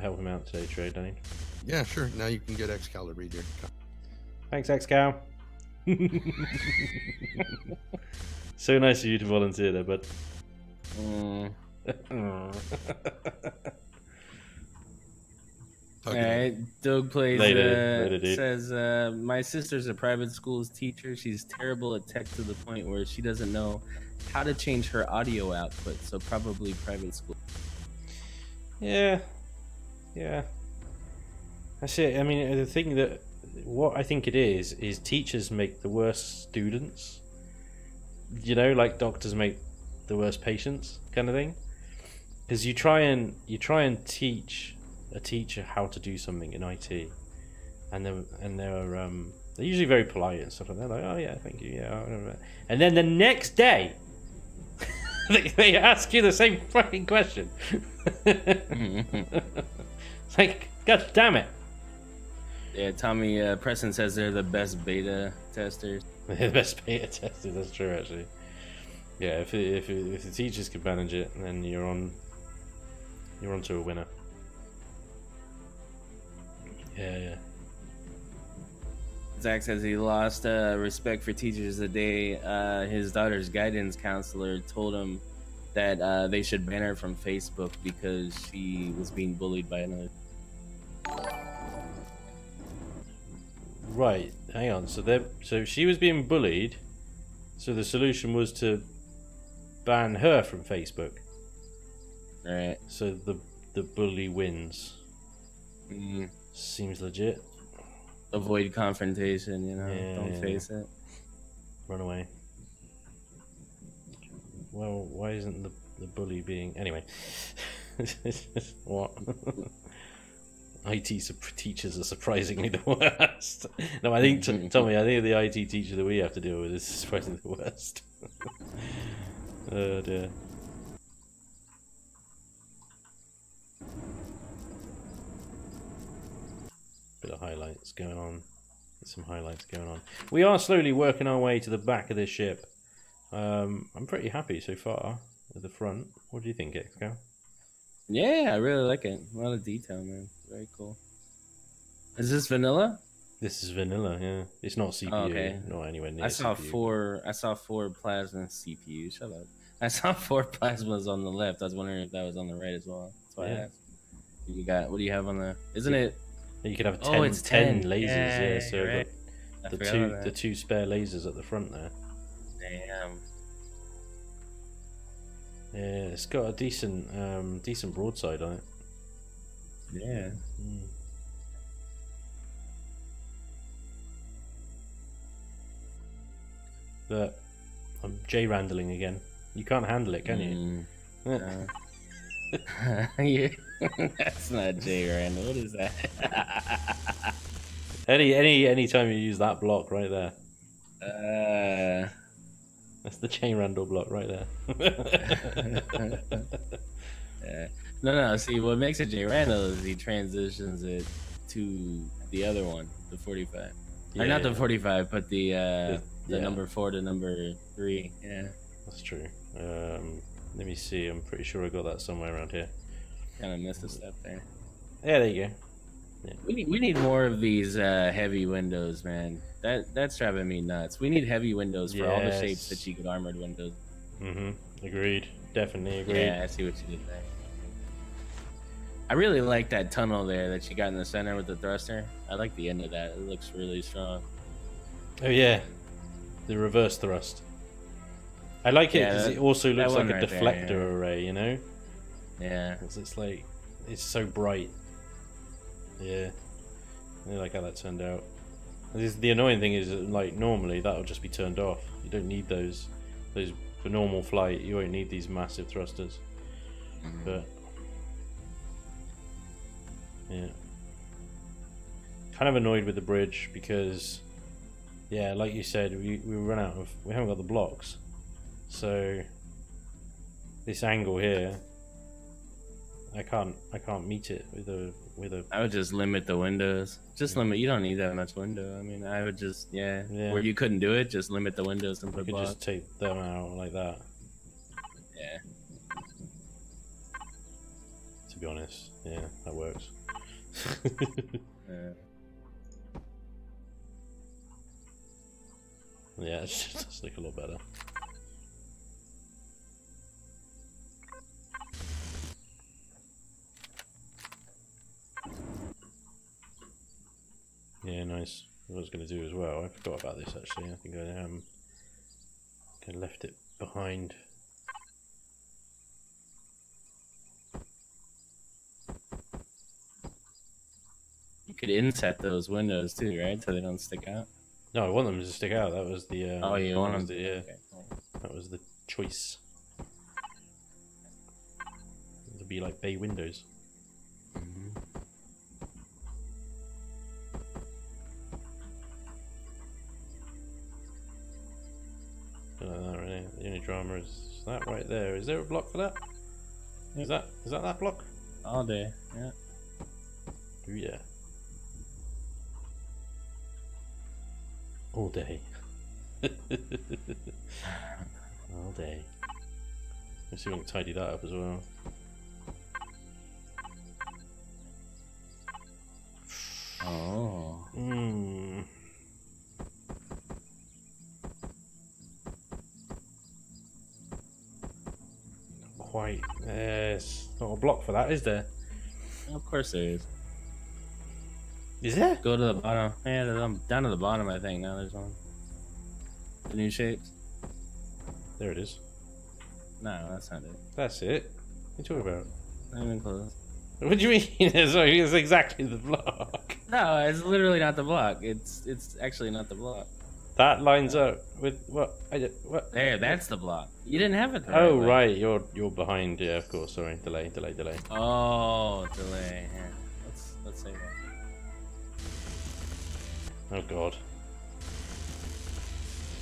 helping out today, Trey, Danny. Yeah, sure. Now you can get Xcal to read your... Thanks, Xcal. So nice of you to volunteer there, bud. Alright, Doug plays Later, dude. says my sister's a private school's teacher. She's terrible at tech to the point where she doesn't know how to change her audio output, so probably private school. Yeah. That's it. I mean, the thing that what I think it is teachers make the worst students. You know, like doctors make the worst patients, kind of thing. Because you try and teach a teacher how to do something in IT, and they're usually very polite and stuff like that. Like, oh yeah, thank you, yeah. And then the next day, they ask you the same fucking question. It's like, God damn it. Yeah, Tommy Preston says they're the best beta testers. They're the best beta testers. That's true, actually. Yeah, if the teachers can manage it, then you're on to a winner. Yeah. Zach says he lost respect for teachers the day his daughter's guidance counselor told him that they should ban her from Facebook because she was being bullied by another. Right, hang on. So she was being bullied. So the solution was to ban her from Facebook. Right. So the bully wins. Mm-hmm. Seems legit. Avoid confrontation, you know. Yeah, Don't face it. Run away. Well, why isn't the bully being... Anyway. What? IT teachers are surprisingly the worst. No, I think, Tommy, I think the IT teacher that we have to deal with is surprisingly the worst. Oh dear. Bit of highlights going on. Get some highlights going on. We are slowly working our way to the back of this ship. I'm pretty happy so far with the front. What do you think, Xcal? Yeah, I really like it. A lot of detail, man. Very cool. Is this vanilla? This is vanilla, yeah. It's not CPU. Oh, okay. Not anywhere near I saw CPU. I saw four plasma CPUs. Shut up. I saw 4 plasmas on the left. I was wondering if that was on the right as well. That's why I asked. You got, what do you have on the? Isn't it? You could have 10, it's 10 lasers. Yeah, so right. the two spare lasers at the front there. Damn. Yeah, it's got a decent broadside on it. Yeah. Mm. But I'm J-randling again. You can't handle it, can you? Yeah. That's not J Randall. What is that? Any time you use that block right there. That's the chain Randall block right there. No. See, what makes it J Randall is he transitions it to the other one, the 45. Or not the 45, but the number 4 to number 3. Yeah, that's true. Let me see. I'm pretty sure I got that somewhere around here. Kind of missed a step there. Yeah, there you go. Yeah. We need more of these heavy windows, man. That's driving me nuts. We need heavy windows for all the shapes that you could armored windows. Agreed. Definitely agreed. Yeah, I see what you did there. I really like that tunnel there that you got in the center with the thruster. I like the end of that. It looks really strong. Oh yeah, the reverse thrust. I like it because it also looks like a deflector array, you know? Yeah. It's like, it's so bright. Yeah. I like how that turned out. The annoying thing is that, like, normally that'll just be turned off. You don't need those for normal flight. You won't need these massive thrusters. But yeah, kind of annoyed with the bridge because, yeah, like you said, we haven't got the blocks, so this angle here, I can't meet it with a. I would just limit the windows. Just limit. You don't need that much window. I mean, I would just where you couldn't do it, just limit the windows and put blocks. Just take them out like that. Yeah. To be honest, yeah, that works. Yeah, it does look a lot better. Yeah, nice. What I was going to do as well, I forgot about this actually. I think I left it behind. You could inset those windows too, right? So they don't stick out. No, I want them to stick out. That was the. Oh, you want them to? Yeah. Okay, cool. That was the choice. To be like bay windows. Really. The only drama is that right there. Is there a block for that? Yep. Is that block? All day, yeah. Oh yeah. All day. All day. Let's see if we can tidy that up as well. Oh. Quite. There's not a block for that, is there? Of course there is. Is there? Go to the bottom. Yeah, down to the bottom, I think. Now there's one. The new shapes. There it is. No, that's not it. That's it. What are you talking about? Not even close. What do you mean? Sorry, it's exactly the block. No, it's literally not the block. It's actually not the block. That lines up with what? What? There, that's the block. You didn't have it. Oh right, you're behind. Yeah, of course. Sorry, delay. Oh, delay. Here, let's say that. Oh god.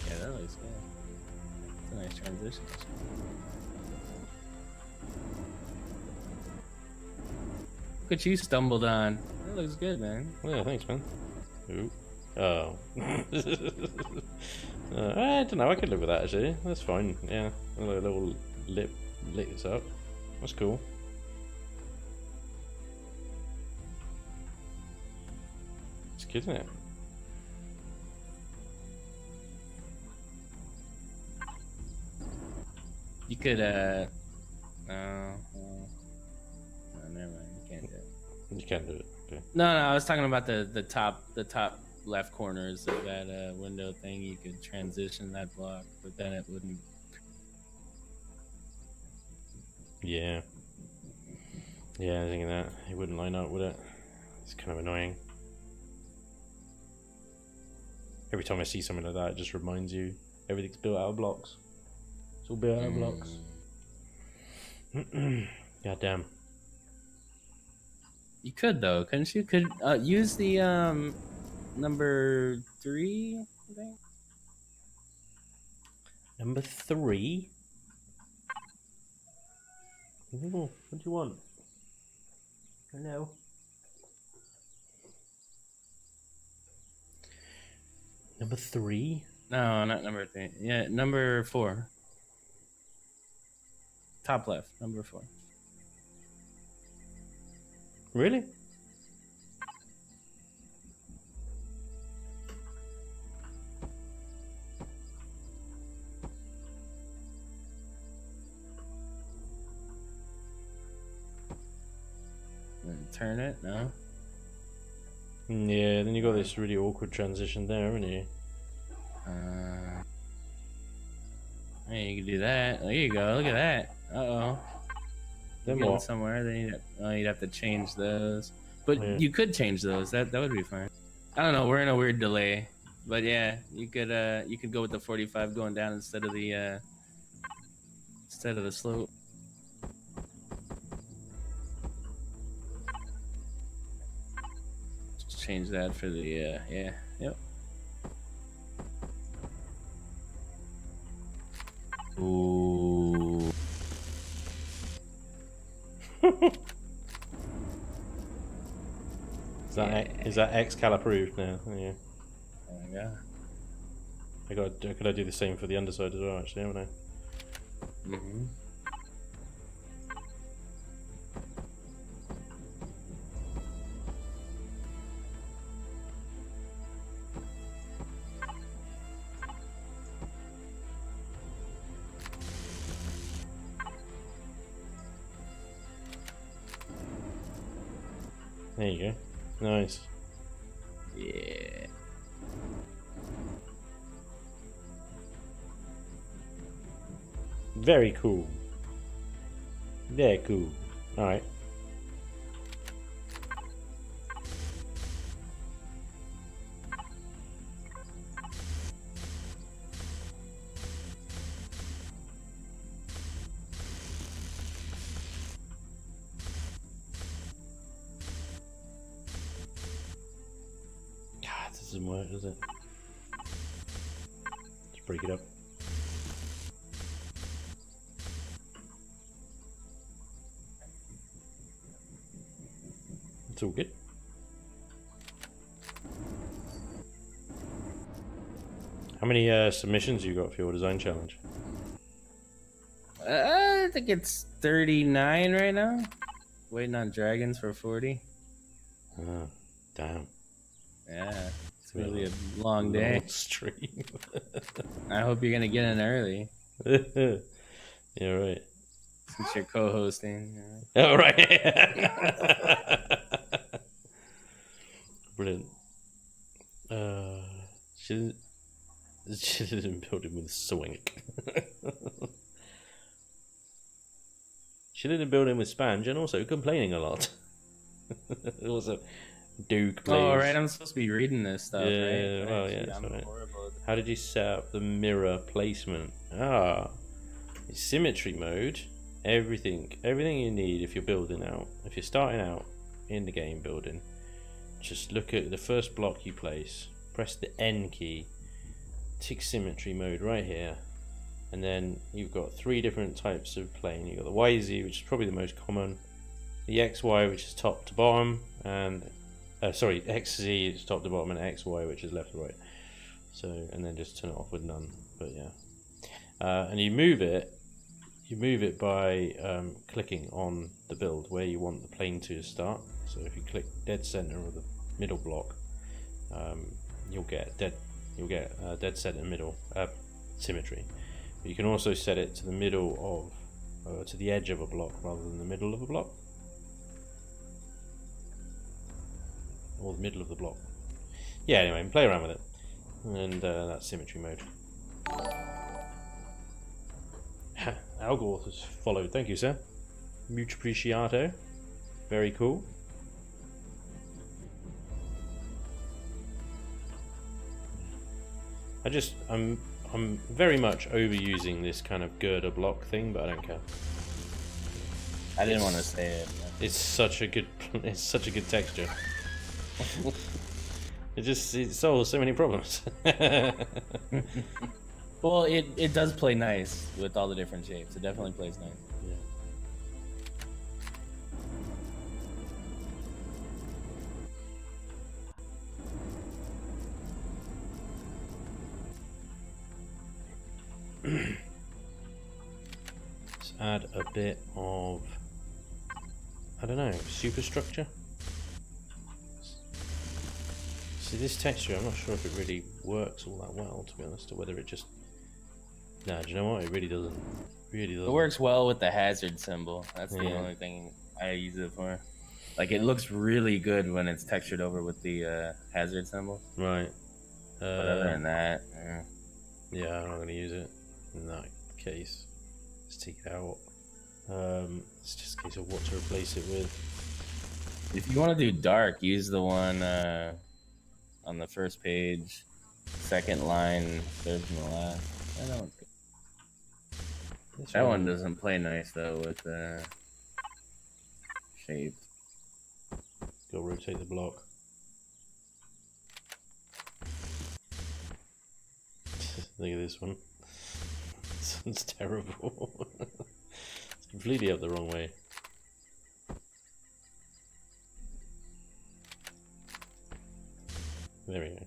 Yeah, that looks good. It's a nice transition. Look what you stumbled on. That looks good, man. Yeah, thanks, man. Ooh. Oh. I don't know, I could live with that actually. That's fine. Yeah. A little lit this up. That's cool. It's good, isn't it? You could, no, never mind. You can't do it. You can't do it. Okay. No, I was talking about the top left corners of that window thing. You could transition that block, but then it wouldn't. Yeah. Yeah, I was thinking that. It wouldn't line up, would it? It's kind of annoying. Every time I see something like that, it just reminds you everything's built out of blocks. It's all built out of blocks. God damn. You could though, couldn't you? Could use the number 3, I think. Number 3? Oh, what do you want? Hello. Number 3? No, not number 3. Yeah, number 4. Top left, number 4. Really? turn it? No. Yeah, then you got this really awkward transition there, haven't you? Hey, you can do that. There you go. Look at that. Uh-oh. Then Going what? somewhere, then you'd have to change those. But Yeah. you could change those. That would be fine. I don't know. We're in a weird delay. But yeah, you could go with the 45 going down instead of the slope. Just change that for the yeah. Yep. Ooh. Is that Xcal approved now? Yeah. Yeah. Could I do the same for the underside as well? Actually, haven't I? Mm-hmm. There you go. Nice. Yeah. Very cool. Very cool. All right. God, this doesn't work, does it? Let's break it up. It's all good. How many submissions you got for your design challenge? I think it's 39 right now. Waiting on dragons for 40. Oh, damn. Yeah, it's gonna be a long day. Long stream. I hope you're gonna get in early Yeah, right. since you're co-hosting. Oh, right. Brilliant. She didn't build him with Swink. She didn't build him with Spanj and also complaining a lot. Also, Duke plays. Oh, right, I'm supposed to be reading this stuff, Yeah, right? well, yeah, Actually, that's I'm right. horrible at How did you set up the mirror placement? It's symmetry mode. Everything you need if you're building out. If you're starting out in the game building, just look at the first block you place. Press the N key. Tick symmetry mode right here, and then you've got 3 different types of plane. You've got the YZ, which is probably the most common. The XY, which is top to bottom, and XZ is top to bottom, and XY, which is left to right. So, and then just turn it off with none. But yeah, and you move it by clicking on the build where you want the plane to start. So if you click dead center of the middle block, you'll get dead center middle symmetry. But you can also set it to the middle of to the edge of a block rather than the middle of a block, or the middle of the block. Yeah, anyway, play around with it, and that's symmetry mode. Algorth has followed. Thank you, sir. Much appreciato. Very cool. I'm very much overusing this kind of girder block thing, but I don't care. I didn't want to say it. It's such a good texture. It solves so many problems. Well, it does play nice with all the different shapes. It definitely plays nice. Yeah. Let's add a bit of, I don't know, superstructure. See, this texture, I'm not sure if it really works all that well, to be honest, or whether it just... No, do you know what? It really doesn't. Really doesn't. It works well with the hazard symbol. That's the Yeah. only thing I use it for. Like it looks really good when it's textured over with the hazard symbol. Right. But other than that, yeah, I'm not going to use it in that case. Let's take it out. It's just a case of what to replace it with. if you want to do dark, use the one on the first page, second line, third from the last. That one's good. That one doesn't play nice though with the shape. Go rotate the block. Look at this one. This one's terrible. It's completely up the wrong way. There we go.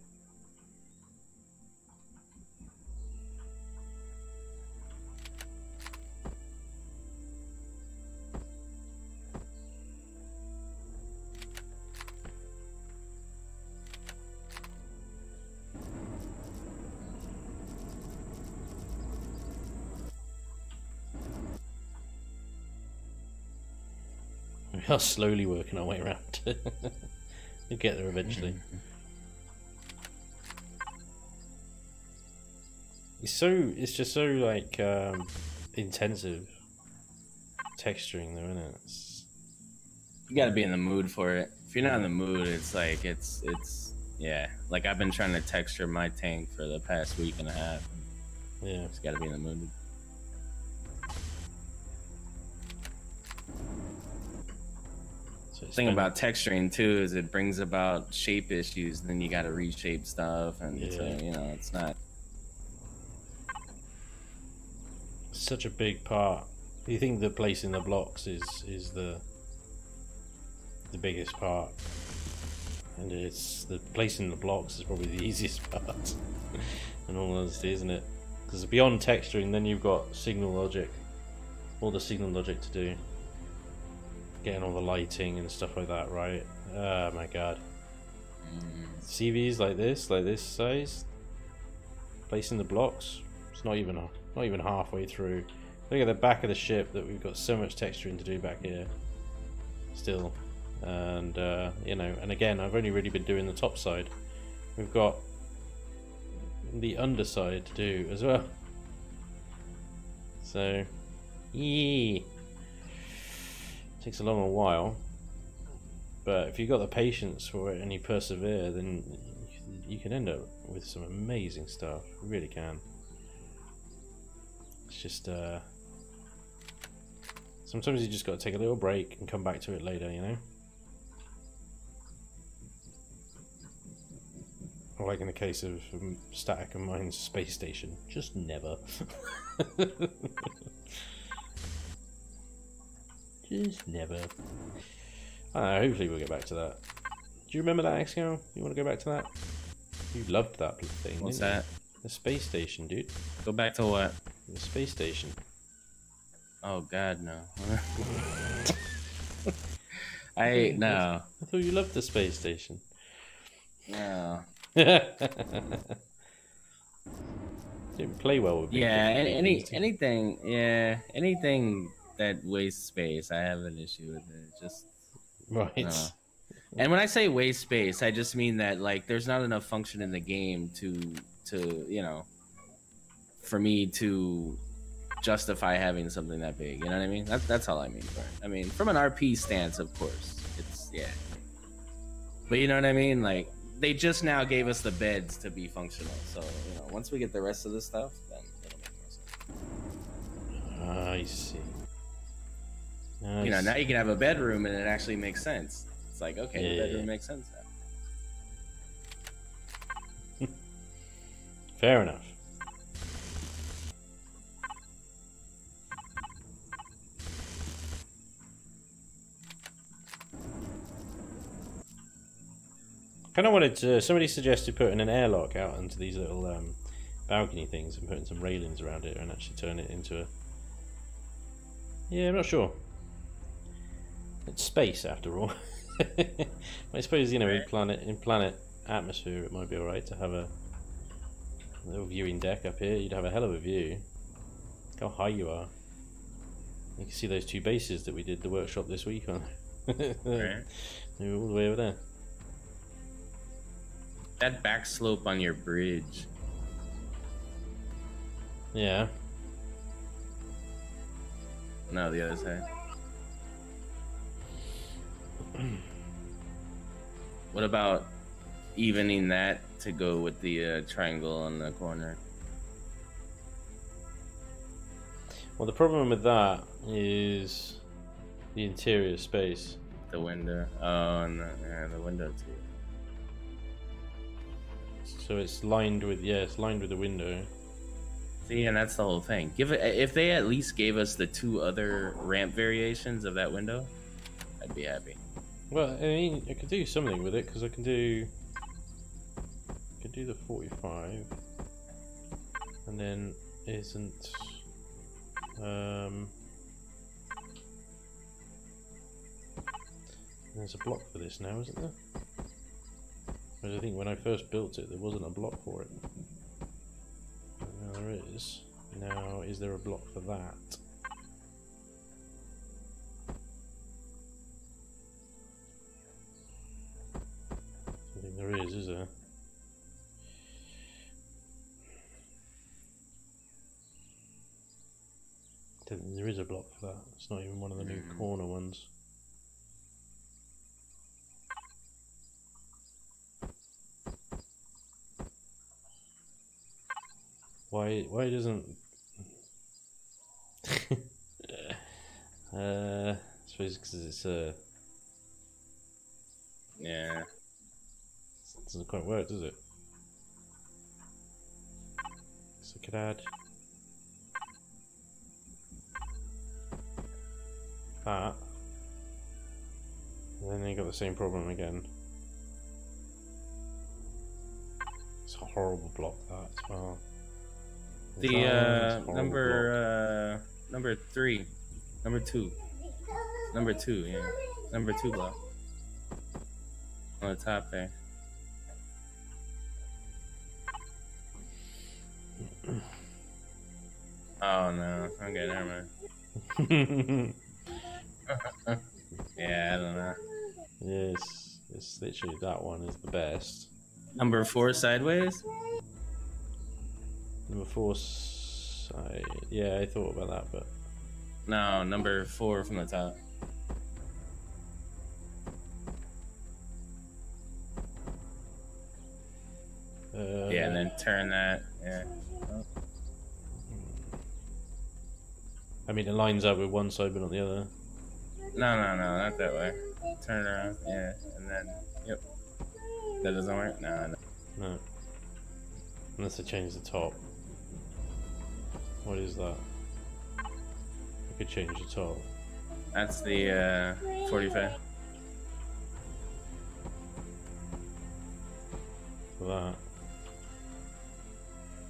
We are slowly working our way around. We'll get there eventually. It's just so like intensive texturing though, isn't it? You gotta be in the mood for it. If you're not in the mood, it's like it's yeah. Like I've been trying to texture my tank for the past week and a half. Yeah. Just gotta be in the mood. So The thing about texturing too is it brings about shape issues. Then you gotta reshape stuff, and Yeah. so, you know, it's not. such a big part. You think the placing the blocks is the biggest part, and it's the placing the blocks is probably the easiest part. In all honesty, isn't it? Because beyond texturing, then you've got signal logic, all the signal logic to do, getting all the lighting and stuff like that, right? Oh my god. CVs like this size, placing the blocks, it's not even halfway through. Look at the back of the ship, that we've got so much texturing to do back here still. And you know, and again, I've only really been doing the top side. We've got the underside to do as well. So yeah, takes a long while, but if you've got the patience for it and you persevere, then you can end up with some amazing stuff. You really can. It's just sometimes you just got to take a little break and come back to it later, you know. Or like in the case of Static and mine's space station, just never. Just never. I don't know, hopefully we'll get back to that. Do you remember that, Excal? You want to go back to that? You loved that thing. What's didn't you? that? The space station, dude. Go back to what? The space station. Oh God, no. No. I thought you loved the space station. No. Didn't play well with Yeah, anything that wastes space, I have an issue with it. Just right. no. And when I say waste space, I just mean that like there's not enough function in the game to you know, for me to justify having something that big. You know what I mean? That's all I mean. I mean, from an RP stance, of course, it's yeah. But you know what I mean? Like they just now gave us the beds to be functional. So you know, once we get the rest of the stuff, then it'll make more sense. I see. You know, now you can have a bedroom and it actually makes sense. It's like, okay, the bedroom makes sense now. Fair enough. Kind of wanted to. Somebody suggested putting an airlock out into these little balcony things and putting some railings around it and actually turn it into a. Yeah, I'm not sure. It's space after all. I suppose, you know, in planet atmosphere, it might be alright to have a little viewing deck up here. You'd have a hell of a view. Look how high you are. You can see those two bases that we did the workshop this week on. Right? Maybe all the way over there. That back slope on your bridge. Yeah. No, the other side. What about evening that to go with the triangle on the corner? Well, the problem with that is the interior space. The window. Oh, and the window too. So it's lined with, yeah, it's lined with the window. See, and that's the whole thing. Give it if they at least gave us the 2 other ramp variations of that window, I'd be happy. Well, I mean, I could do something with it because I can do the 45, and then isn't there's a block for this now, isn't there? Because I think when I first built it, there wasn't a block for it. Now there is. Now, is there a block for that? I think there is there? I don't think there is a block for that. It's not even one of the new corner ones. Why doesn't I suppose because it's Yeah. it doesn't quite work, does it? So I could add that, and then you got the same problem again. It's a horrible block, that as well. The number 3, number 2, yeah, number 2 block on the top there. Oh no, okay, never mind. Yeah, I don't know. Yes, it's literally that one is the best. Number 4 sideways. Number 4 side. Yeah, I thought about that, but No, number 4 from the top. Yeah, and then turn that. Yeah. I mean, it lines up with one side but not the other. No, not that way. Turn it around. Yeah, and then yep. That doesn't work. No. No. Unless I change the top. What is that? I could change the top. That's the 45. For that.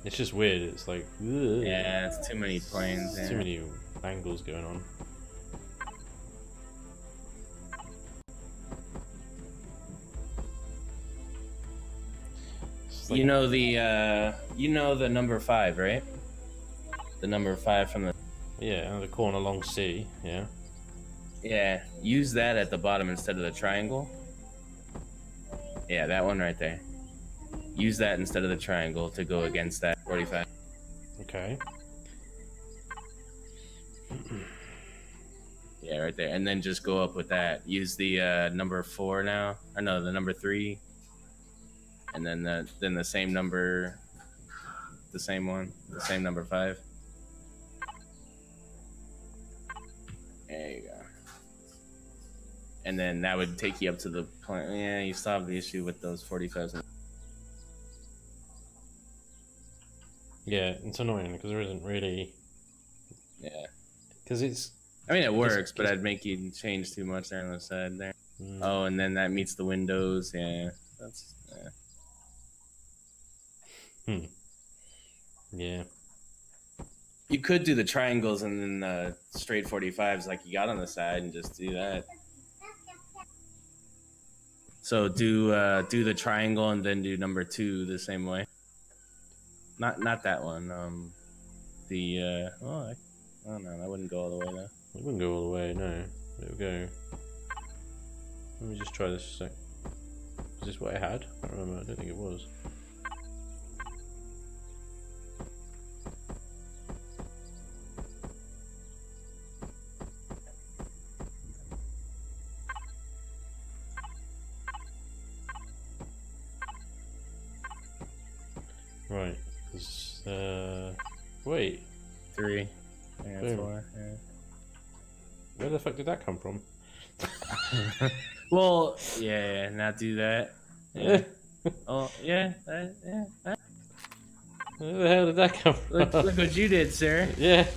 It's just weird. It's like, ugh. Yeah, it's too many planes. Yeah. Too many angles going on. Like, You know the number 5, right? The number 5 from the. yeah, the corner along C. Yeah. Yeah, use that at the bottom instead of the triangle. Yeah, that one right there. Use that instead of the triangle to go against that 45. Okay. Yeah, right there, and then just go up with that. Use the number 4 now, or no, the number 3, and then the same number, the same one, the same number 5. There you go. And then that would take you up to the point. Yeah, you still have the issue with those 45s. Yeah, it's annoying because there isn't really. Yeah. Because it's. I mean, it works, but I'd make you change too much there on the side there. Oh, and then that meets the windows. Yeah, that's. Yeah. Yeah. You could do the triangles and then the straight 45s like you got on the side, and just do that. So do the triangle and then do number 2 the same way. Not that one. I don't know. That wouldn't go all the way though. It wouldn't go all the way. No, it would go. Let me just try this a sec. Is this what I had? I don't remember. I don't think it was. Right. Wait. 3. Yeah, Boom. 4. Yeah. Where the fuck did that come from? Well, yeah, not do that. Yeah. Oh, yeah. Where the hell did that come from? Look what you did, sir. Yeah.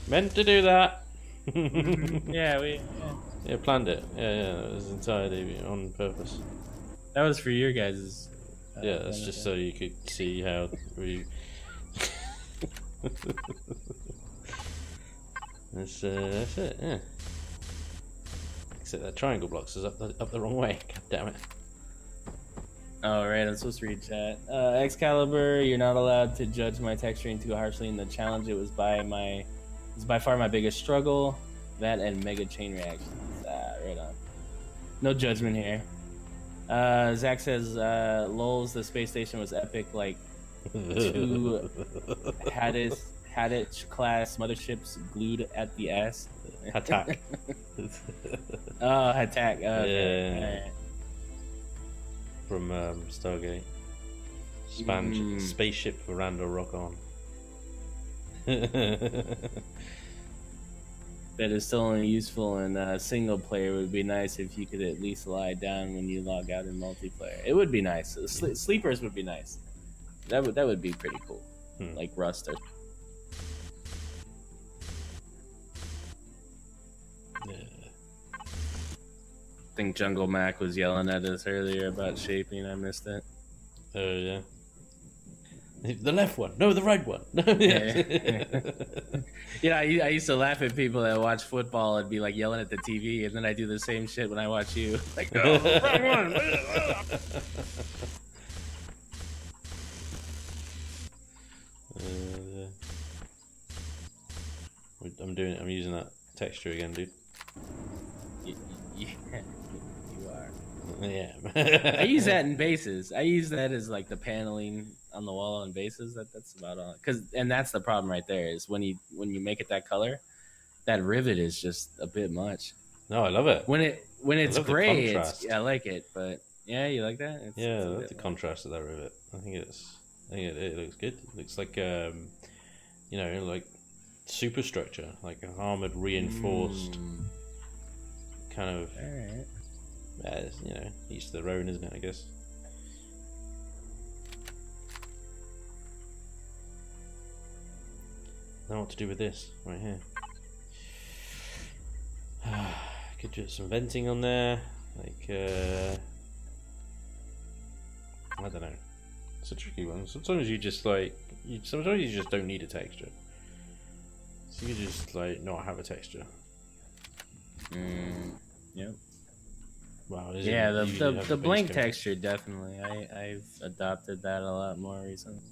Meant to do that. Yeah, Yeah, planned it. Yeah, that was entirely on purpose. that was for your guys'. Yeah, that's just so you could see how we. That's it. Yeah. Except that triangle blocks is up the wrong way. God damn it. Oh, right, I'm supposed to read chat. Excalibur, you're not allowed to judge my texturing too harshly in the challenge. It was by far my biggest struggle. That and mega chain reactions. Right on. No judgment here. Zach says, lols, the space station was epic, like 2 Haditch class motherships glued at the ass. Attack. Oh, attack. Okay. Yeah. Alright. From Stargate. Spanj, spaceship veranda rock on. That is still only useful in single player. It would be nice if you could at least lie down when you log out in multiplayer. It would be nice. Sleepers would be nice. That would be pretty cool. Like Rust or. Yeah. I think Jungle Mac was yelling at us earlier about shaping. I missed it. Oh yeah. The left one. No, the right one. No, Yeah, I used to laugh at people that watch football and be like yelling at the TV, and then I do the same shit when I watch you. Like, no, wrong one. I'm using that texture again, dude. Yeah, you are. Yeah. I use that in bases. I use that as like the paneling on the wall on bases. That's about all. And that's the problem right there is when you make it that color, that rivet is just a bit much. No, I love it. When it's gray, I like it. But yeah, you like that? I love the contrast of that rivet. I think it looks good. It looks like like superstructure, like an armored, reinforced kind of. All right. Each to their own, isn't it? I guess. Now what to do with this right here? Could do some venting on there, like I don't know. It's a tricky one. Sometimes you just sometimes you just don't need a texture. So you just not have a texture. Yep. Wow. Yeah, the blank texture definitely. I've adopted that a lot more recently.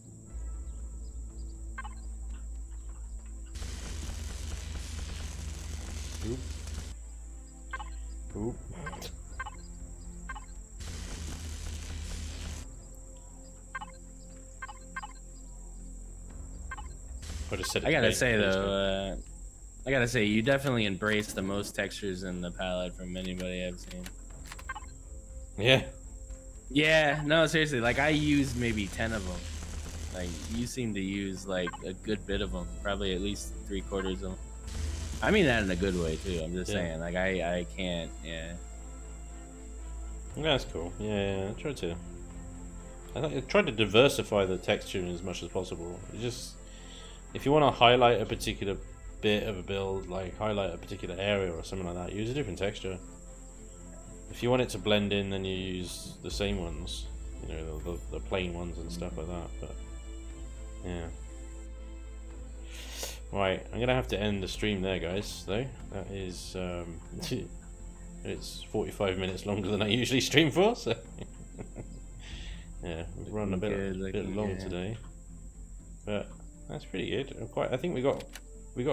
Oop. I gotta say though, you definitely embrace the most textures in the palette from anybody I've seen. Yeah. Yeah, no, seriously, like I use maybe 10 of them. Like you seem to use like a good bit of them, probably at least 3/4 of them. I mean that in a good way too. I'm just saying, like I can't. Yeah. That's cool. Yeah, I tried to. I tried to diversify the texture as much as possible. If you want to highlight a particular bit of a build, like highlight a particular area or something like that, use a different texture. If you want it to blend in, then you use the same ones, the plain ones and stuff like that. But yeah. Right, I'm gonna have to end the stream there, guys. Though that is, it's 45 minutes longer than I usually stream for. So yeah, we've run a bit long today, but that's pretty good. I think we got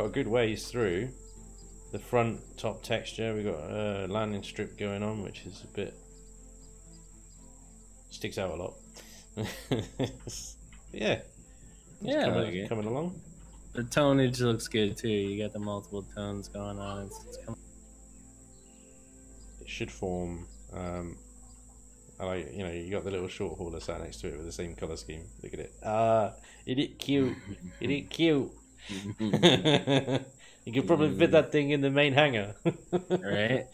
a good ways through. the front top texture. We've got a landing strip going on, which is a bit sticks out a lot. Yeah, coming along. The tonage looks good too. You got the multiple tones going on. It should form. I like, you know, you got the little short hauler sat next to it with the same color scheme. Look at it. It is cute. It is cute. You could probably fit that thing in the main hangar. Right.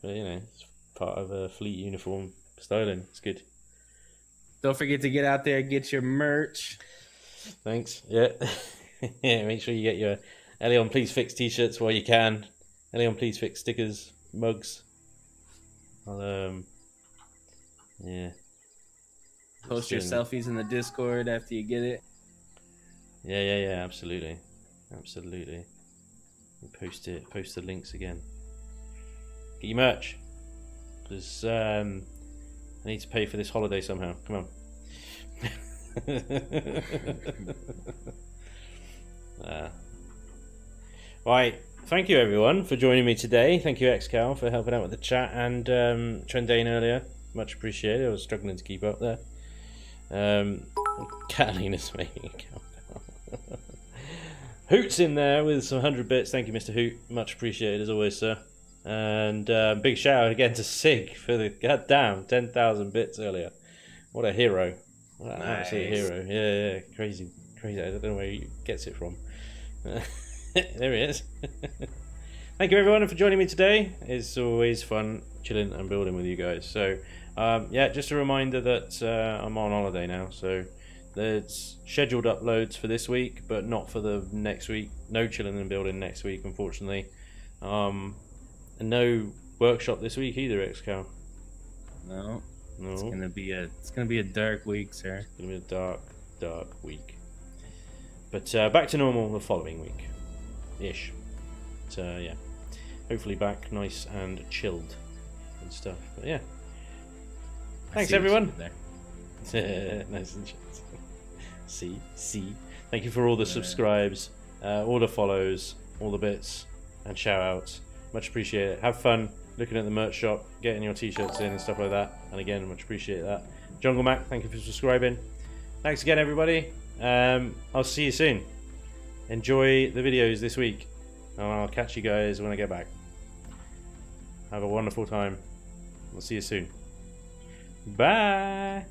But you know, it's part of a fleet uniform styling. It's good. Don't forget to get out there and get your merch. Thanks. Yeah. Yeah, make sure you get your Elion Please Fix t-shirts while you can. Elion Please Fix stickers, mugs. Yeah. Post your selfies in the Discord after you get it. Yeah, absolutely. Absolutely. Post the links again. Get your merch. Because I need to pay for this holiday somehow. Come on. Right. Thank you everyone for joining me today. Thank you XCal for helping out with the chat and Trendane earlier. Much appreciated. I was struggling to keep up there. Catalina's making a countdown. Hoot's in there with some 100 bits. Thank you, Mr. Hoot. Much appreciated as always, sir. And big shout out again to Sig for the goddamn 10,000 bits earlier. What a hero. What an absolute hero. Yeah, crazy. I don't know where he gets it from. There he is. Thank you everyone for joining me today. It's always fun chilling and building with you guys. So yeah, just a reminder that I'm on holiday now, so there's scheduled uploads for this week, but not for the next week. No chilling and building next week, unfortunately. And no workshop this week either, XCal. No. It's gonna be a dark week, sir. It's gonna be a dark week. But back to normal the following week, ish. So yeah, hopefully back nice and chilled and stuff. But yeah, thanks everyone. Nice and chilled. See. Thank you for all the subscribes, all the follows, all the bits and shout outs. Much appreciated. Have fun looking at the merch shop, getting your t-shirts in and stuff like that. And again, much appreciate that. Jungle Mac, thank you for subscribing. Thanks again, everybody. I'll see you soon. Enjoy the videos this week, and I'll catch you guys when I get back. Have a wonderful time. We'll see you soon. Bye.